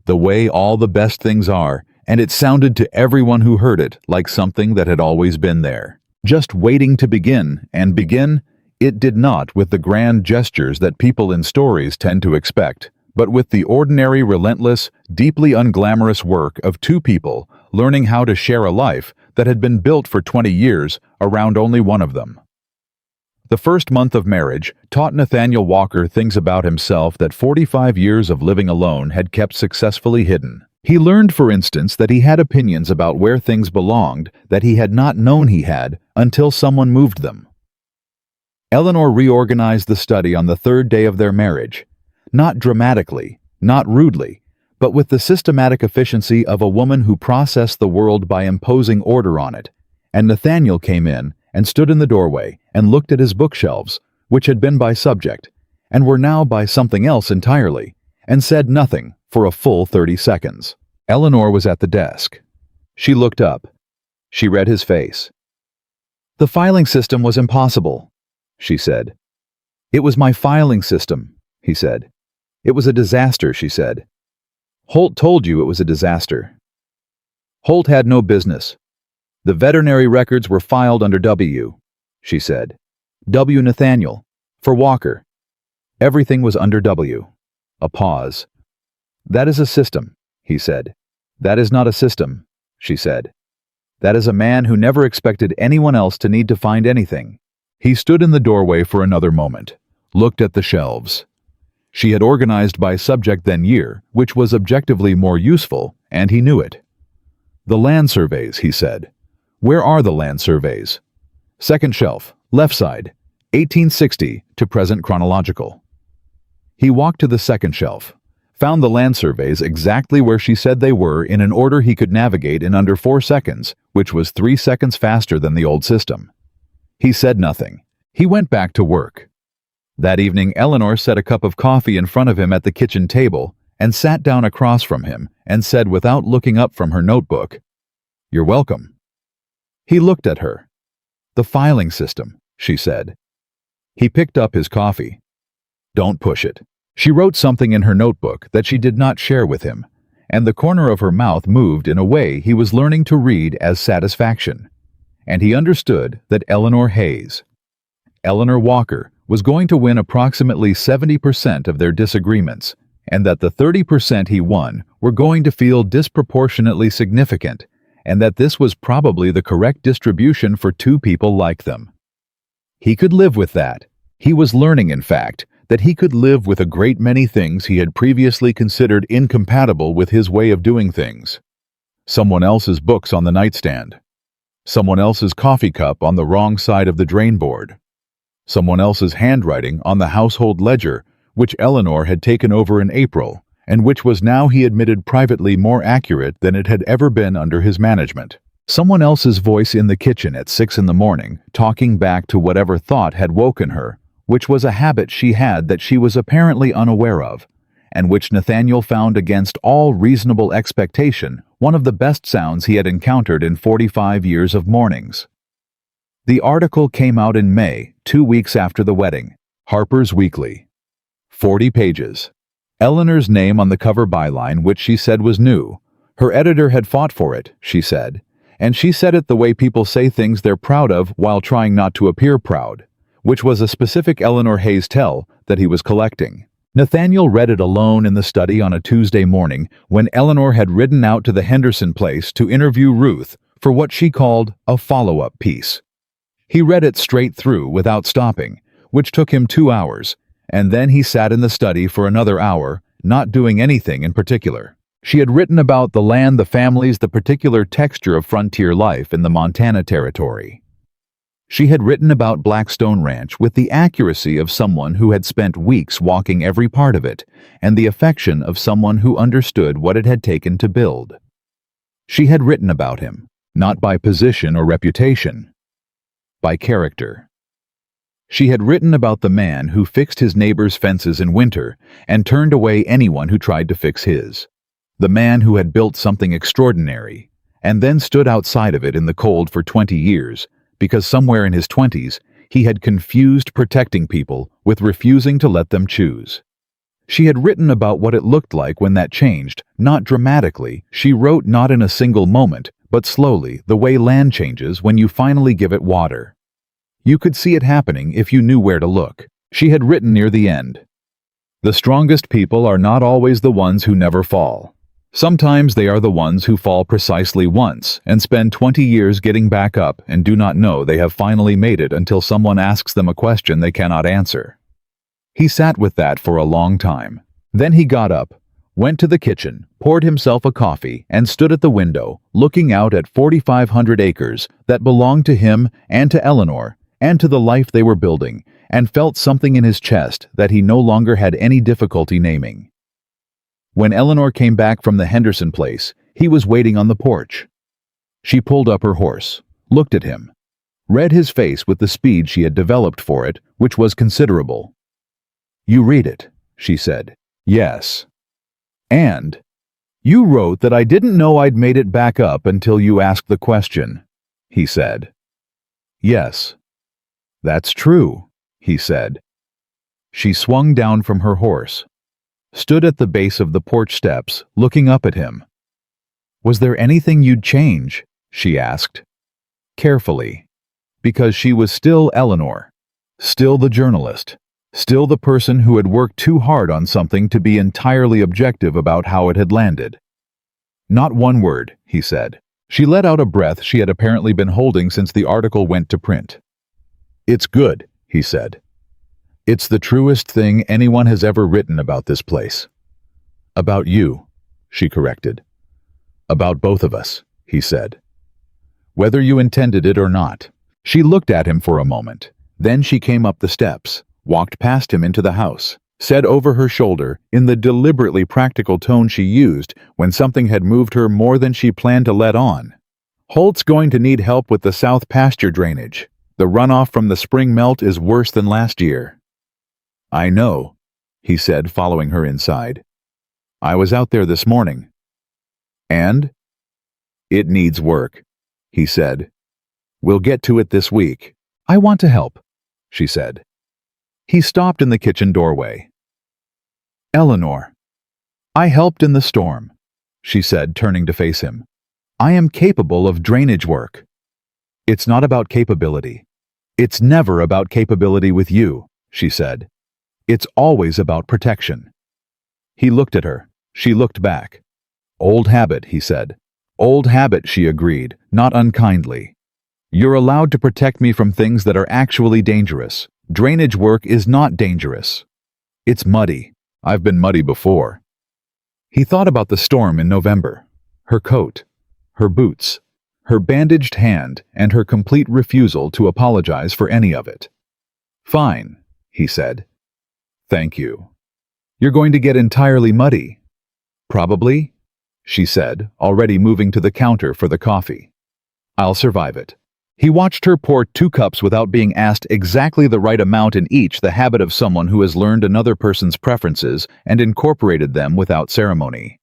S1: The way all the best things are, and it sounded to everyone who heard it like something that had always been there, just waiting to begin, and begin, it did not with the grand gestures that people in stories tend to expect, but with the ordinary, relentless, deeply unglamorous work of two people learning how to share a life that had been built for 20 years around only one of them. The first month of marriage taught Nathaniel Walker things about himself that 45 years of living alone had kept successfully hidden. He learned, for instance, that he had opinions about where things belonged that he had not known he had until someone moved them. Eleanor reorganized the study on the third day of their marriage, not dramatically, not rudely, but with the systematic efficiency of a woman who processed the world by imposing order on it, and Nathaniel came in and stood in the doorway and looked at his bookshelves, which had been by subject, and were now by something else entirely, and said nothing for a full 30 seconds. Eleanor was at the desk. She looked up. She read his face. "The filing system was impossible," she said. "It was my filing system," he said. "It was a disaster," she said. "Holt told you it was a disaster." "Holt had no business. The veterinary records were filed under W," she said. "W. Nathaniel. For Walker. Everything was under W." A pause. "That is a system," he said. "That is not a system," she said. "That is a man who never expected anyone else to need to find anything." He stood in the doorway for another moment, looked at the shelves. She had organized by subject then year, which was objectively more useful, and he knew it. "The land surveys," he said. "Where are the land surveys?" "Second shelf, left side, 1860 to present chronological." He walked to the second shelf, found the land surveys exactly where she said they were in an order he could navigate in under 4 seconds, which was 3 seconds faster than the old system. He said nothing. He went back to work. That evening, Eleanor set a cup of coffee in front of him at the kitchen table and sat down across from him and said without looking up from her notebook, "You're welcome." He looked at her. "The filing system," she said. He picked up his coffee. "Don't push it." She wrote something in her notebook that she did not share with him, and the corner of her mouth moved in a way he was learning to read as satisfaction. And he understood that Eleanor Hayes, Eleanor Walker, was going to win approximately 70% of their disagreements, and that the 30% he won were going to feel disproportionately significant, and that this was probably the correct distribution for two people like them. He could live with that. He was learning, in fact, that he could live with a great many things he had previously considered incompatible with his way of doing things. Someone else's books on the nightstand. Someone else's coffee cup on the wrong side of the drain board. Someone else's handwriting on the household ledger, which Eleanor had taken over in April, and which was now, he admitted privately, more accurate than it had ever been under his management. Someone else's voice in the kitchen at 6 in the morning, talking back to whatever thought had woken her, which was a habit she had that she was apparently unaware of, and which Nathaniel found against all reasonable expectation one of the best sounds he had encountered in 45 years of mornings. The article came out in May, 2 weeks after the wedding. Harper's Weekly. 40 pages. Eleanor's name on the cover byline, which she said was new. Her editor had fought for it, she said, and she said it the way people say things they're proud of while trying not to appear proud, which was a specific Eleanor Hayes tell that he was collecting. Nathaniel read it alone in the study on a Tuesday morning when Eleanor had ridden out to the Henderson place to interview Ruth for what she called a follow-up piece. He read it straight through without stopping, which took him 2 hours, and then he sat in the study for another hour, not doing anything in particular. She had written about the land, the families, the particular texture of frontier life in the Montana Territory. She had written about Blackstone Ranch with the accuracy of someone who had spent weeks walking every part of it, and the affection of someone who understood what it had taken to build. She had written about him, not by position or reputation, by character. She had written about the man who fixed his neighbor's fences in winter and turned away anyone who tried to fix his. The man who had built something extraordinary and then stood outside of it in the cold for 20 years because somewhere in his 20s he had confused protecting people with refusing to let them choose. She had written about what it looked like when that changed, not dramatically. She wrote not in a single moment, but slowly, the way land changes when you finally give it water. You could see it happening if you knew where to look. She had written near the end, "The strongest people are not always the ones who never fall. Sometimes they are the ones who fall precisely once and spend 20 years getting back up and do not know they have finally made it until someone asks them a question they cannot answer." He sat with that for a long time. Then he got up, went to the kitchen, poured himself a coffee, and stood at the window, looking out at 4,500 acres that belonged to him and to Eleanor and to the life they were building, and felt something in his chest that he no longer had any difficulty naming. When Eleanor came back from the Henderson place, he was waiting on the porch. She pulled up her horse, looked at him, read his face with the speed she had developed for it, which was considerable. "You read it," she said. "Yes." "And you wrote that I didn't know I'd made it back up until you asked the question," he said. "Yes." "That's true," he said. She swung down from her horse, stood at the base of the porch steps, looking up at him. "Was there anything you'd change?" she asked, carefully, because she was still Eleanor, still the journalist, still the person who had worked too hard on something to be entirely objective about how it had landed. "Not one word," he said. She let out a breath she had apparently been holding since the article went to print. "It's good," he said. "It's the truest thing anyone has ever written about this place." "About you," she corrected. "About both of us," he said. "Whether you intended it or not." She looked at him for a moment. Then she came up the steps, walked past him into the house, said over her shoulder, in the deliberately practical tone she used when something had moved her more than she planned to let on, "Holt's going to need help with the south pasture drainage. The runoff from the spring melt is worse than last year." "I know," he said, following her inside. "I was out there this morning." "And?" "It needs work," he said. "We'll get to it this week." "I want to help," she said. He stopped in the kitchen doorway. "Eleanor, I helped in the storm," she said, turning to face him. "I am capable of drainage work." "It's not about capability. It's never about capability with you," she said. "It's always about protection." He looked at her. She looked back. "Old habit," he said. "Old habit," she agreed, not unkindly. "You're allowed to protect me from things that are actually dangerous. Drainage work is not dangerous. It's muddy. I've been muddy before." He thought about the storm in November. Her coat, her boots, her bandaged hand, and her complete refusal to apologize for any of it. "Fine," he said. "Thank you. You're going to get entirely muddy." "Probably," she said, already moving to the counter for the coffee. "I'll survive it." He watched her pour 2 cups without being asked exactly the right amount in each, the habit of someone who has learned another person's preferences and incorporated them without ceremony.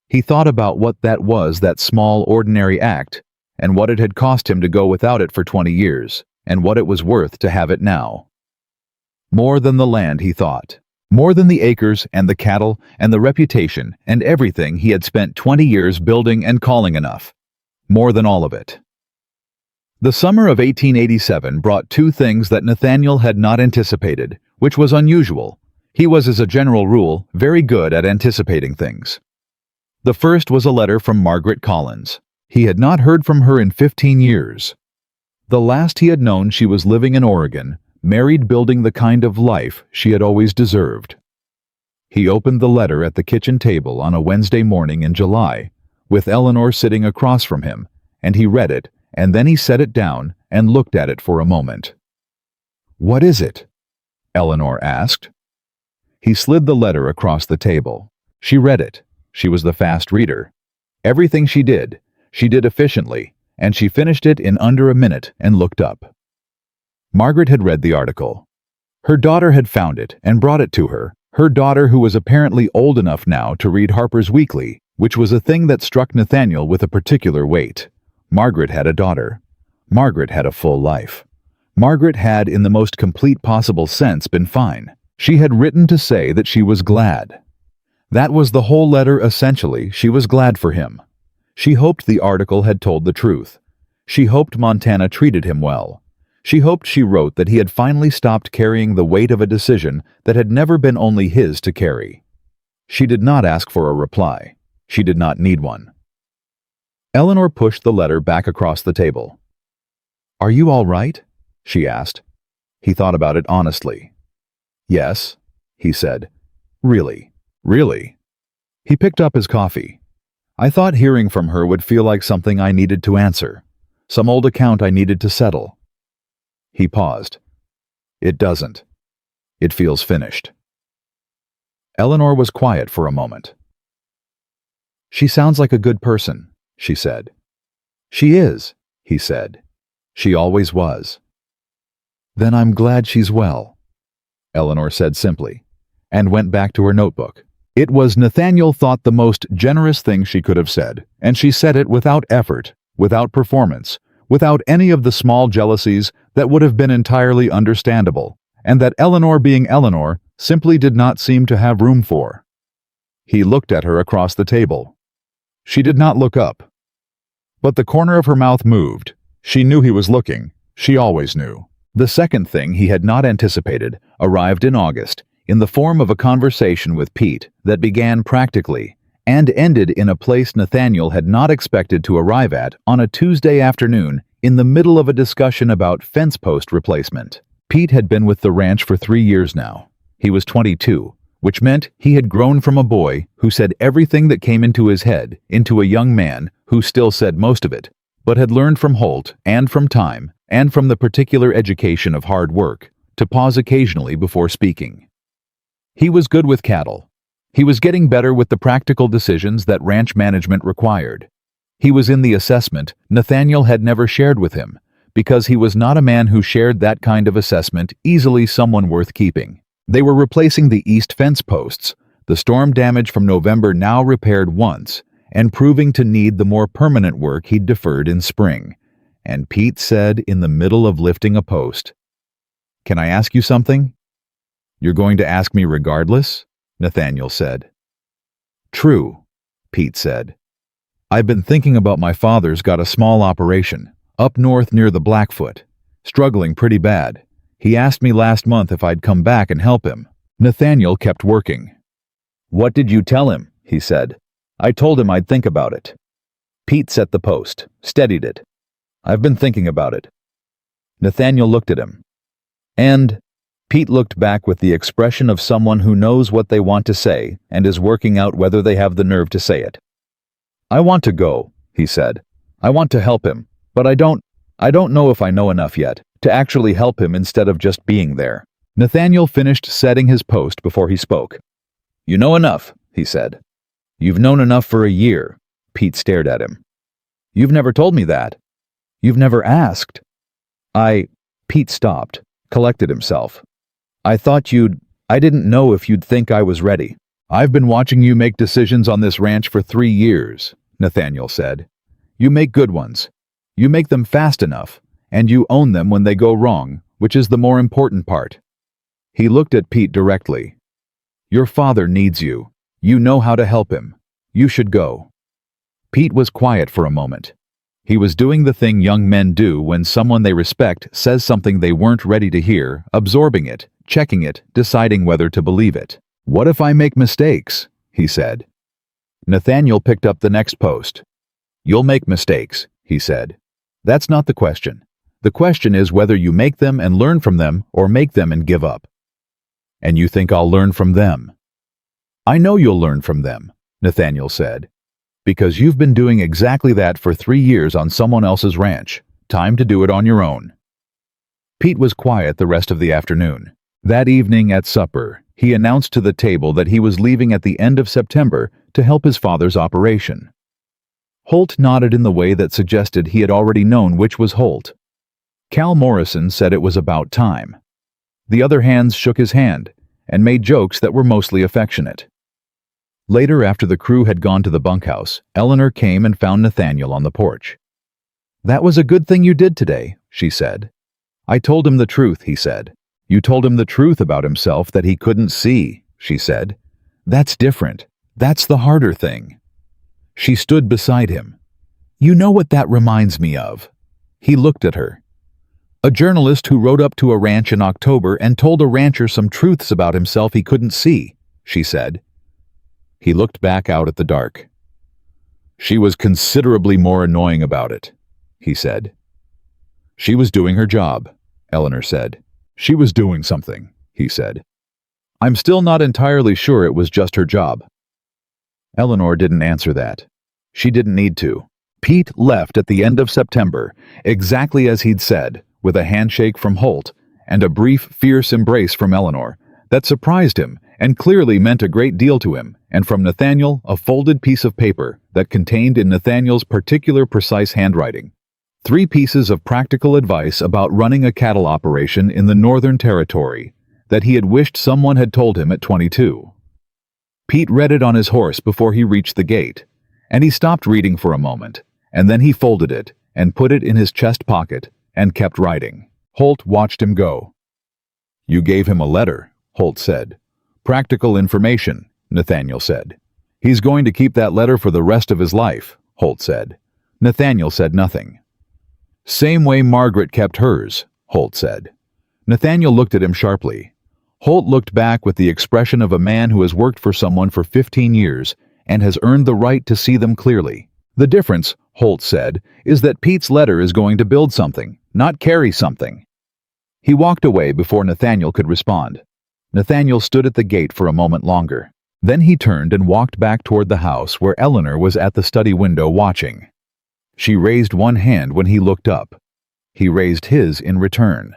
S1: He thought about what that was, that small, ordinary act, and what it had cost him to go without it for 20 years, and what it was worth to have it now. More than the land, he thought. More than the acres and the cattle and the reputation and everything he had spent 20 years building and calling enough. More than all of it. The summer of 1887 brought 2 things that Nathaniel had not anticipated, which was unusual. He was, as a general rule, very good at anticipating things. The first was a letter from Margaret Collins. He had not heard from her in 15 years. The last he had known, she was living in Oregon, married, building the kind of life she had always deserved. He opened the letter at the kitchen table on a Wednesday morning in July, with Eleanor sitting across from him, and he read it, and then he set it down and looked at it for a moment. "What is it?" Eleanor asked. He slid the letter across the table. She read it. She was the fast reader. Everything she did efficiently, and she finished it in under a minute and looked up. Margaret had read the article. Her daughter had found it and brought it to her, her daughter who was apparently old enough now to read Harper's Weekly, which was a thing that struck Nathaniel with a particular weight. Margaret had a daughter. Margaret had a full life. Margaret had, in the most complete possible sense, been fine. She had written to say that she was glad. That was the whole letter, essentially. She was glad for him. She hoped the article had told the truth. She hoped Montana treated him well. She hoped she wrote that he had finally stopped carrying the weight of a decision that had never been only his to carry. She did not ask for a reply. She did not need one. Eleanor pushed the letter back across the table. "Are you all right?" she asked. He thought about it honestly. "Yes," he said. "Really? Really?" He picked up his coffee. "I thought hearing from her would feel like something I needed to answer, some old account I needed to settle." He paused. "It doesn't. It feels finished." Eleanor was quiet for a moment. "She sounds like a good person," she said. "She is," he said. "She always was." "Then I'm glad she's well," Eleanor said simply, and went back to her notebook. It was, Nathaniel thought, the most generous thing she could have said, and she said it without effort, without performance, without any of the small jealousies that would have been entirely understandable, and that Eleanor, being Eleanor, simply did not seem to have room for. He looked at her across the table. She did not look up. But the corner of her mouth moved. She knew he was looking. She always knew. The second thing he had not anticipated arrived in August, in the form of a conversation with Pete that began practically and ended in a place Nathaniel had not expected to arrive at on a Tuesday afternoon in the middle of a discussion about fence post replacement. Pete had been with the ranch for 3 years now. He was 22, which meant he had grown from a boy who said everything that came into his head into a young man who still said most of it, but had learned from Holt and from time and from the particular education of hard work to pause occasionally before speaking. He was good with cattle. He was getting better with the practical decisions that ranch management required. He was in the assessment Nathaniel had never shared with him, because he was not a man who shared that kind of assessment, easily someone worth keeping. They were replacing the east fence posts, the storm damage from November now repaired once, and proving to need the more permanent work he'd deferred in spring. And Pete said in the middle of lifting a post, "Can I ask you something?" "You're going to ask me regardless?" Nathaniel said. "True," Pete said. "I've been thinking about my father's got a small operation, up north near the Blackfoot, struggling pretty bad. He asked me last month if I'd come back and help him." Nathaniel kept working. "What did you tell him?" he said. "I told him I'd think about it." Pete set the post, steadied it. "I've been thinking about it." Nathaniel looked at him. "And?" Pete looked back with the expression of someone who knows what they want to say and is working out whether they have the nerve to say it. "I want to go," he said. "I want to help him, but I don't know if I know enough yet to actually help him instead of just being there." Nathaniel finished setting his post before he spoke. "You know enough," he said. "You've known enough for a year." Pete stared at him. "You've never told me that." "You've never asked." Pete stopped, collected himself. I didn't know if you'd think I was ready." "I've been watching you make decisions on this ranch for 3 years, Nathaniel said. "You make good ones. You make them fast enough, and you own them when they go wrong, which is the more important part." He looked at Pete directly. "Your father needs you. You know how to help him. You should go." Pete was quiet for a moment. He was doing the thing young men do when someone they respect says something they weren't ready to hear, absorbing it, checking it, deciding whether to believe it. "What if I make mistakes?" he said. Nathaniel picked up the next post. "You'll make mistakes," he said. "That's not the question. The question is whether you make them and learn from them or make them and give up." "And you think I'll learn from them?" "I know you'll learn from them," Nathaniel said. "Because you've been doing exactly that for 3 years on someone else's ranch. Time to do it on your own." Pete was quiet the rest of the afternoon. That evening at supper, he announced to the table that he was leaving at the end of September to help his father's operation. Holt nodded in the way that suggested he had already known which was Holt. Cal Morrison said it was about time. The other hands shook his hand and made jokes that were mostly affectionate. Later, after the crew had gone to the bunkhouse, Eleanor came and found Nathaniel on the porch. "That was a good thing you did today," she said. "I told him the truth," he said. "You told him the truth about himself that he couldn't see," she said. "That's different. That's the harder thing." She stood beside him. "You know what that reminds me of?" He looked at her. "A journalist who rode up to a ranch in October and told a rancher some truths about himself he couldn't see," she said. He looked back out at the dark. "She was considerably more annoying about it," he said. "She was doing her job," Eleanor said. "She was doing something," he said. "I'm still not entirely sure it was just her job." Eleanor didn't answer that. She didn't need to. Pete left at the end of September, exactly as he'd said, with a handshake from Holt and a brief, fierce embrace from Eleanor that surprised him and clearly meant a great deal to him, and from Nathaniel a folded piece of paper that contained in Nathaniel's particular precise handwriting 3 pieces of practical advice about running a cattle operation in the Northern Territory that he had wished someone had told him at 22. Pete read it on his horse before he reached the gate, and he stopped reading for a moment, and then he folded it and put it in his chest pocket and kept riding. Holt watched him go. "You gave him a letter," Holt said. "Practical information," Nathaniel said. "He's going to keep that letter for the rest of his life," Holt said. Nathaniel said nothing. "Same way Margaret kept hers," Holt said. Nathaniel looked at him sharply. Holt looked back with the expression of a man who has worked for someone for 15 years and has earned the right to see them clearly. "The difference," Holt said, "is that Pete's letter is going to build something, not carry something." He walked away before Nathaniel could respond. Nathaniel stood at the gate for a moment longer. Then he turned and walked back toward the house where Eleanor was at the study window watching. She raised one hand when he looked up. He raised his in return.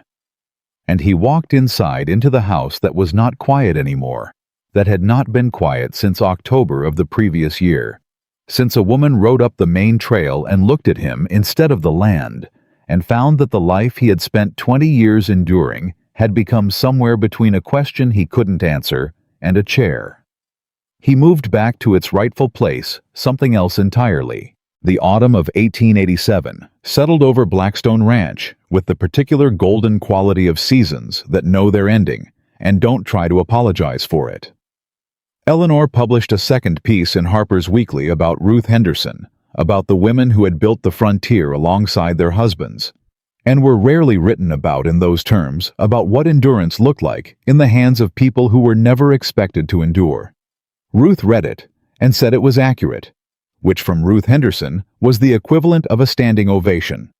S1: And he walked inside into the house that was not quiet anymore, that had not been quiet since October of the previous year, since a woman rode up the main trail and looked at him instead of the land, and found that the life he had spent 20 years enduring had become somewhere between a question he couldn't answer and a chair. He moved back to its rightful place, something else entirely. The autumn of 1887 settled over Blackstone Ranch with the particular golden quality of seasons that know their ending and don't try to apologize for it. Eleanor published a second piece in Harper's Weekly about Ruth Henderson, about the women who had built the frontier alongside their husbands, and were rarely written about in those terms about what endurance looked like in the hands of people who were never expected to endure. Ruth read it and said it was accurate, which from Ruth Henderson was the equivalent of a standing ovation.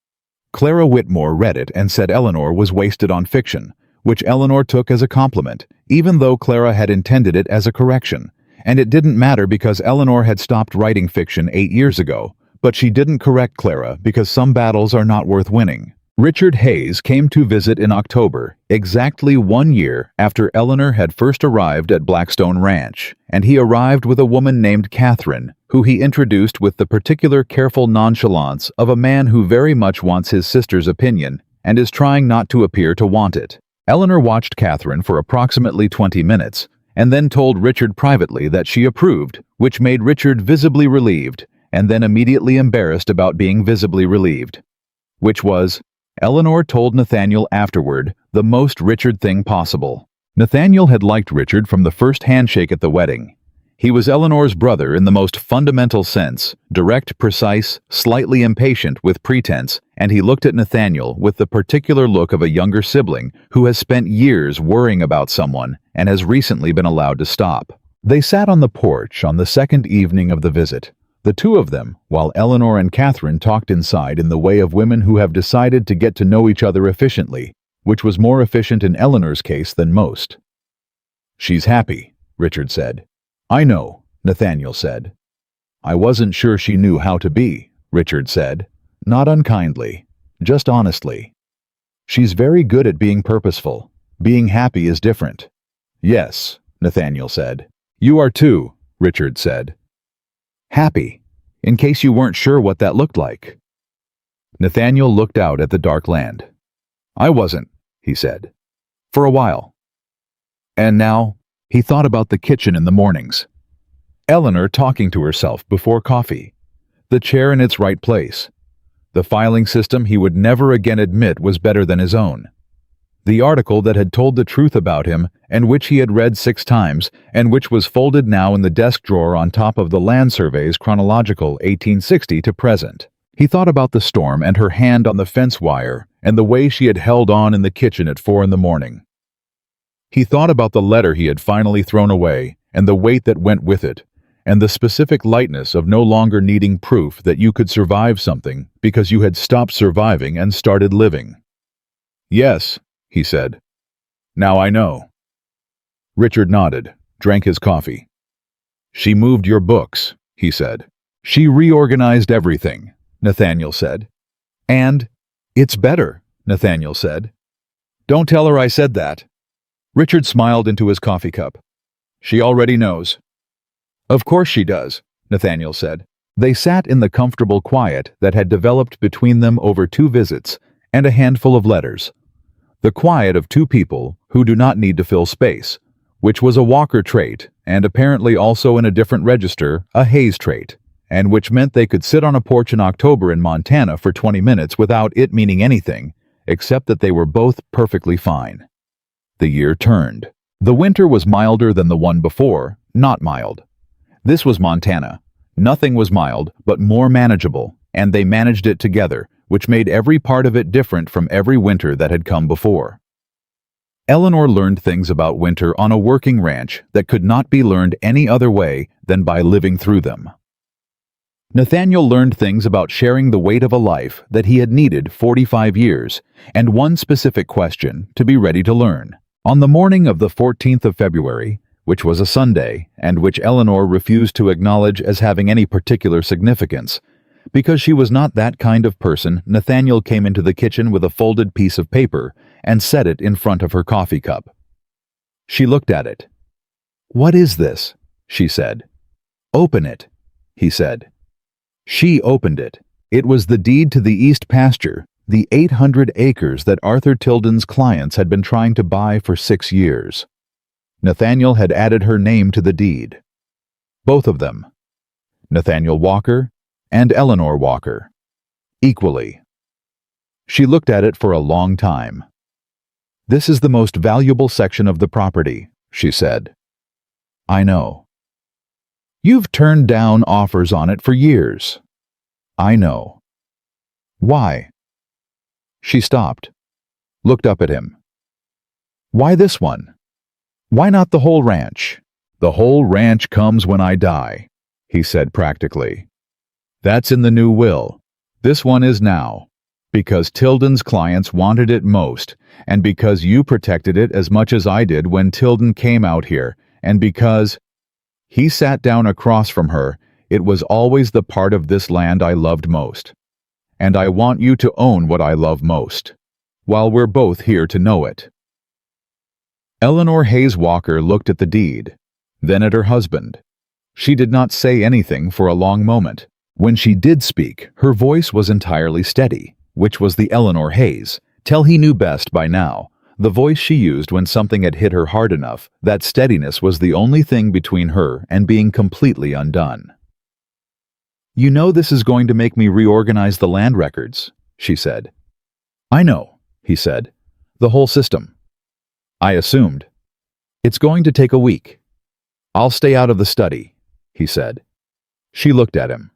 S1: Clara Whitmore read it and said Eleanor was wasted on fiction, which Eleanor took as a compliment, even though Clara had intended it as a correction, and it didn't matter because Eleanor had stopped writing fiction 8 years ago, but she didn't correct Clara because some battles are not worth winning. Richard Hayes came to visit in October, exactly 1 year after Eleanor had first arrived at Blackstone Ranch, and he arrived with a woman named Catherine, who he introduced with the particular careful nonchalance of a man who very much wants his sister's opinion and is trying not to appear to want it. Eleanor watched Catherine for approximately 20 minutes, and then told Richard privately that she approved, which made Richard visibly relieved, and then immediately embarrassed about being visibly relieved. Which was, Eleanor told Nathaniel afterward, the most Richard thing possible. Nathaniel had liked Richard from the first handshake at the wedding. He was Eleanor's brother in the most fundamental sense, direct, precise, slightly impatient with pretense, and he looked at Nathaniel with the particular look of a younger sibling who has spent years worrying about someone and has recently been allowed to stop. They sat on the porch on the second evening of the visit, the two of them, while Eleanor and Catherine talked inside in the way of women who have decided to get to know each other efficiently, which was more efficient in Eleanor's case than most. "She's happy," Richard said. "I know," Nathaniel said. "I wasn't sure she knew how to be," Richard said, not unkindly, just honestly. "She's very good at being purposeful. Being happy is different." "Yes," Nathaniel said. "You are too," Richard said. "Happy, in case you weren't sure what that looked like." Nathaniel looked out at the dark land. "I wasn't," he said. "For a while." And now, he thought about the kitchen in the mornings. Eleanor talking to herself before coffee. The chair in its right place. The filing system he would never again admit was better than his own. The article that had told the truth about him and which he had read 6 times and which was folded now in the desk drawer on top of the Land Survey's chronological 1860 to present. He thought about the storm and her hand on the fence wire and the way she had held on in the kitchen at 4 in the morning. He thought about the letter he had finally thrown away and the weight that went with it, and the specific lightness of no longer needing proof that you could survive something because you had stopped surviving and started living. "Yes," he said. "Now I know." Richard nodded, drank his coffee. "She moved your books," he said. "She reorganized everything," Nathaniel said. "And it's better," Nathaniel said. "Don't tell her I said that." Richard smiled into his coffee cup. "She already knows." "Of course she does," Nathaniel said. They sat in the comfortable quiet that had developed between them over 2 visits and a handful of letters. The quiet of 2 people who do not need to fill space, which was a Walker trait and apparently also in a different register, a Hayes trait, and which meant they could sit on a porch in October in Montana for 20 minutes without it meaning anything, except that they were both perfectly fine. The year turned. The winter was milder than the one before, not mild. This was Montana. Nothing was mild, but more manageable, and they managed it together, which made every part of it different from every winter that had come before. Eleanor learned things about winter on a working ranch that could not be learned any other way than by living through them. Nathaniel learned things about sharing the weight of a life that he had needed 45 years, and one specific question to be ready to learn. On the morning of the 14th of February, which was a Sunday, and which Eleanor refused to acknowledge as having any particular significance, because she was not that kind of person, Nathaniel came into the kitchen with a folded piece of paper and set it in front of her coffee cup. She looked at it. "What is this?" she said. "Open it," he said. She opened it. It was the deed to the east pasture, The 800 acres that Arthur Tilden's clients had been trying to buy for 6 years. Nathaniel had added her name to the deed. Both of them, Nathaniel Walker and Eleanor Walker, equally. She looked at it for a long time. "This is the most valuable section of the property," she said. "I know." "You've turned down offers on it for years." "I know." "Why?" She stopped, looked up at him. "Why this one? Why not the whole ranch?" "The whole ranch comes when I die," he said practically. "That's in the new will. This one is now. Because Tilden's clients wanted it most, and because you protected it as much as I did when Tilden came out here, and because—" He sat down across from her. "It was always the part of this land I loved most. And I want you to own what I love most, while we're both here to know it." Eleanor Hayes Walker looked at the deed, then at her husband. She did not say anything for a long moment. When she did speak, her voice was entirely steady, which was the Eleanor Hayes, till he knew best by now, the voice she used when something had hit her hard enough. That steadiness was the only thing between her and being completely undone. "You know this is going to make me reorganize the land records," she said. "I know," he said. "The whole system." "I assumed." "It's going to take a week." "I'll stay out of the study," he said. She looked at him.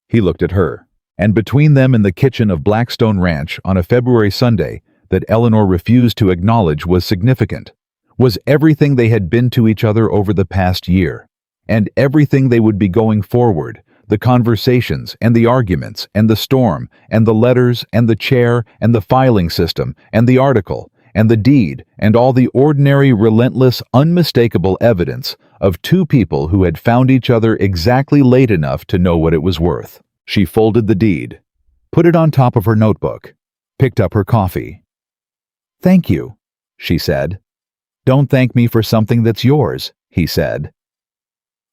S1: He looked at her. And between them in the kitchen of Blackstone Ranch on a February Sunday that Eleanor refused to acknowledge was significant, was everything they had been to each other over the past year, and everything they would be going forward, the conversations and the arguments and the storm and the letters and the chair and the filing system and the article and the deed and all the ordinary, relentless, unmistakable evidence of two people who had found each other exactly late enough to know what it was worth. She folded the deed, put it on top of her notebook, picked up her coffee. "Thank you," she said. "Don't thank me for something that's yours," he said.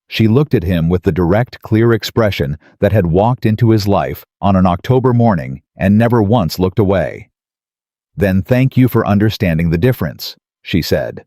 S1: She looked at him with the direct, clear expression that had walked into his life on an October morning and never once looked away. "Then thank you for understanding the difference," she said.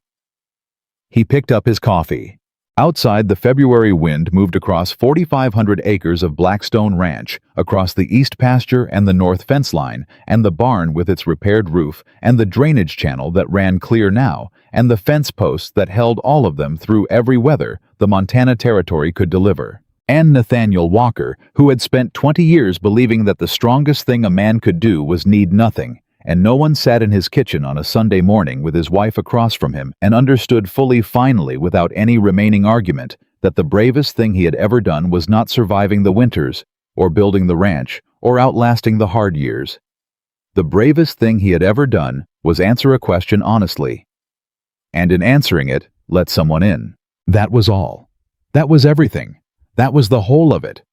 S1: He picked up his coffee. Outside, the February wind moved across 4,500 acres of Blackstone Ranch, across the east pasture and the north fence line, and the barn with its repaired roof, and the drainage channel that ran clear now, and the fence posts that held all of them through every weather the Montana Territory could deliver. And Nathaniel Walker, who had spent 20 years believing that the strongest thing a man could do was need nothing, and no one sat in his kitchen on a Sunday morning with his wife across from him and understood fully, finally, without any remaining argument, that the bravest thing he had ever done was not surviving the winters, or building the ranch, or outlasting the hard years. The bravest thing he had ever done was answer a question honestly. And in answering it, let someone in. That was all. That was everything. That was the whole of it.